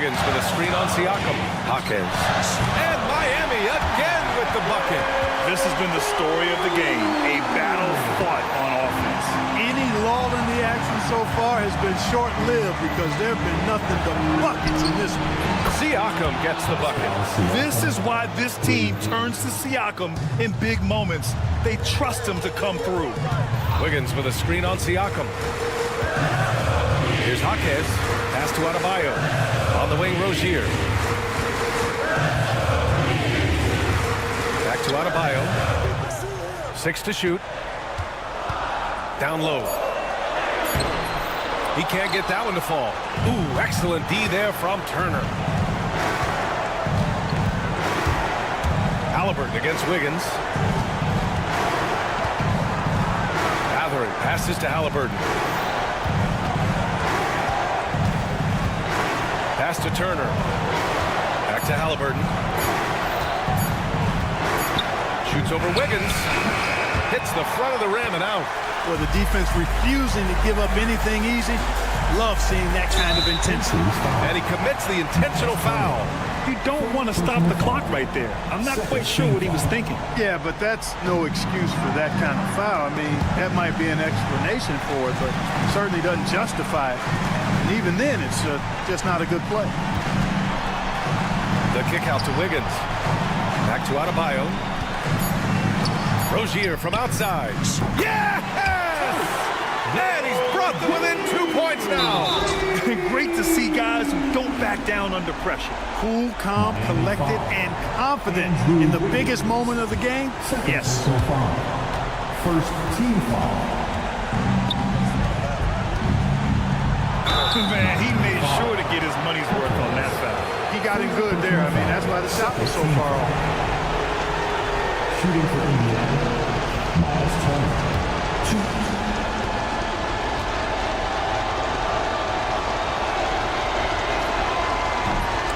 F: Wiggins with a screen on Siakam. Hawkins. And Miami again with the bucket.
G: This has been the story of the game. A battle fought on offense.
M: Any lull in the action so far has been short-lived because there have been nothing but buckets in this one.
F: Siakam gets the bucket.
G: This is why this team turns to Siakam in big moments. They trust him to come through.
F: Wiggins with a screen on Siakam. Here's Hawkins. Pass to Adebayo. On the wing, Rozier. Back to Adebayo. 6 to shoot. Down low. He can't get that one to fall. Ooh, excellent D there from Turner. Halliburton against Wiggins. Gathering passes to Halliburton. Pass to Turner. Back to Halliburton. Shoots over Wiggins. Hits the front of the rim and out.
M: Well, the defense refusing to give up anything easy. Love seeing that kind of intensity.
F: And he commits the intentional foul.
G: You don't want to stop the clock right there. I'm not quite sure what he was thinking.
M: Yeah, but that's no excuse for that kind of foul. I mean, that might be an explanation for it, but certainly doesn't justify it. And even then, it's just not a good play.
F: The kick out to Wiggins. Back to Adebayo. Rozier from outside. Yes! And he's brought them within 2 points now.
G: Great to see guys who don't back down under pressure.
M: Cool, calm, collected, and confident in the biggest moment of the game. Yes.
D: First team foul.
G: Man, he made sure to get his money's worth on that foul.
M: He got him good there. I mean, that's why the shot was so far off.
D: Shooting for Indiana. Miles Turner.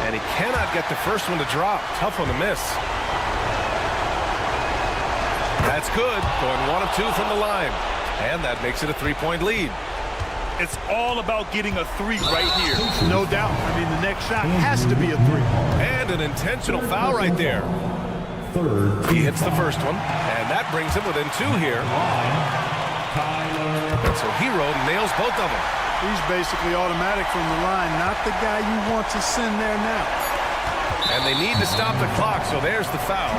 F: And he cannot get the first one to drop. Tough one to miss. That's good. Going 1 of 2 from the line. And that makes it a 3-point lead.
G: It's all about getting a 3 right here.
M: No doubt. I mean, the next shot has to be a 3.
F: And an intentional foul right there. He hits the first one, and that brings him within 2 here. And so Hero nails both of them.
M: He's basically automatic from the line, not the guy you want to send there now.
F: And they need to stop the clock, so there's the foul.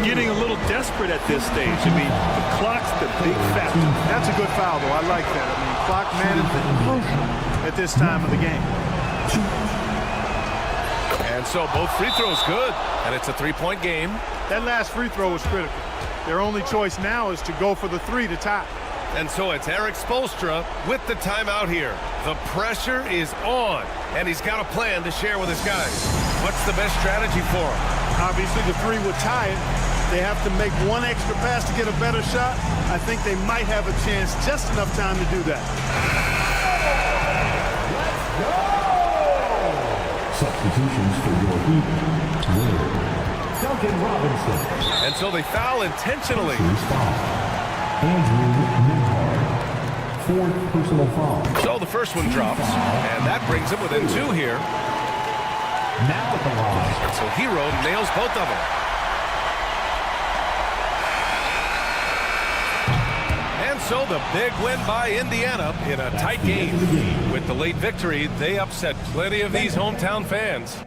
G: Getting a little desperate at this stage. I mean, the clock's the big factor.
M: That's a good foul, though. I like that. I mean, clock management is crucial at this time of the game.
F: And so both free throws good, and it's a 3-point game.
M: That last free throw was critical. Their only choice now is to go for the 3 to tie.
F: And so it's Eric Spoelstra with the timeout here. The pressure is on, and he's got a plan to share with his guys. What's the best strategy for him?
M: Obviously, the 3 would tie it. They have to make 1 extra pass to get a better shot. I think they might have a chance, just enough time to do that.
D: Substitutions for your Heat. Duncan Robinson.
F: And so they foul intentionally.
D: Andrew Nembhard. 4th personal foul.
F: So the first one drops, and that brings him within 2 here.
D: Now at the line.
F: So Hero nails both of them. And so the big win by Indiana in a tight game. With the late victory, they upset plenty of these hometown fans.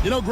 A: You know,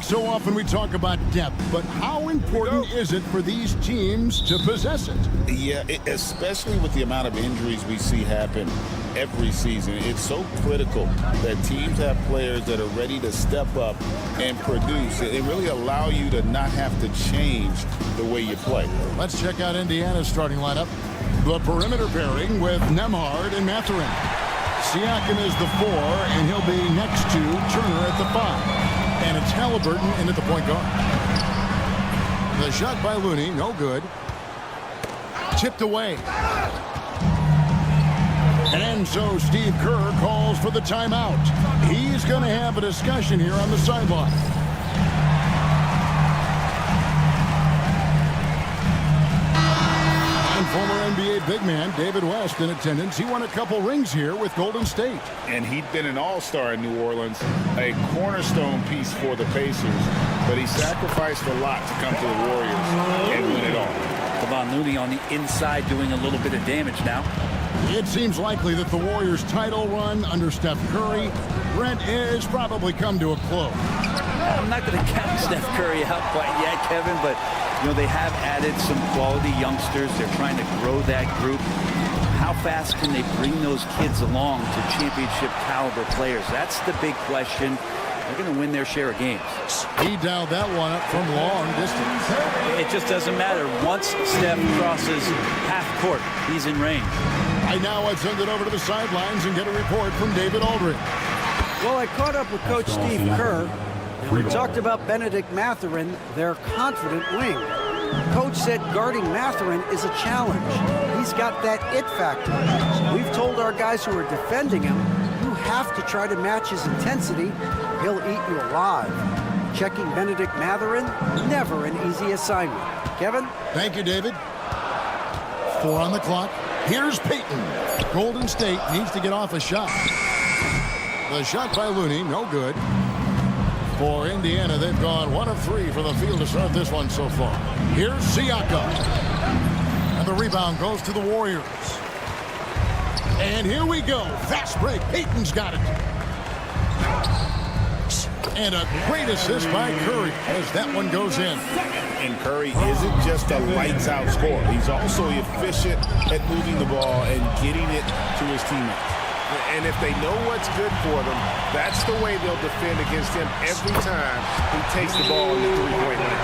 A: so often we talk about depth, but how important is it for these teams to possess it?
B: Yeah, especially with the amount of injuries we see happen every season. It's so critical that teams have players that are ready to step up and produce. It really allow you to not have to change the way you play.
A: Let's check out Indiana's starting lineup. The perimeter pairing with Nembhard and Mathurin. Siakam is the 4, and he'll be next to Turner at the 5. And it's Halliburton in at the point guard. The shot by Looney, no good. Tipped away. And so Steve Kerr calls for the timeout. He's going to have a discussion here on the sideline. And former NBA big man David West in attendance. He won a couple rings here with Golden State.
B: And he'd been an all-star in New Orleans, a cornerstone piece for the Pacers, but he sacrificed a lot to come to the Warriors and win it all.
N: Kevon Looney on the inside doing a little bit of damage now.
A: It seems likely that the Warriors' title run under Steph Curry, Brent, is probably come to a close.
N: I'm not going to count Steph Curry out quite yet, Kevin, but you know they have added some quality youngsters. They're trying to grow that group. How fast can they bring those kids along to championship caliber players? That's the big question. They're going to win their share of games.
A: He dialed that one up from long distance.
N: It just doesn't matter. Once Steph crosses half court, he's in range.
A: Right now, I'd send it over to the sidelines and get a report from David Aldridge.
E: Well, I caught up with Coach Steve Kerr, and we talked about Benedict Mathurin, their confident wing. Coach said guarding Mathurin is a challenge. He's got that it factor. We've told our guys who are defending him, you have to try to match his intensity, or he'll eat you alive. Checking Benedict Mathurin, never an easy assignment. Kevin?
A: Thank you, David. 4 on the clock. Here's Payton. Golden State needs to get off a shot. The shot by Looney, no good. For Indiana, they've gone 1 of 3 from the field to start this one so far. Here's Siakam. And the rebound goes to the Warriors. And here we go. Fast break. Payton's got it. And a great assist by Curry as that one goes in.
B: And Curry isn't just a lights-out scorer. He's also efficient at moving the ball and getting it to his teammates. And if they know what's good for them, that's the way they'll defend against him every time he takes the ball in the three-point line.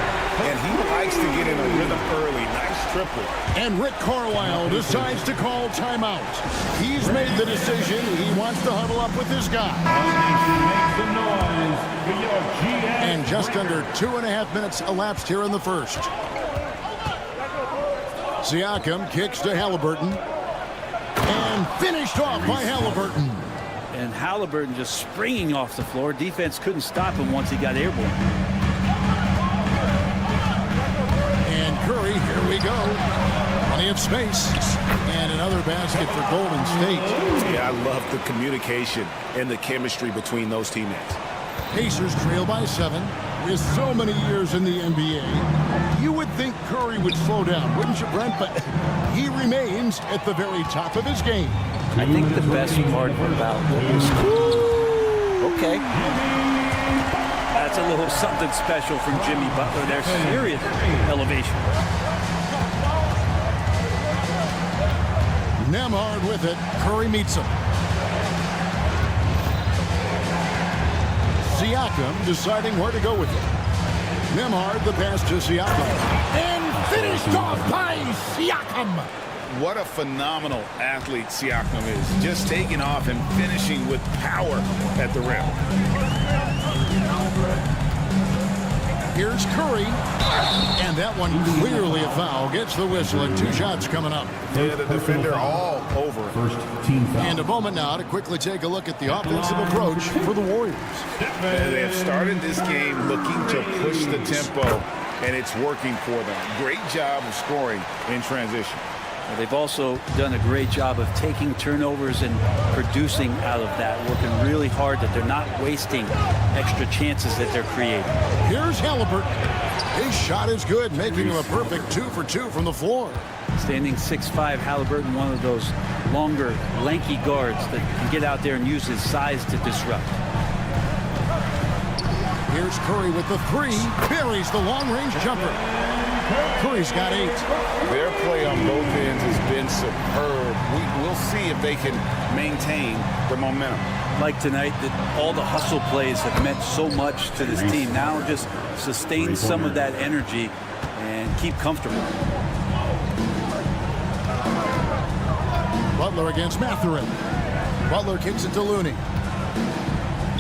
B: And he likes to get in a rhythm early. Nice triple.
A: And Rick Carlisle decides to call timeout. He's made the decision. He wants to huddle up with his guy. And just under 2.5 minutes elapsed here in the first. Siakam kicks to Halliburton. And finished off by Halliburton.
N: And Halliburton just springing off the floor. Defense couldn't stop him once he got airborne.
A: And Curry, here we go. Plenty of space. And another basket for Golden State.
B: Yeah, I love the communication and the chemistry between those teammates.
A: Pacers trail by 7. With so many years in the NBA, you would think Curry would slow down, wouldn't you, Brent? But he remains at the very top of his game.
N: I think the best part about this, okay, that's a little something special from Jimmy Butler. There's serious elevation.
A: Nembhard with it. Curry meets him. Siakam deciding where to go with it. Nembhard, the pass to Siakam. And finished off by Siakam.
B: What a phenomenal athlete Siakam is. Just taking off and finishing with power at the rim.
A: Here's Curry. And that one clearly a foul. Gets the whistle and 2 shots coming up.
B: Yeah, the defender all over it.
D: First team foul.
A: And a moment now to quickly take a look at the offensive approach for the Warriors.
B: They have started this game looking to push the tempo, and it's working for them. Great job of scoring in transition.
N: Well, they've also done a great job of taking turnovers and producing out of that, working really hard that they're not wasting extra chances that they're creating.
A: Here's Halliburton. His shot is good, making him a perfect 2 for 2 from the floor.
N: Standing 6'5", Halliburton, one of those longer, lanky guards that can get out there and use his size to disrupt.
A: Here's Curry with the 3. Buries the long-range jumper. Curry's got 8.
B: Their play on both ends has been superb. We'll see if they can maintain the momentum.
N: Like tonight, that all the hustle plays have meant so much to this team. Now just sustain some of that energy and keep comfortable.
A: Butler against Mathurin. Butler kicks it to Looney.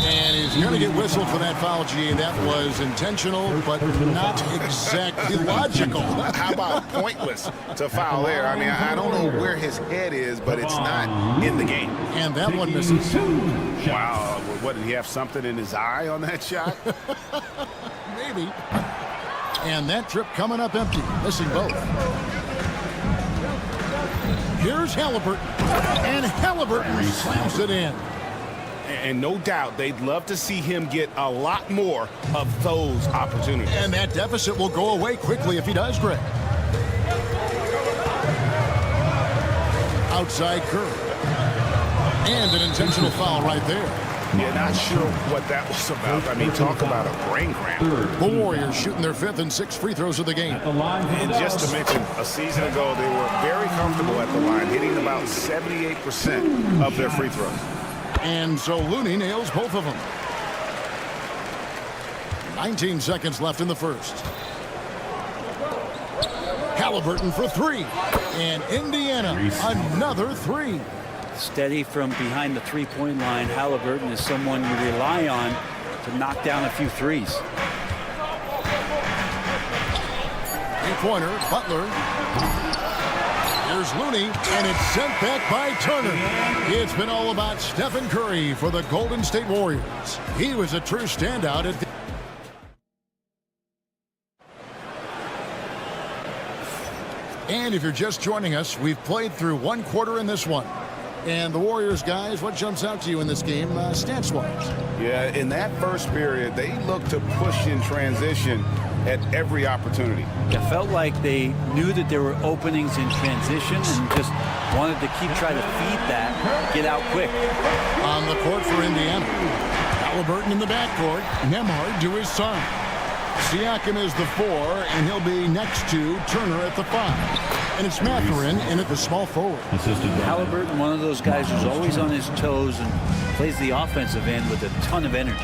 A: And he's going to get whistled for that foul, G. That was intentional, but not exactly logical.
B: How about pointless to foul there? I mean, I don't know where his head is, but it's not in the game.
A: And that one misses.
L: Wow. What, did he have something in his eye on that shot?
A: Maybe. And that trip coming up empty, missing both. Here's Halliburton. And Halliburton slams it in.
L: And no doubt they'd love to see him get a lot more of those opportunities.
A: And that deficit will go away quickly if he does, Greg. Outside Curry. And an intentional foul right there.
L: Yeah, not sure what that was about. I mean, talk about a brain cramp.
A: The Warriors shooting their 5th and 6th free throws of the game.
L: And just to mention, a season ago, they were very comfortable at the line, hitting about 78% of their free throws.
A: And so Looney nails both of them. 19 seconds left in the first. Halliburton for 3. And Indiana, another 3.
N: Steady from behind the three-point line. Halliburton is someone you rely on to knock down a few threes.
A: 3-pointer, Butler. Here's Looney, and it's sent back by Turner. It's been all about Stephen Curry for the Golden State Warriors. He was a true standout at the... And if you're just joining us, we've played through 1 quarter in this one. And the Warriors, guys, what jumps out to you in this game, stance-wise?
B: Yeah, in that first period, they looked to push in transition at every opportunity.
N: It felt like they knew that there were openings in transition and just wanted to keep trying to feed that, get out quick.
A: On the court for Indiana. Halliburton in the backcourt. Nembhard to his son. Siakam is the 4, and he'll be next to Turner at the 5. And it's Mathurin in at the small forward.
N: Halliburton, one of those guys who's always on his toes and plays the offensive end with a ton of energy.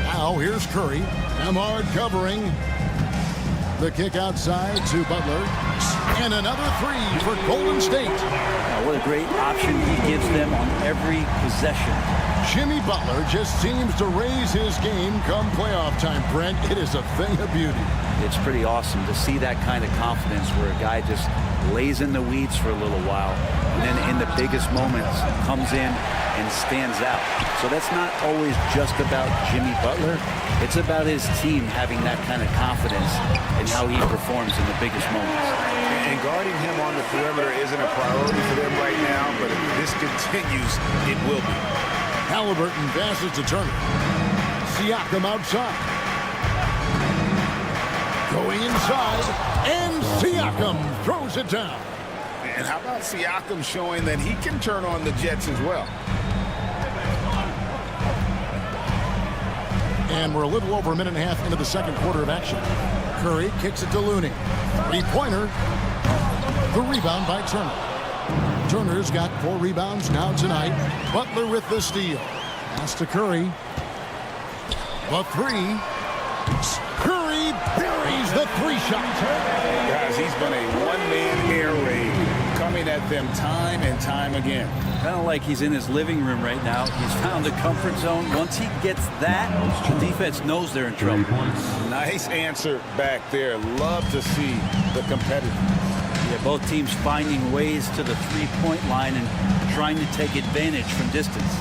A: Now here's Curry. Nembhard covering. The kick outside to Butler. And another 3 for Golden State.
N: What a great option he gives them on every possession.
A: Jimmy Butler just seems to raise his game come playoff time, Brent. It is a thing of beauty.
N: It's pretty awesome to see that kind of confidence where a guy just lays in the weeds for a little while and then in the biggest moments comes in and stands out. So that's not always just about Jimmy Butler. It's about his team having that kind of confidence in how he performs in the biggest moments.
B: And guarding him on the perimeter isn't a priority for them right now, but if this continues, it will be.
A: Halliburton passes to Turner. Siakam outside. Going inside, and Siakam throws it down.
B: And how about Siakam showing that he can turn on the Jets as well?
A: And we're a little over a minute and a half into the second quarter of action. Curry kicks it to Looney. 3-pointer. The rebound by Turner. Turner's got 4 rebounds now tonight. Butler with the steal. Pass to Curry. The 3. Curry buries the 3 shot.
B: Guys, he's been a one-man air raid coming had them time and time again.
N: Kind of like he's in his living room right now. He's found a comfort zone. Once he gets that, the defense knows they're in trouble.
B: Nice answer back there. Love to see the competitiveness.
N: Yeah, both teams finding ways to the three-point line and trying to take advantage from distance.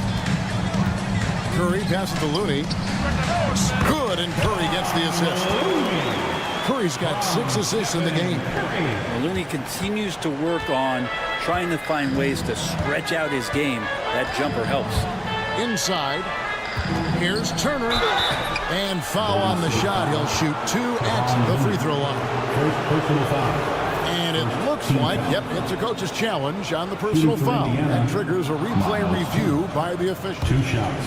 A: Curry passes to Looney. Good, and Curry gets the assist. Curry's got 6 assists in the game.
N: Well, Looney continues to work on trying to find ways to stretch out his game. That jumper helps.
A: Inside. Here's Turner. And foul on the shot. He'll shoot 2 at the free throw line.
D: First personal foul.
A: And it looks like, yep, it's a coach's challenge on the personal foul. That triggers a replay review by the official.
D: 2 shots.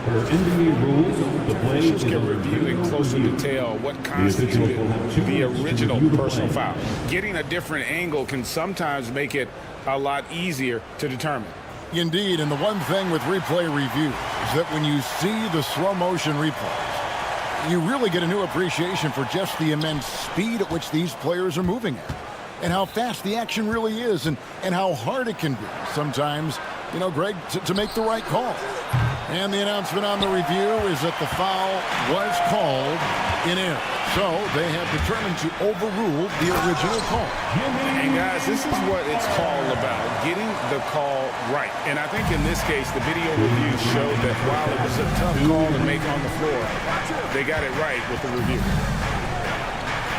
D: For NBA rules, the play
L: Officials can review in closer detail what constituted the original personal foul. Getting a different angle can sometimes make it a lot easier to determine.
A: Indeed, and the one thing with replay review is that when you see the slow motion replays, you really get a new appreciation for just the immense speed at which these players are moving at, and how fast the action really is, and how hard it can be sometimes, you know, Greg, to make the right call. And the announcement on the review is that the foul was called in error. So they have determined to overrule the original call.
L: And guys, this is what it's all about, getting the call right. And I think in this case, the video review showed that while it was a tough call to make on the floor, they got it right with the review.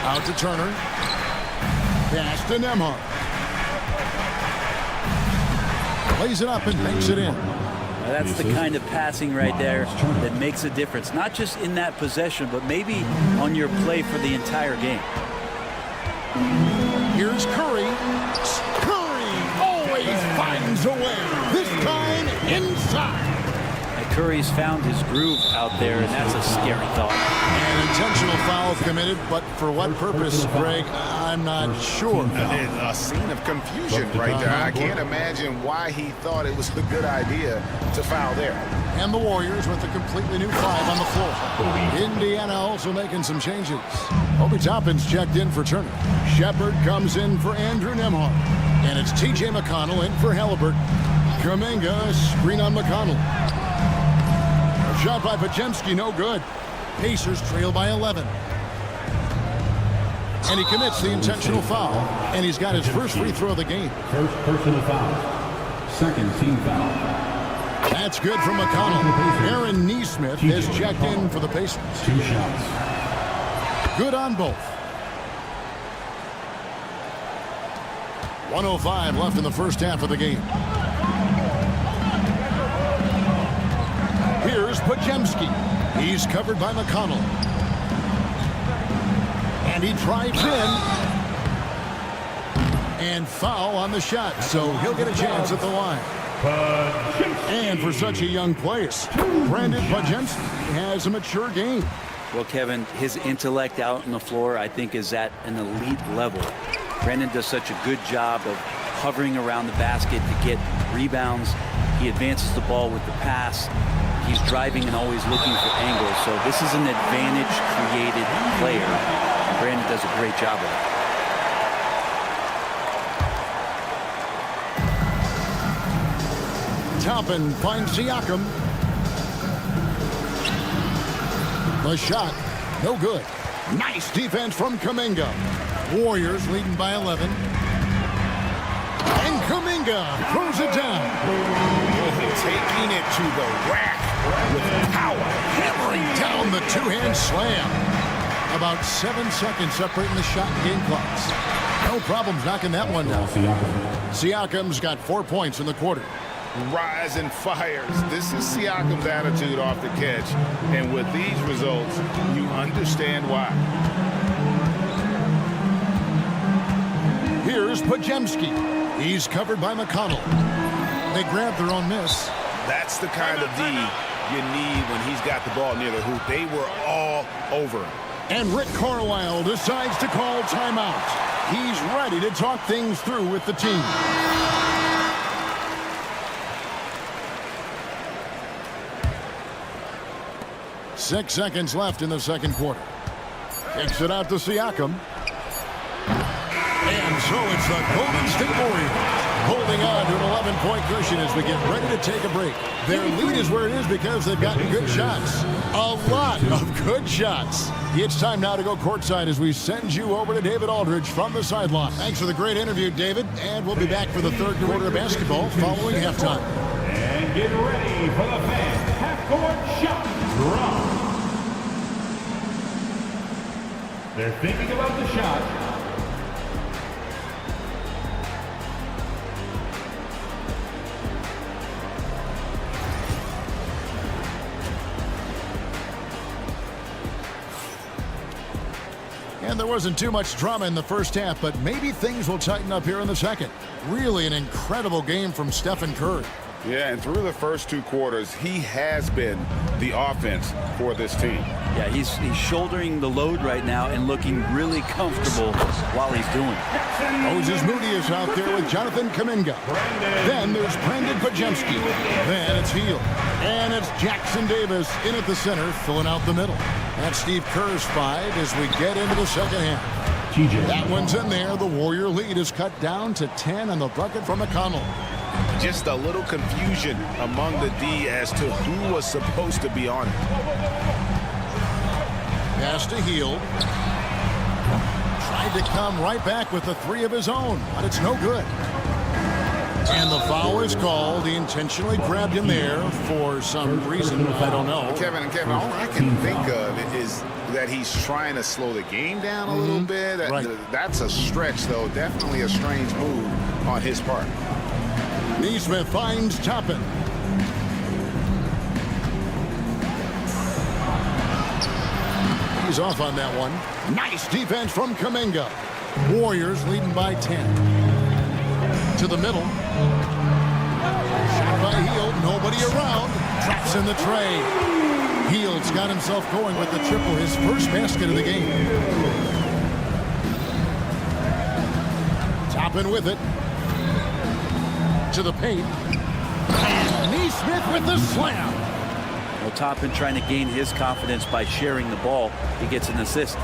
A: Out to Turner. Pass to Nembhard. Plays it up and makes it in.
N: That's the kind of passing right there that makes a difference, not just in that possession, but maybe on your play for the entire game.
A: Here's Curry. Curry always finds a way. This time inside.
N: Curry's found his groove out there, and that's a scary thought.
A: An intentional foul committed, but for what purpose, Greg, I'm not sure.
L: A scene of confusion right there. I can't imagine why he thought it was a good idea to foul there.
A: And the Warriors with a completely new 5 on the floor. Indiana also making some changes. Obi Toppin's checked in for Turner. Shepard comes in for Andrew Nembhard. And it's T.J. McConnell in for Halliburton. Kuminga, screen on McConnell. Shot by Podziemski, no good. Pacers trail by 11. And he commits the intentional foul. And he's got his first free throw of the game.
D: First personal foul. Second team foul.
A: That's good from McConnell. Aaron Nesmith is checked in for the Pacers.
D: 2 shots.
A: Good on both. 1:05 left in the first half of the game. Here's Podziemski. He's covered by McConnell. And he drives in. And foul on the shot, so he'll get a chance at the line. And for such a young player, Brandon Podziemski has a mature game.
N: Well, Kevin, his intellect out on the floor, I think, is at an elite level. Brandon does such a good job of hovering around the basket to get rebounds. He advances the ball with the pass. He's driving and always looking for angles. So this is an advantage-created player. And Brandon does a great job of it.
A: Toppin finds Siakam. The shot, no good. Nice defense from Kuminga. Warriors leading by 11. And Kuminga throws it down.
L: Taking it to the rack with power.
A: Hammering down the two-hand slam. About 7 seconds separating the shot and game clocks. No problems knocking that one down. Siakam's got 4 points in the quarter.
L: Rise and fires. This is Siakam's attitude off the catch. And with these results, you understand why.
A: Here's Podziemski. He's covered by McConnell. They grab their own miss.
L: That's the kind of D you need when he's got the ball near the hoop. They were all over him.
A: And Rick Carlisle decides to call timeout. He's ready to talk things through with the team. Six seconds left in the second quarter. Kicks it out to Siakam. And So it's the Golden State Warriors holding on to an 11-point cushion as we get ready to take a break. Their lead is where it is because they've gotten good shots. A lot of good shots. It's time now to go courtside as we send you over to David Aldridge from the sideline. Thanks for the great interview, David. And we'll be back for the third quarter of basketball following halftime.
D: And get ready for the fans. Half-court shot drop. They're thinking about the shot.
A: And there wasn't too much drama in the first half, but maybe things will tighten up here in the second. Really an incredible game from Stephen Curry.
B: Yeah, and through the first two quarters, he has been the offense for this team.
N: Yeah, he's shouldering the load right now and looking really comfortable while he's doing it.
A: Moses Moody is out there with Jonathan Kuminga. Then there's Brandon Pajemski. Then it's Hield. And it's Jackson Davis in at the center, filling out the middle. That's Steve Kerr's 5 as we get into the second half. That one's in there. The Warrior lead is cut down to 10 on the bucket from McConnell.
B: Just a little confusion among the D as to who was supposed to be on it.
A: Pass to Hield. Tried to come right back with the 3 of his own, but it's no good. And the foul is called. He intentionally grabbed him there for some reason. I don't know.
B: Kevin, all I can think of is that he's trying to slow the game down a little bit.
A: Right.
B: That's a stretch, though. Definitely a strange move on his part.
A: Neesmith finds Toppin. He's off on that one. Nice defense from Kuminga. Warriors leading by 10. To the middle. Shot by Hield. Nobody around. Drops in the tray. Hield's got himself going with the triple. His first basket of the game. Toppin with it. To the paint. And Neesmith with the slam.
N: Well, Toppin trying to gain his confidence by sharing the ball. He gets an assist.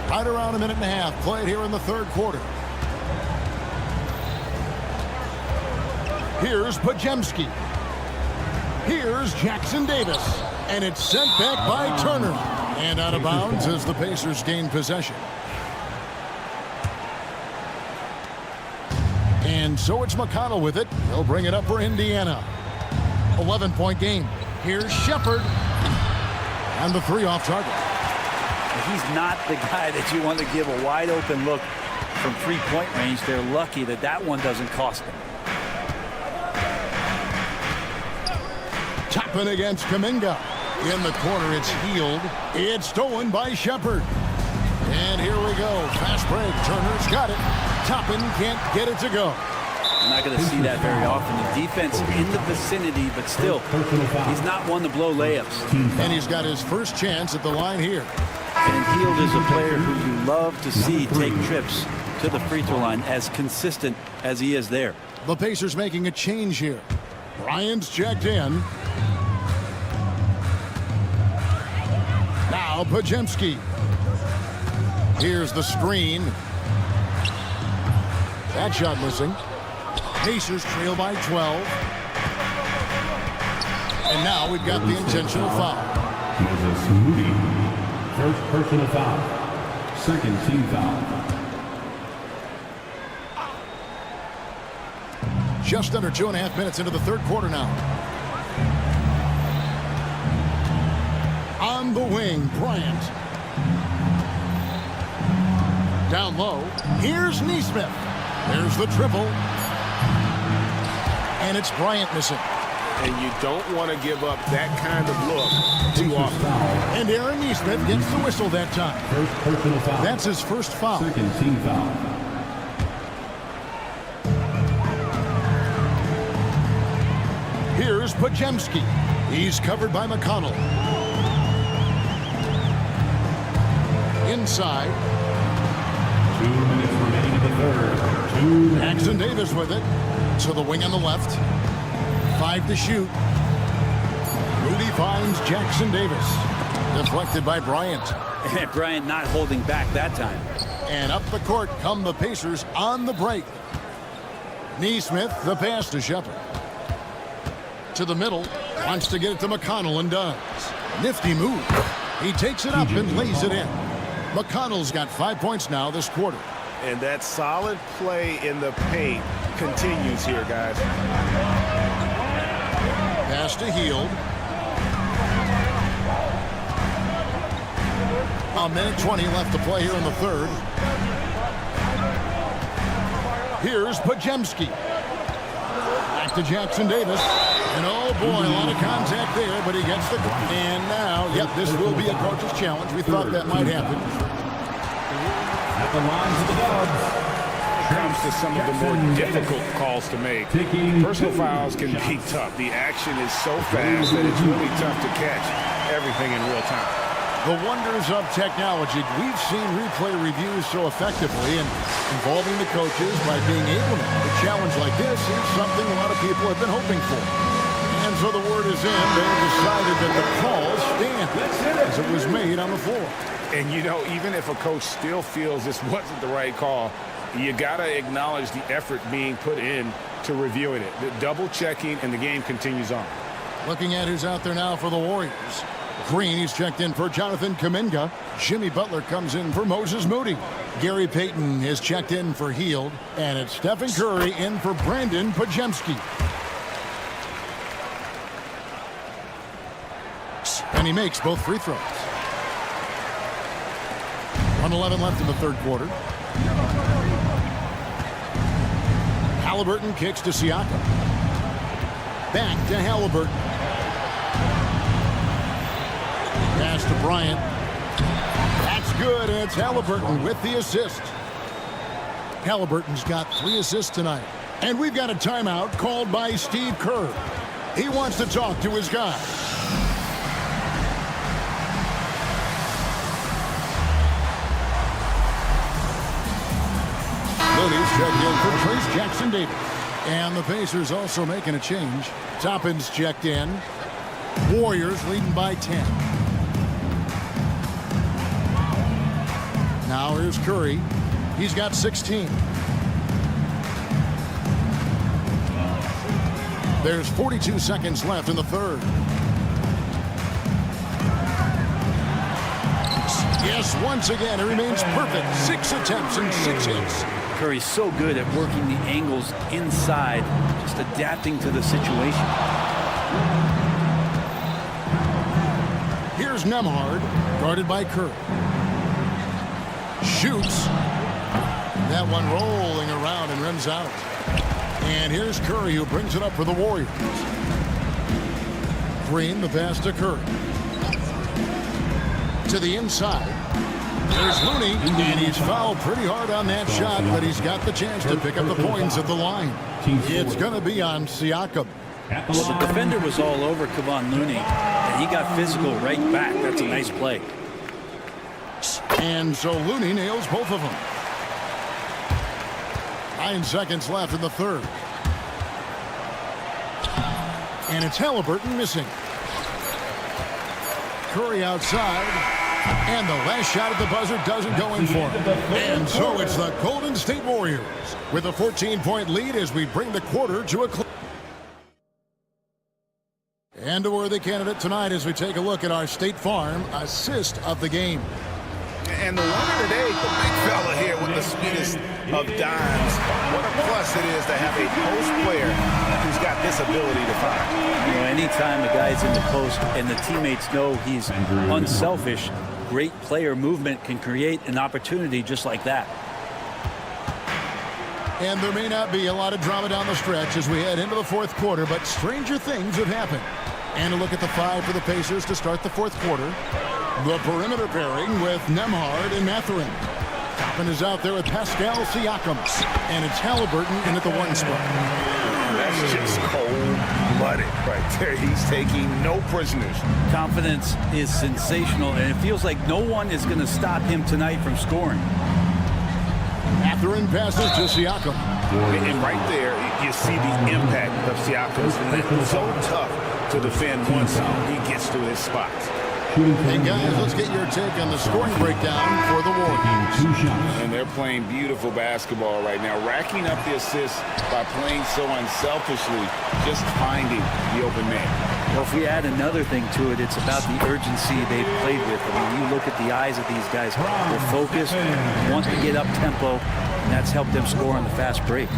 A: Right around a minute and a half played here in the third quarter. Here's Pajemski. Here's Jackson Davis. And it's sent back by Turner. And out of bounds as the Pacers gain possession. And so it's McConnell with it. He'll bring it up for Indiana. 11-point game. Here's Shepherd. And the 3 off target.
N: He's not the guy that you want to give a wide open look from 3-point range. They're lucky that that one doesn't cost them.
A: Toppin against Kuminga. In the corner, it's Hield. It's stolen by Shepherd. And here we go. Fast break. Turner's got it. Toppin can't get it to go.
N: I'm not going to see that very often. The defense in the vicinity, but still, he's not one to blow layups.
A: And he's got his first chance at the line here.
N: And Hield is a player who you love to see take trips to the free throw line, as consistent as he is there.
A: The Pacers making a change here. Bryant's checked in. Now Pajemski. Here's the screen. That shot missing. Pacers trail by 12. And now we've got the intentional foul.
D: Moses Moody. First personal foul. Second team foul.
A: Just under 2.5 minutes into the third quarter now. On the wing, Bryant. Down low. Here's Neesmith. There's the triple. And it's Bryant missing.
B: And you don't want to give up that kind of look too often.
A: And Aaron Neesmith gets the whistle that time.
D: First personal foul.
A: That's his first foul.
D: Second team foul.
A: Here's Pajemski. He's covered by McConnell. Inside.
D: 2 minutes remaining in the third.
A: Jackson Davis with it. To the wing on the left. 5 to shoot. Moody finds Jackson Davis. Deflected by Bryant.
N: And Bryant not holding back that time.
A: And up the court come the Pacers on the break. Neesmith, the pass to Shepard. To the middle, wants to get it to McConnell and does. Nifty move. He takes it up and lays it in. McConnell's got 5 points now this quarter.
L: And that solid play in the paint continues here, guys.
A: Pass to Hield. A minute 20 left to play here in the third. Here's Pajemski. Back to Jackson Davis. And oh boy, a lot of contact there, but he gets the... And now, yep, this will be a coach's challenge. We thought that might happen.
D: At the line to the Dubs.
L: Comes to some of the more difficult calls to make. Personal fouls can be tough. The action is so fast that it's really tough to catch everything in real time.
A: The wonders of technology. We've seen replay reviews so effectively, and involving the coaches by being able to have a challenge like this is something a lot of people have been hoping for. And so the word is in. They've decided that the call stands as it was made on the floor.
L: And, you know, even if a coach still feels this wasn't the right call, you got to acknowledge the effort being put in to reviewing it. The double checking, and the game continues on.
A: Looking at who's out there now for the Warriors. Green, he's checked in for Jonathan Kuminga. Jimmy Butler comes in for Moses Moody. Gary Payton is checked in for Hield. And it's Stephen Curry in for Brandon Pajemski. And he makes both free throws. 1:11 left in the third quarter. Halliburton kicks to Siakam. Back to Halliburton. Pass to Bryant. That's good, and it's Halliburton with the assist. Halliburton's got 3 assists tonight. And we've got a timeout called by Steve Kerr. He wants to talk to his guy. Looney's checked in for Trace Jackson Davis. And the Pacers also making a change. Toppin's checked in. Warriors leading by 10. Now here's Curry. He's got 16. There's 42 seconds left in the third. Yes, once again, it remains perfect. 6 attempts and 6 hits.
N: Curry's so good at working the angles inside, just adapting to the situation.
A: Here's Nembhard, guarded by Curry. Shoots. That one rolling around and runs out. And here's Curry, who brings it up for the Warriors. Green, the pass to Curry. To the inside. There's Looney, and he's fouled pretty hard on that shot, but he's got the chance to pick up the points at the line. It's going to be on Siakam.
N: Well, the defender was all over Kevon Looney, and he got physical right back. That's a nice play.
A: And so Looney nails both of them. 9 seconds left in the third. And it's Halliburton missing. Curry outside. And the last shot at the buzzer doesn't go in for him. And so it's the Golden State Warriors with a 14-point lead as we bring the quarter to a close. And a worthy candidate tonight as we take a look at our State Farm assist of the game.
B: And the winner today, the big fella here with the sweetest of dimes. What a plus it is to have a post player who's got this ability to fire.
N: You know, anytime a guy's in the post and the teammates know he's unselfish, great player movement can create an opportunity just like that.
A: And there may not be a lot of drama down the stretch as we head into the fourth quarter, but stranger things have happened. And a look at the 5 for the Pacers to start the fourth quarter. The perimeter pairing with Nembhard and Mathurin. Toppin is out there with Pascal Siakam. And it's Halliburton in at the 1 spot.
B: That's just cold-blooded right there. He's taking no prisoners.
N: Confidence is sensational, and it feels like no one is going to stop him tonight from scoring.
A: Mathurin passes to Siakam.
B: And right there, you see the impact of Siakam's. It's so tough to defend once he gets to his spots.
A: Hey guys, let's get your take on the scoring breakdown for the Warriors.
B: And they're playing beautiful basketball right now, racking up the assists by playing so unselfishly, just finding the open man.
N: Well, if we add another thing to it, it's about the urgency they've played with. I mean, you look at the eyes of these guys. They're focused, want to get up tempo, and that's helped them score on the fast break.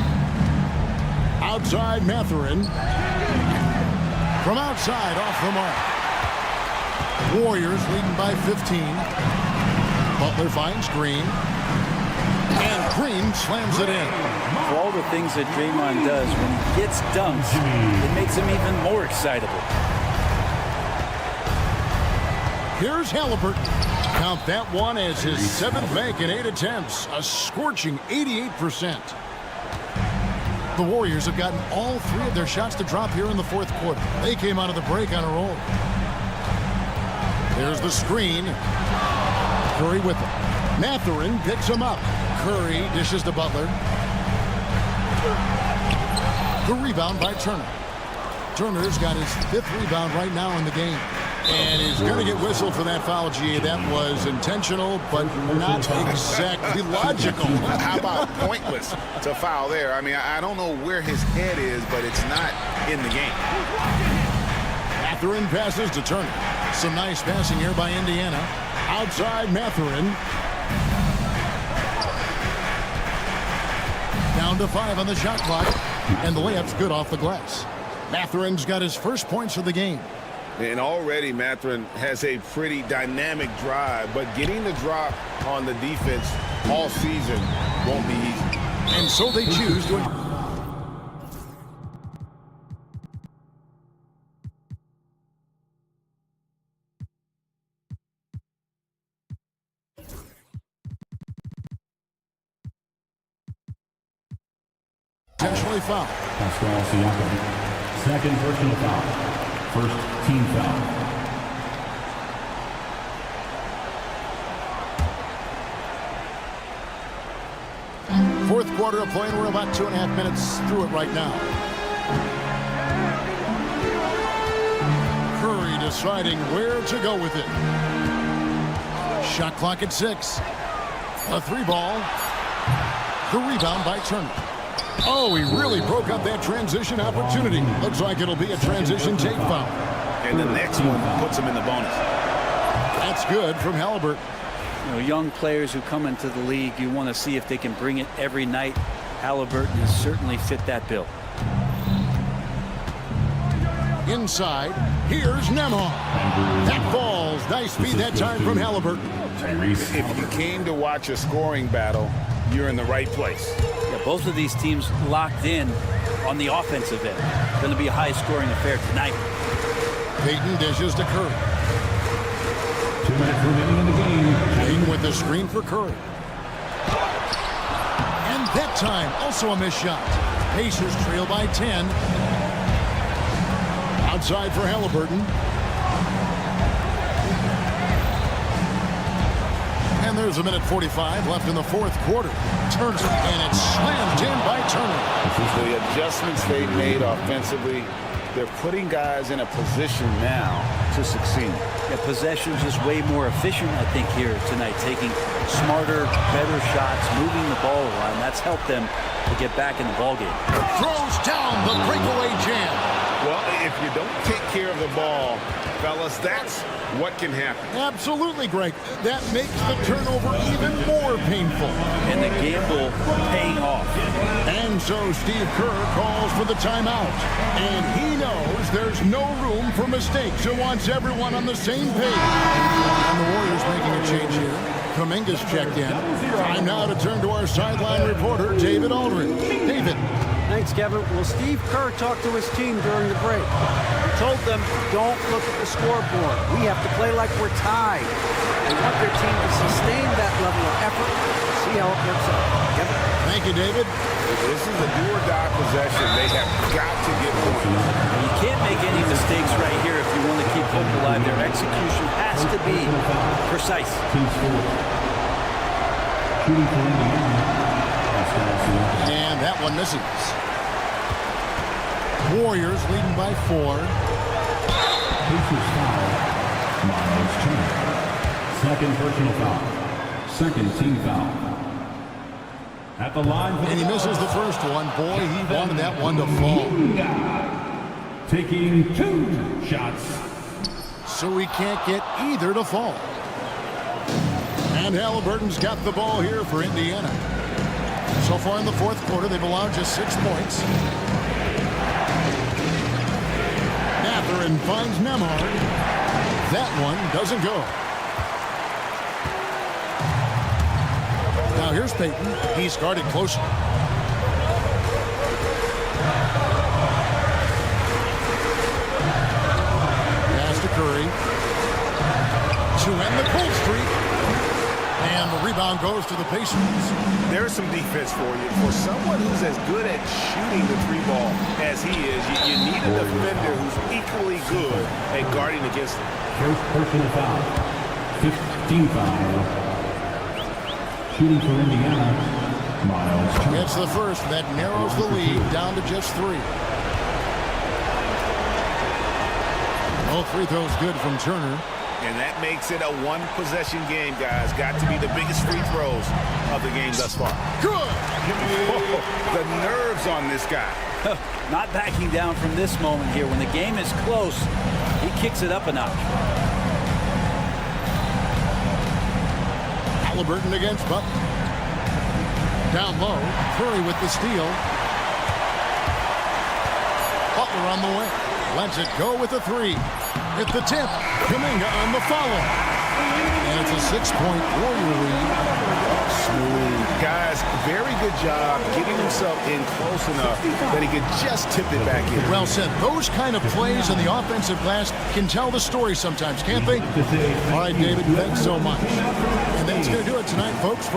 A: Outside Mathurin. From outside, off the mark. Warriors leading by 15. Butler finds Green. And Green slams it in.
N: For all the things that Draymond does, when he gets dunks, it makes him even more excitable.
A: Here's Halliburton. Count that one as his 7th make in 8 attempts. A scorching 88%. The Warriors have gotten all 3 of their shots to drop here in the 4th quarter. They came out of the break on a roll. There's the screen. Curry with it. Mathurin picks him up. Curry dishes to Butler. The rebound by Turner. Turner's got his 5th rebound right now in the game. And he's going to get whistled for that foul, G. That was intentional, but not exactly logical.
B: How about pointless to foul there? I mean, I don't know where his head is, but it's not in the game.
A: Mathurin passes to Turner. Some nice passing here by Indiana. Outside Mathurin. Down to 5 on the shot clock. And the layup's good off the glass. Mathurin's got his first points of the game.
B: And already Mathurin has a pretty dynamic drive, but getting the drop on the defense all season won't be easy.
A: And so they choose to... intentionally foul.
D: Pascal Siakam. Second personal foul. First team foul.
A: Fourth quarter of play, and we're about 2.5 minutes through it right now. Curry deciding where to go with it. Shot clock at 6. A 3-ball. The rebound by Turner. Oh, he really broke up that transition opportunity. Looks like it'll be a transition take foul.
B: And the next one puts him in the bonus.
A: That's good from Halliburton.
N: You know, young players who come into the league, you want to see if they can bring it every night. Halliburton has certainly fit that bill.
A: Inside, here's Nembhard. That falls. Nice speed that time from Halliburton.
B: If you came to watch a scoring battle, you're in the right place.
N: Yeah, both of these teams locked in on the offensive end. Going to be a high-scoring affair tonight.
A: Payton dishes to Curry.
D: 2 minutes remaining in the game.
A: Payton with the screen for Curry. And that time, also a missed shot. Pacers trail by 10. Outside for Halliburton. And there's a minute 45 left in the 4th quarter. Turner, and it's slammed in by Turner.
B: The adjustments they've made offensively, they're putting guys in a position now to succeed.
N: Yeah, possession's just way more efficient, I think, here tonight. Taking smarter, better shots, moving the ball around. That's helped them to get back in the ballgame.
A: Throws down the breakaway jam.
B: Well, if you don't take care of the ball, fellas, that's what can happen.
A: Absolutely, Greg. That makes the turnover even more painful.
N: And the gamble paying off.
A: And so Steve Kerr calls for the timeout. And he knows there's no room for mistakes. He wants everyone on the same page. And the Warriors making a change here. Kuminga's checked in. Time now to turn to our sideline reporter, David Aldridge. David.
E: Thanks, Kevin. Well, Steve Kerr talked to his team during the break. He told them, don't look at the scoreboard. We have to play like we're tied. They want their team to sustain that level of effort. See how it works out. Kevin?
A: Thank you, David.
B: This is a do-or-die possession. They have got to get points.
N: You can't make any mistakes right here if you want to keep hope alive. Their execution has to be precise.
A: And that one misses. Warriors leading by 4.
D: Miles Turner. Second personal foul. Second team foul. At the line.
A: And he misses the first one. Boy, he wanted that one to fall.
D: Taking 2 shots.
A: So he can't get either to fall. And Halliburton's got the ball here for Indiana. So far in the fourth quarter, they've allowed just 6 points. Mathurin finds Nemhard. That one doesn't go. Now here's Payton. He's guarded closer. Pass to Curry. To end the cold streak. And the rebound goes to the Pacers.
L: There's some defense for you. For someone who's as good at shooting the 3-ball as he is, you need a defender who's equally good at guarding against him.
D: First personal foul. 15 foul. Shooting for Indiana, Miles Turner.
A: Gets the first. That narrows the lead down to just 3. All free throws good from Turner.
L: And that makes it a one-possession game, guys. Got to be the biggest free throws of the game thus far.
A: Good!
L: Oh, the nerves on this guy.
N: Not backing down from this moment here. When the game is close, he kicks it up a notch.
A: Halliburton against Butler. Down low, Curry with the steal. Butler on the way. Lets it go with a 3. At the tip, Kuminga on the follow. And it's a 6-point Warrior lead.
L: Smooth. Guys, very good job getting himself in close enough that he could just tip it back in.
A: Well said. Those kind of plays in the offensive glass can tell the story sometimes, can't they? All right, David, thanks so much. And that's going to do it tonight, folks.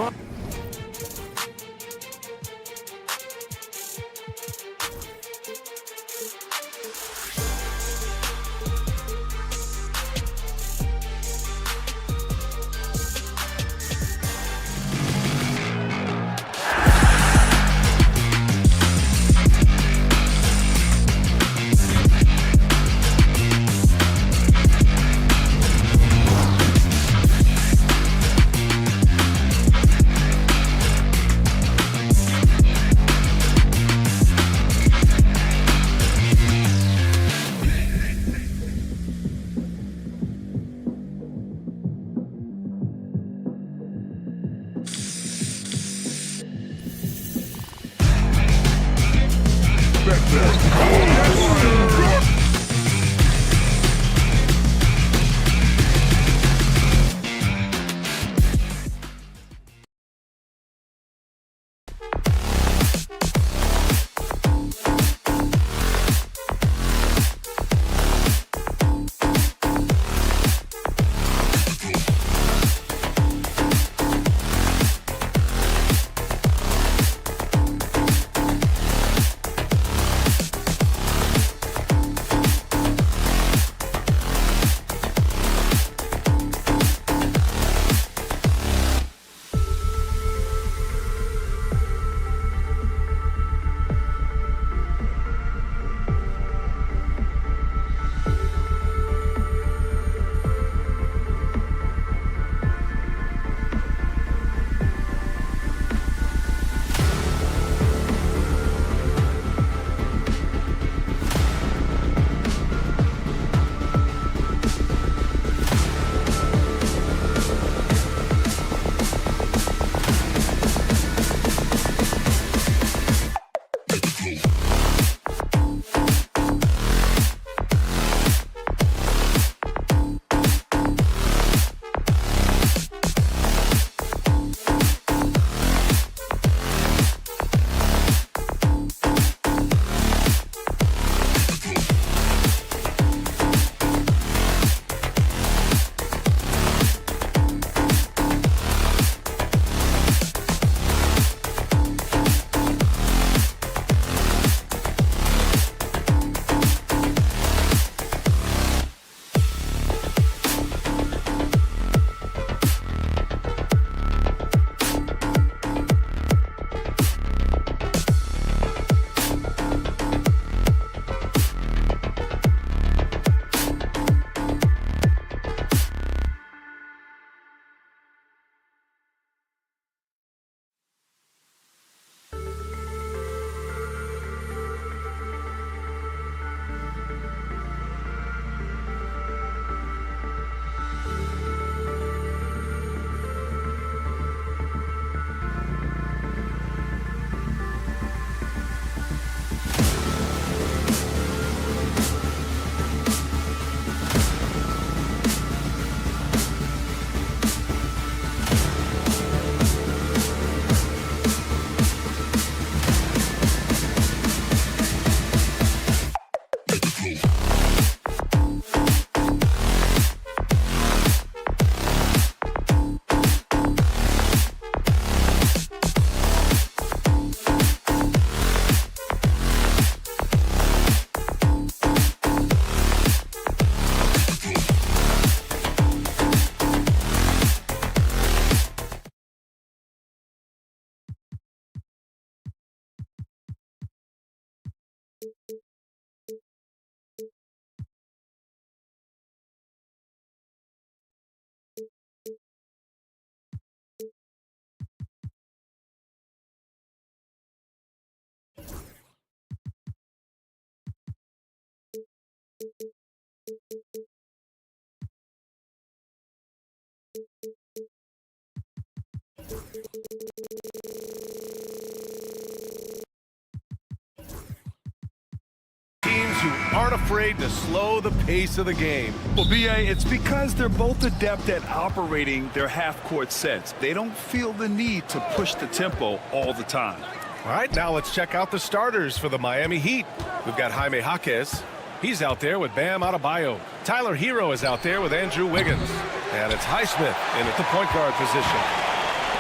F: who aren't afraid to slow the pace of the game.
G: Well, BA, it's because they're both adept at operating their half-court sets. They don't feel the need to push the tempo all the time.
F: All right, now let's check out the starters for the Miami Heat. We've got Jaime Jaquez. He's out there with Bam Adebayo. Tyler Hero is out there with Andrew Wiggins. And it's Highsmith in at the point guard position.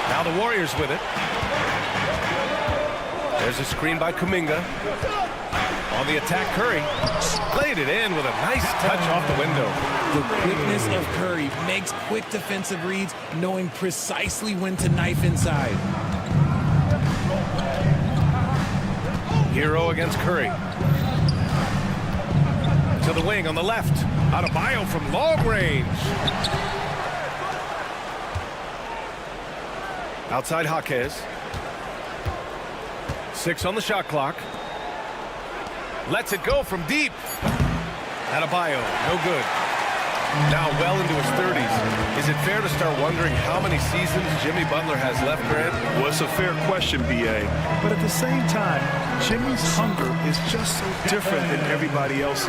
F: Now the Warriors with it. There's a screen by Kuminga. On the attack, Curry laid it in with a nice touch off the window.
H: The quickness of Curry makes quick defensive reads, knowing precisely when to knife inside.
F: Hero against Curry. To the wing on the left. Adebayo from long range. Outside Jaquez. 6 on the shot clock. Lets it go from deep. Adebayo, no good. Now well into his 30s. Is it fair to start wondering how many seasons Jimmy Butler has left, Grant?
G: Well, it's a fair question, BA. But at the same time, Jimmy's hunger is just so different than everybody else's,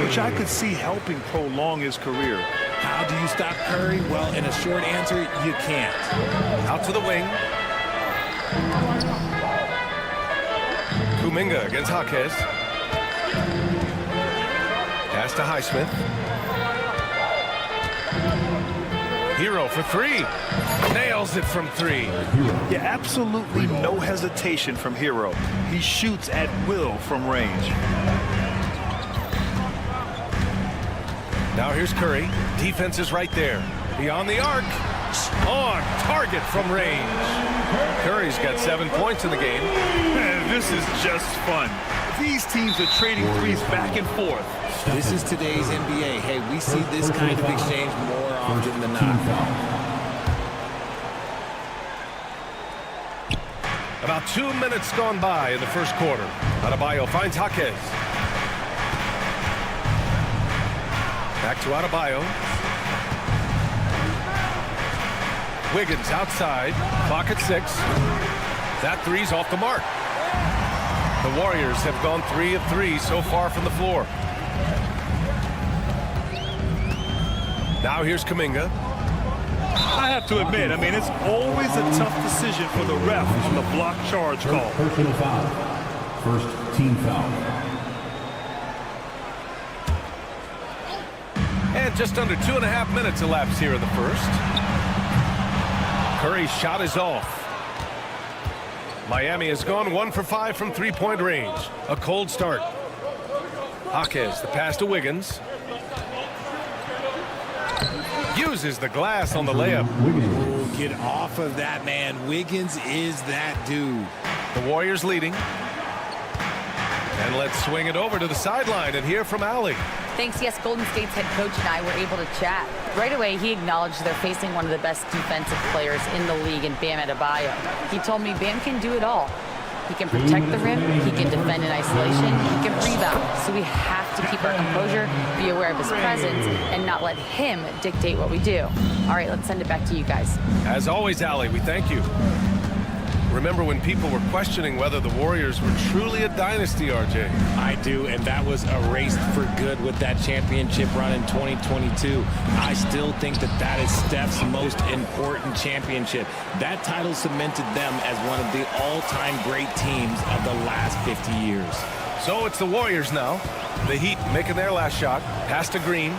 G: which I could see helping prolong his career.
H: How do you stop Curry? Well, in a short answer, you can't.
F: Out to the wing. Kuminga against Jaquez. Pass to Highsmith. Hero for 3. Nails it from 3.
G: Yeah, absolutely no hesitation from Hero. He shoots at will from range.
F: Now here's Curry. Defense is right there. Beyond the arc. On target from range. Curry's got 7 points in the game.
G: Man, this is just fun. These teams are trading threes back and forth.
H: This is today's NBA. Hey, we see this kind of exchange more often than not.
F: About 2 minutes gone by in the first quarter. Adebayo finds Jaquez. Back to Adebayo. Wiggins outside. Clock at 6. That three's off the mark. The Warriors have gone 3 of 3 so far from the floor. Now here's Kuminga.
G: I have to admit, it's always a tough decision for the ref on the block charge call.
D: Personal foul. First team foul.
F: And just under 2.5 minutes elapsed here in the first. Curry's shot is off. Miami has gone 1 for 5 from 3-point range. A cold start. Jaquez, the pass to Wiggins. Uses the glass on the layup.
H: Ooh, get off of that, man. Wiggins is that dude.
F: The Warriors leading. And let's swing it over to the sideline and hear from Ali.
I: Thanks. Yes, Golden State's head coach and I were able to chat. Right away, he acknowledged they're facing one of the best defensive players in the league in Bam Adebayo. He told me Bam can do it all. He can protect the rim, he can defend in isolation, he can rebound. So we have to keep our composure, be aware of his presence, and not let him dictate what we do. All right, let's send it back to you guys.
F: As always, Ali, we thank you. Remember when people were questioning whether the Warriors were truly a dynasty, RJ?
H: I do, and that was erased for good with that championship run in 2022. I still think that is Steph's most important championship. That title cemented them as one of the all-time great teams of the last 50 years.
F: So it's the Warriors now. The Heat making their last shot. Pass to Green.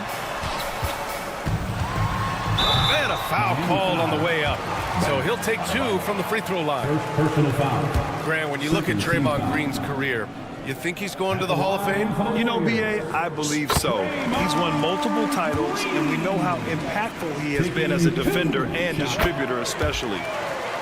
F: And a foul called on the way up. So he'll take 2 from the free throw line.
D: Personal foul.
F: Grant, when you look at Draymond Green's career, you think he's going to the Hall of Fame?
G: You know, BA, I believe so. He's won multiple titles, and we know how impactful he has been as a defender and distributor especially.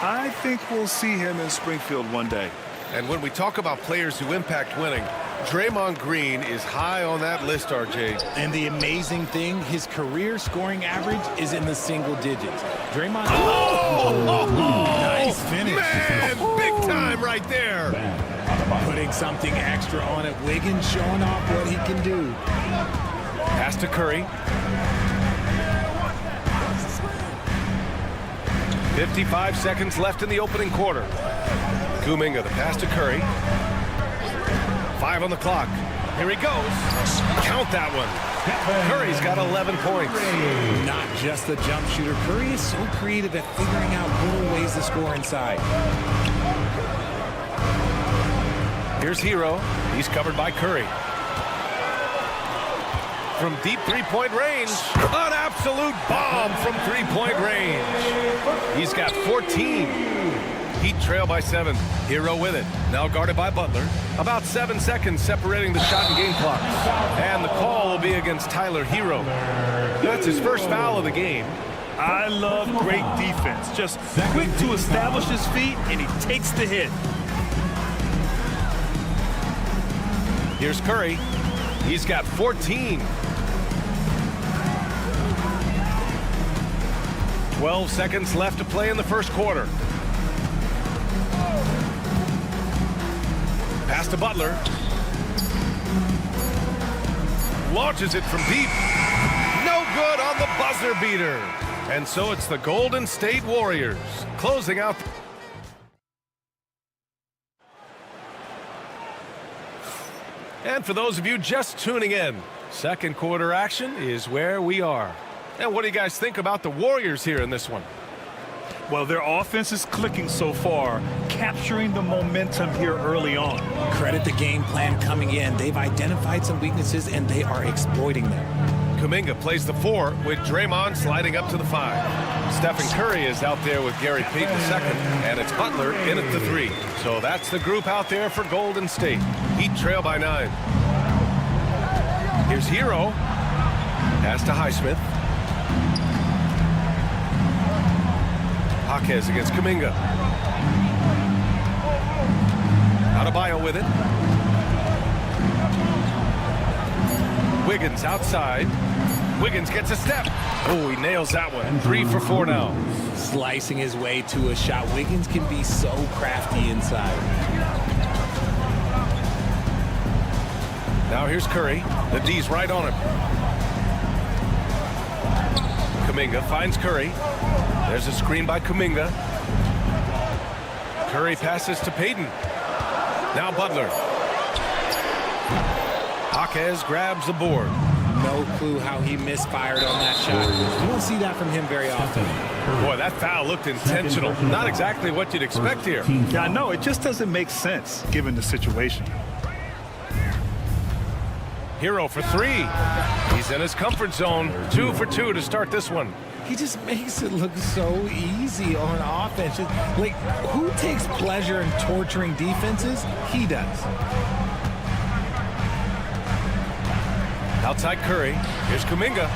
G: I think we'll see him in Springfield one day.
F: And when we talk about players who impact winning, Draymond Green is high on that list, RJ.
H: And the amazing thing, his career scoring average is in the single digits. Draymond. Nice finish.
F: Man, big time right there.
H: Putting something extra on it. Wiggins showing off what he can do.
F: Pass to Curry. 55 seconds left in the opening quarter. Kuminga, the pass to Curry. 5 on the clock. Here he goes. Count that one. Curry's got 11 points.
H: Not just a jump shooter. Curry is so creative at figuring out little ways to score inside.
F: Here's Hero. He's covered by Curry. From deep three-point range, an absolute bomb from three-point range. He's got 14. Heat trail by 7. Hero with it. Now guarded by Butler. About 7 seconds separating the shot and game clock. And the call will be against Tyler Hero. That's his first foul of the game.
G: I love great defense. Just quick to establish his feet, and he takes the hit.
F: Here's Curry. He's got 14. 12 seconds left to play in the first quarter. Pass to Butler. Launches it from deep. No good on the buzzer beater. And so it's the Golden State Warriors closing out. And for those of you just tuning in, second quarter action is where we are. And what do you guys think about the Warriors here in this one?
G: Well, their offense is clicking so far, capturing the momentum here early on.
H: Credit the game plan coming in. They've identified some weaknesses, and they are exploiting them.
F: Kuminga plays the 4 with Draymond sliding up to the 5. Stephen Curry is out there with Gary Payton II, and it's Butler in at the 3. So that's the group out there for Golden State. Heat trail by 9. Here's Hero. Pass to Highsmith. Jaquez against Kuminga. Adebayo with it. Wiggins outside. Wiggins gets a step. Oh, he nails that one. 3 for 4 now.
H: Slicing his way to a shot. Wiggins can be so crafty inside.
F: Now here's Curry. The D's right on him. Kuminga finds Curry. There's a screen by Kuminga. Curry passes to Payton. Now Butler. Jaquez grabs the board.
H: No clue how he misfired on that shot. You don't see that from him very often.
F: Boy, that foul looked intentional. Not exactly what you'd expect here.
G: Yeah, I know. It just doesn't make sense given the situation.
F: Hero for 3. He's in his comfort zone. 2 for 2 to start this one.
H: He just makes it look so easy on offense. Like, who takes pleasure in torturing defenses? He does.
F: Outside Curry. Here's Kuminga.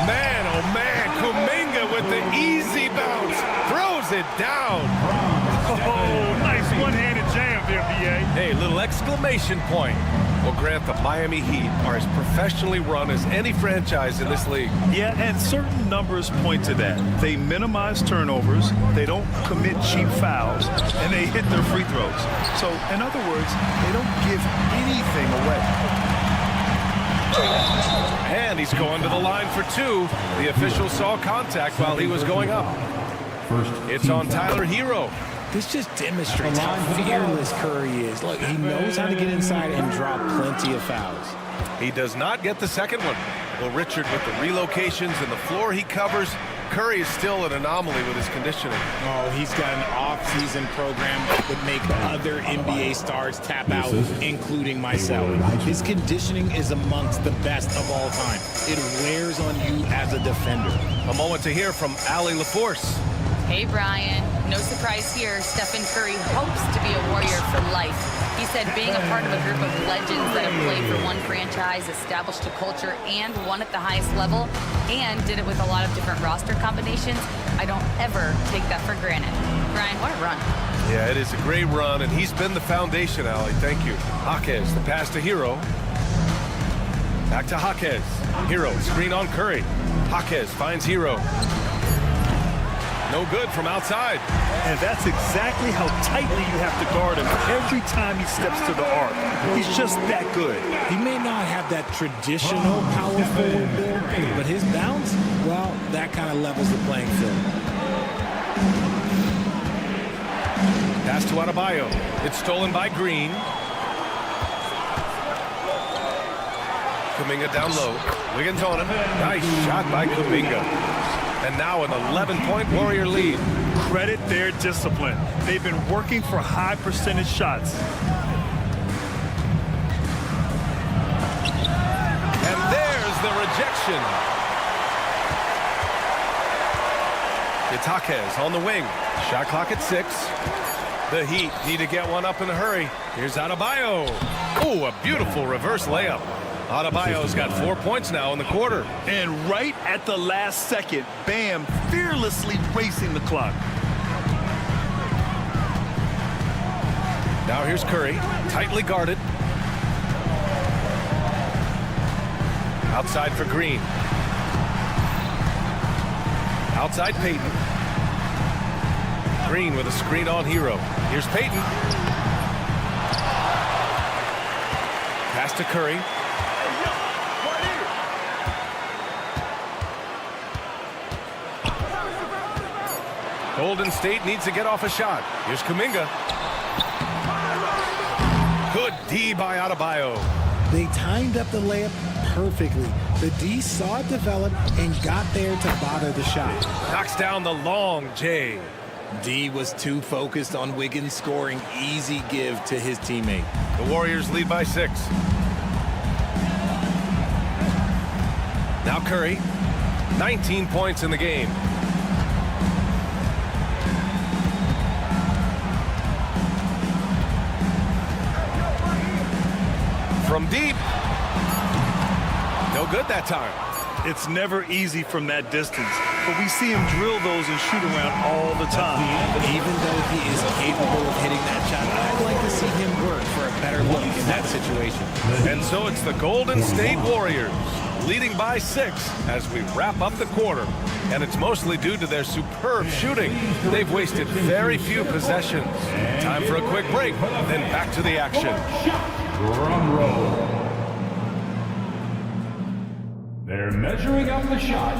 F: Man, oh man, Kuminga with the easy bounce. Throws it down.
G: Oh, nice one-handed jam there, B.A.
F: Hey, little exclamation point. Well, Grant, the Miami Heat are as professionally run as any franchise in this league.
G: Yeah, and certain numbers point to that. They minimize turnovers, they don't commit cheap fouls, and they hit their free throws. So, in other words, they don't give anything away.
F: And he's going to the line for 2. The official saw contact while he was going up. It's on Tyler Hero.
H: This just demonstrates how fearless Curry is. Look, he knows how to get inside and draw plenty of fouls.
F: He does not get the second one. Well, Richard, with the relocations and the floor he covers, Curry is still an anomaly with his conditioning.
H: Oh, he's got an off-season program that would make other NBA stars tap out, including myself. His conditioning is amongst the best of all time. It wears on you as a defender.
F: A moment to hear from Allie LaForce.
I: Hey, Brian. No surprise here. Stephen Curry hopes to be a Warrior for life. He said being a part of a group of legends that have played for one franchise, established a culture, and won at the highest level, and did it with a lot of different roster combinations, I don't ever take that for granted. Brian, what a run.
F: Yeah, it is a great run, and he's been the foundation, Allie. Thank you. Jaquez, the pass to Hero. Back to Jaquez. Hero, screen on Curry. Jaquez finds Hero. No good from outside.
G: And that's exactly how tightly you have to guard him every time he steps to the arc. He's just that good.
H: He may not have that traditional power forward build, but his bounce, well, that kind of levels the playing field.
F: Pass to Adebayo. It's stolen by Green. Kuminga down low. Wiggins on him. Nice shot by Kuminga. And now an 11-point Warrior lead.
G: Credit their discipline. They've been working for high percentage shots.
F: And there's the rejection. Itaquez on the wing. Shot clock at 6. The Heat need to get one up in a hurry. Here's Adebayo. Oh, a beautiful reverse layup. Adebayo's got 4 points now in the quarter.
G: And right at the last second, Bam fearlessly racing the clock.
F: Now here's Curry, tightly guarded. Outside for Green. Outside Payton. Green with a screen on Hero. Here's Payton. Pass to Curry. Golden State needs to get off a shot. Here's Kuminga. Good D by Adebayo.
H: They timed up the layup perfectly. The D saw it develop and got there to bother the shot.
F: Knocks down the long J.
H: D was too focused on Wiggins scoring. Easy give to his teammate.
F: The Warriors lead by 6. Now Curry, 19 points in the game. From deep. No good that time.
G: It's never easy from that distance, but we see him drill those and shoot around all the time.
H: Even though he is capable of hitting that shot, I'd like to see him work for a better look in that situation.
F: And so it's the Golden State Warriors leading by 6 as we wrap up the quarter. And it's mostly due to their superb shooting. They've wasted very few possessions. Time for a quick break, then back to the action.
D: Drum roll. They're measuring up the shot.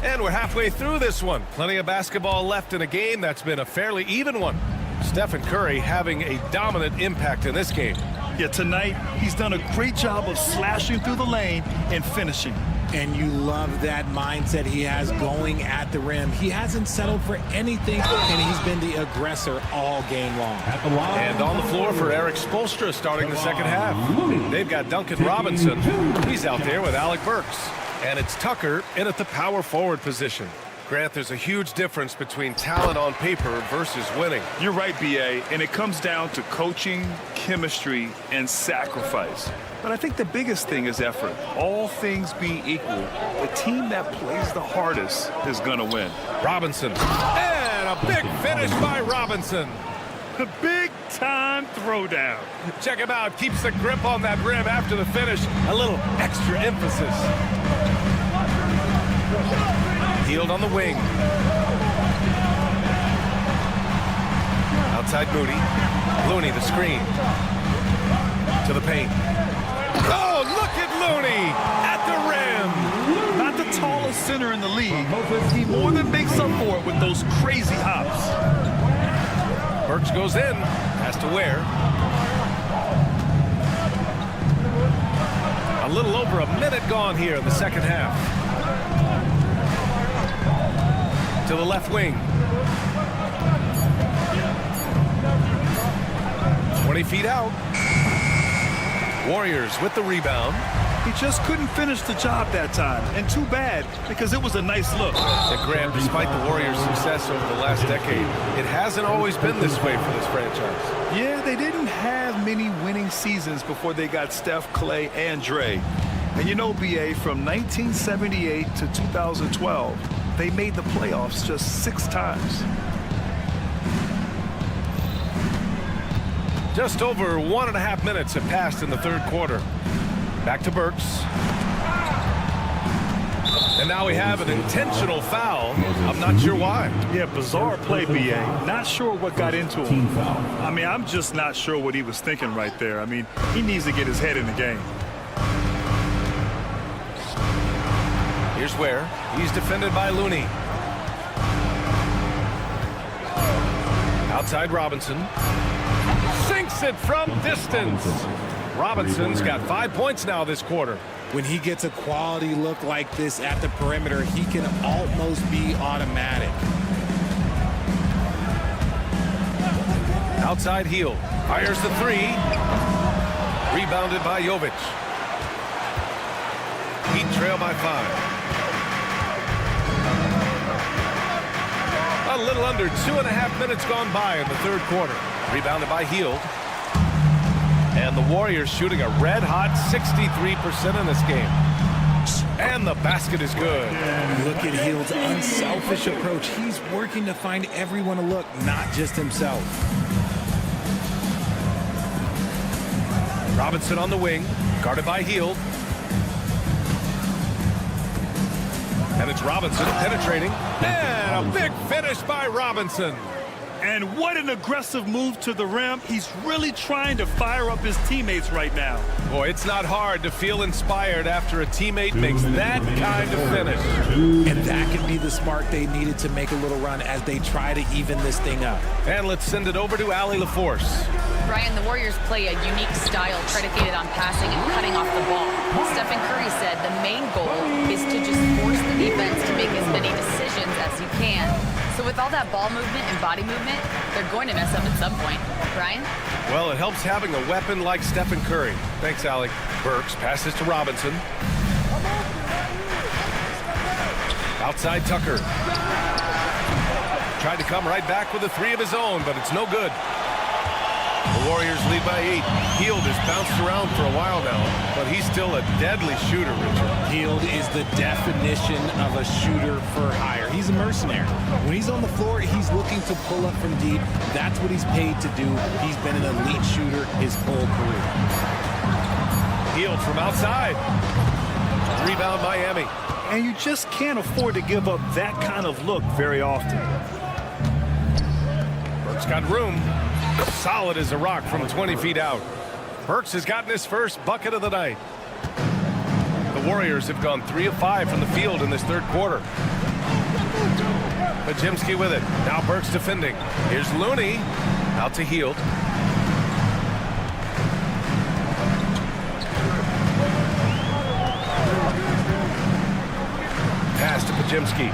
F: And we're halfway through this one. Plenty of basketball left in a game that's been a fairly even one. Stephen Curry having a dominant impact in this game.
G: Yeah, tonight he's done a great job of slashing through the lane and finishing.
H: And you love that mindset he has going at the rim. He hasn't settled for anything, and he's been the aggressor all game long.
F: And on the floor for Eric Spoelstra starting the second half. They've got Duncan Robinson. He's out there with Alec Burks. And it's Tucker in at the power forward position. Grant, there's a huge difference between talent on paper versus winning.
G: You're right, B.A., and it comes down to coaching, chemistry, and sacrifice. But I think the biggest thing is effort. All things being equal, the team that plays the hardest is going to win.
F: Robinson. And a big finish by Robinson.
G: A big-time throwdown.
F: Check him out. Keeps the grip on that rim after the finish. A little extra emphasis. Healed on the wing. Outside Moody. Looney the screen. To the paint. Oh, look at Looney at the rim.
G: Not the tallest center in the league. He more than makes up for it with those crazy hops.
F: Burks goes in. Has to Ware. A little over a minute gone here in the second half. To the left wing. 20 feet out. Warriors with the rebound.
G: He just couldn't finish the job that time, and too bad, because it was a nice look.
F: And Graham, despite the Warriors' success over the last decade, it hasn't always been this way for this franchise.
G: Yeah, they didn't have many winning seasons before they got Steph, Clay, and Dre. And you know, B.A., from 1978 to 2012, they made the playoffs just 6 times.
F: Just over 1.5 minutes have passed in the third quarter. Back to Burks. And now we have an intentional foul. I'm not sure why.
G: Yeah, bizarre play, B.A. Not sure what got into him. I mean, I'm just not sure what he was thinking right there. I mean, he needs to get his head in the game.
F: Here's Ware. He's defended by Looney. Outside Robinson. Sinks it from distance. Robinson's got 5 points now this quarter.
H: When he gets a quality look like this at the perimeter, he can almost be automatic.
F: Outside Hield. Fires the three. Rebounded by Jovic. Heat trail by 5. A little under 2.5 minutes gone by in the third quarter. Rebounded by Hield. And the Warriors shooting a red-hot 63% in this game. And the basket is good.
H: Look at Hield's unselfish approach. He's working to find everyone a look, not just himself.
F: Robinson on the wing, guarded by Hield. And it's Robinson penetrating. And a big finish by Robinson.
G: And what an aggressive move to the rim. He's really trying to fire up his teammates right now.
F: Boy, it's not hard to feel inspired after a teammate makes that kind of finish.
H: And that could be the spark they needed to make a little run as they try to even this thing up.
F: And let's send it over to Allie LaForce.
I: Brian, the Warriors play a unique style predicated on passing and cutting off the ball. Stephen Curry said the main goal is to just force the defense to make as many decisions as you can. So with all that ball movement and body movement, they're going to mess up at some point. Brian?
F: Well, it helps having a weapon like Stephen Curry. Thanks, Allie. Burks passes to Robinson. Outside Tucker. Tried to come right back with a three of his own, but it's no good. The Warriors lead by 8. Hield has bounced around for a while now, but he's still a deadly shooter, Richard.
H: Hield is the definition of a shooter for hire. He's a mercenary. When he's on the floor, he's looking to pull up from deep. That's what he's paid to do. He's been an elite shooter his whole career.
F: Hield from outside. Rebound Miami.
G: And you just can't afford to give up that kind of look very often.
F: Burks got room. Solid as a rock from 20 feet out. Burks has gotten his first bucket of the night. The Warriors have gone 3 of 5 from the field in this third quarter. Cimke with it. Now Burks defending. Here's Looney. Out to Hield. Pass to Cimke.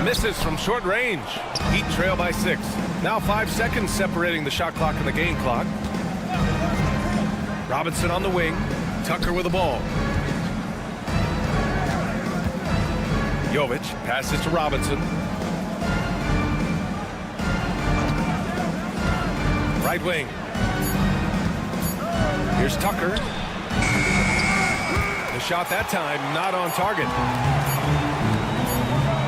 F: Misses from short range. Heat trail by 6. Now 5 seconds separating the shot clock and the game clock. Robinson on the wing. Tucker with the ball. Jovic passes to Robinson. Right wing. Here's Tucker. The shot that time not on target.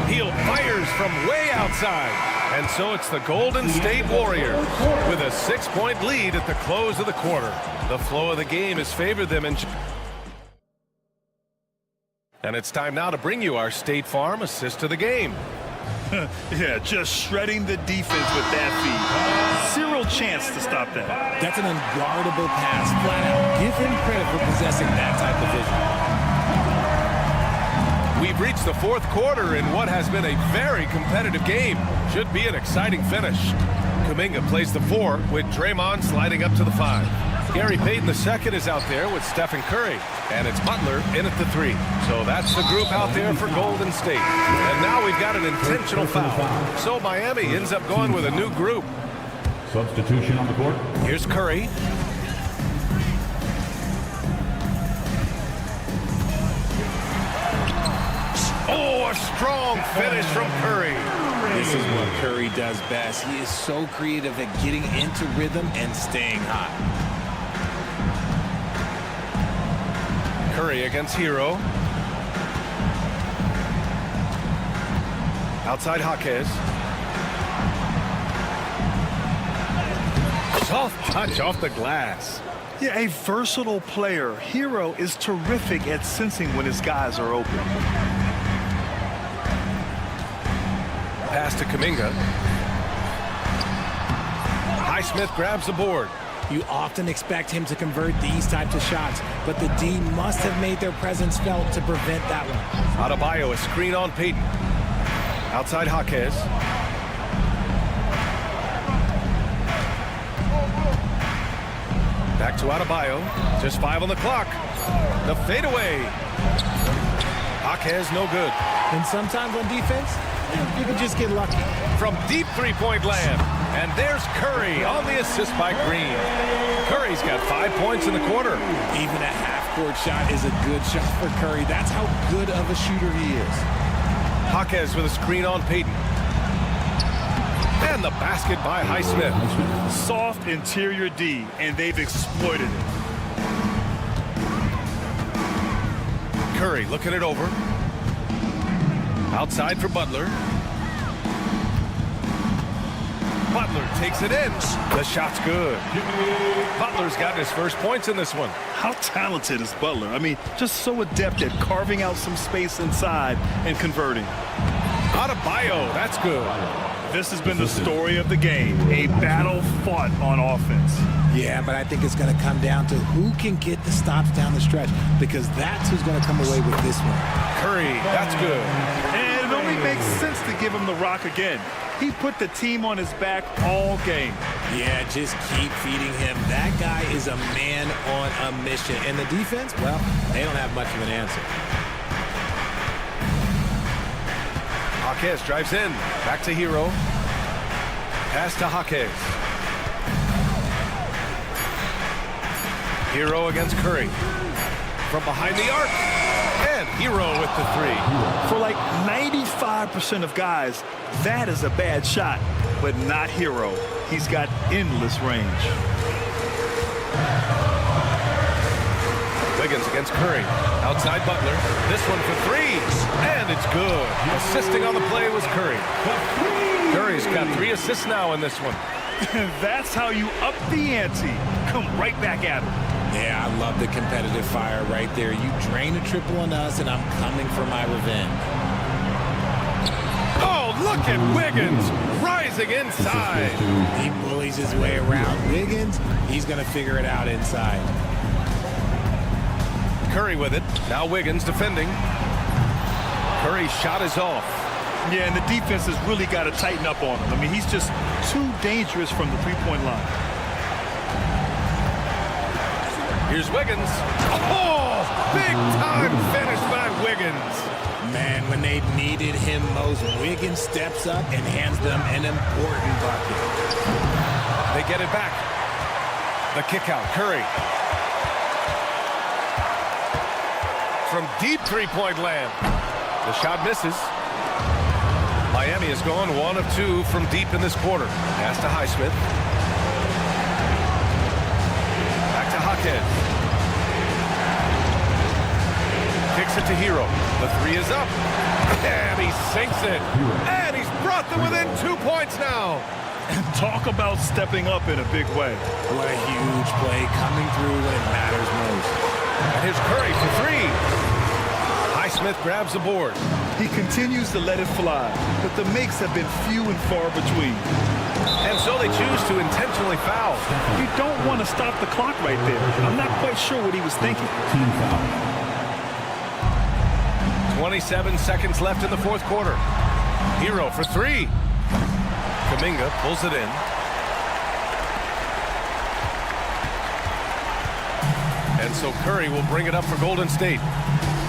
F: Hield fires from way outside. And so it's the Golden State Warriors with a 6-point lead at the close of the quarter. The flow of the game has favored them. And it's time now to bring you our State Farm assist of the game.
G: Yeah, just shredding the defense with that feed. Zero chance to stop that.
H: That's an unguardable pass. Flat out, give him credit for possessing that type of vision.
F: We've reached the fourth quarter in what has been a very competitive game. Should be an exciting finish. Kuminga plays the 4 with Draymond sliding up to the 5. Gary Payton II is out there with Stephen Curry. And it's Butler in at the 3. So that's the group out there for Golden State. And now we've got an intentional foul. So Miami ends up going with a new group.
D: Substitution on the court.
F: Here's Curry. Oh, a strong finish from Curry.
H: This is what Curry does best. He is so creative at getting into rhythm and staying hot.
F: Curry against Hero. Outside Jaquez. Soft touch off the glass.
G: Yeah, a versatile player. Hero is terrific at sensing when his guys are open.
F: Pass to Kuminga. Highsmith grabs the board.
H: You often expect him to convert these types of shots, but the D must have made their presence felt to prevent that one.
F: Adebayo, a screen on Payton. Outside Jaquez. Back to Adebayo. Just 5 on the clock. The fadeaway. Jaquez no good.
H: And sometimes on defense, you can just get lucky.
F: From deep three-point land. And there's Curry on the assist by Green. Curry's got 5 points in the quarter.
H: Even a half-court shot is a good shot for Curry. That's how good of a shooter he is.
F: Jaquez with a screen on Payton. And the basket by Highsmith.
G: Soft interior D, and they've exploited it.
F: Curry looking it over. Outside for Butler. Butler takes it in. The shot's good. Butler's gotten his first points in this one.
G: How talented is Butler? I mean, just so adept at carving out some space inside and converting.
F: Adebayo, that's good.
G: This has been the story of the game, a battle fought on offense.
H: Yeah, but I think it's going to come down to who can get the stops down the stretch, because that's who's going to come away with this one.
F: Curry, that's good.
G: And it only makes sense to give him the rock again. He put the team on his back all game.
H: Yeah, just keep feeding him. That guy is a man on a mission. And the defense, well, they don't have much of an answer.
F: Jaquez drives in. Back to Hero. Pass to Jaquez. Hero against Curry. From behind the arc. And Hero with the 3.
G: For like 95% of guys, that is a bad shot. But not Hero. He's got endless range.
F: Wiggins against Curry. Outside Butler. This one for 3. And it's good. Assisting on the play was Curry. Curry's got 3 assists now in this one.
G: That's how you up the ante. Come right back at him.
H: Yeah, I love the competitive fire right there. You drain a triple on us, and I'm coming for my revenge.
F: Oh, look at Wiggins rising inside.
H: He bullies his way around. Wiggins, he's going to figure it out inside.
F: Curry with it. Now Wiggins defending. Curry's shot is off.
G: Yeah, and the defense has really got to tighten up on him. I mean, he's just too dangerous from the three-point line.
F: Here's Wiggins. Oh, big-time finish by Wiggins.
H: Man, when they needed him most, Wiggins steps up and hands them an important bucket.
F: They get it back. The kick out, Curry. From deep three-point land. The shot misses. Miami has gone 1 of 2 from deep in this quarter. Pass to Highsmith. Back to Jaquez. Kicks it to Hero. The 3 is up. And he sinks it. And he's brought them within 2 points now.
G: And talk about stepping up in a big way.
H: What a huge play coming through when it matters most.
F: And here's Curry for 3. Highsmith grabs the board.
G: He continues to let it fly, but the makes have been few and far between.
F: And so they choose to intentionally foul.
G: You don't want to stop the clock right there. I'm not quite sure what he was thinking.
D: Team foul.
F: 27 seconds left in the 4th quarter. Hero for 3. Kuminga pulls it in. And so Curry will bring it up for Golden State.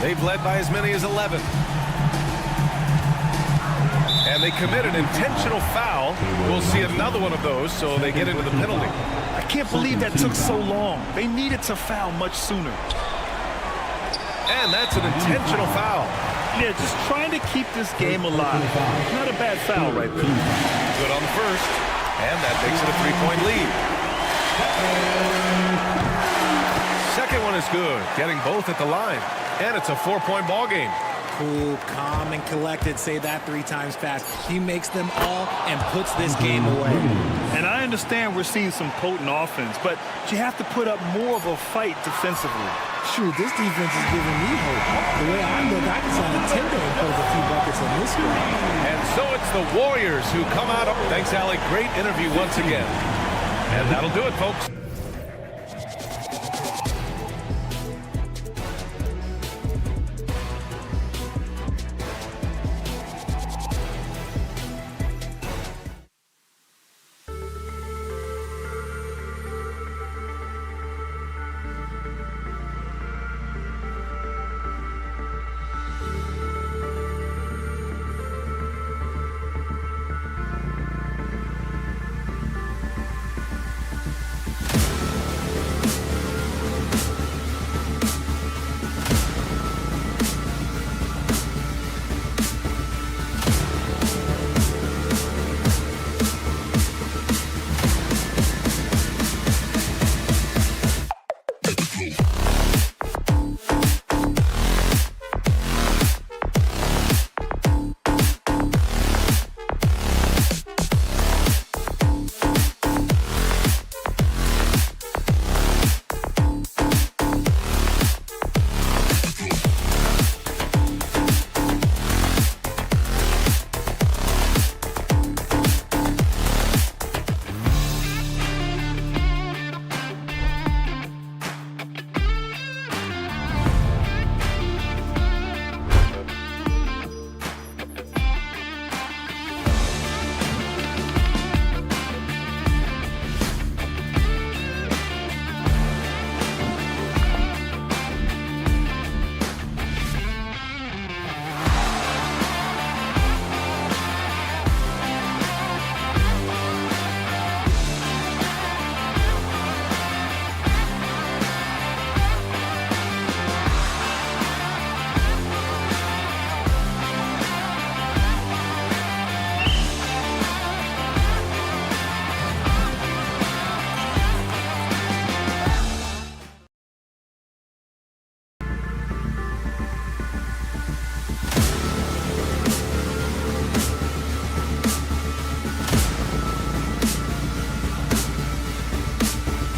F: They've led by as many as 11. And they commit an intentional foul. We'll see another one of those, so they get into the penalty.
G: I can't believe that took so long. They needed to foul much sooner.
F: And that's an intentional foul.
G: Yeah, just trying to keep this game alive. Not a bad foul right there.
F: Good on the first. And that makes it a 3-point lead. Second one is good. Getting both at the line. And it's a 4-point ball game.
H: Cool, calm, and collected. Say that 3 times fast. He makes them all and puts this game away.
G: And I understand we're seeing some potent offense, but you have to put up more of a fight defensively.
H: Shoot, this defense is giving me hope. The way I look, I can sign a tender and put a few buckets in this one.
F: And so it's the Warriors who come out. Thanks, Allie. Great interview once again. And that'll do it, folks.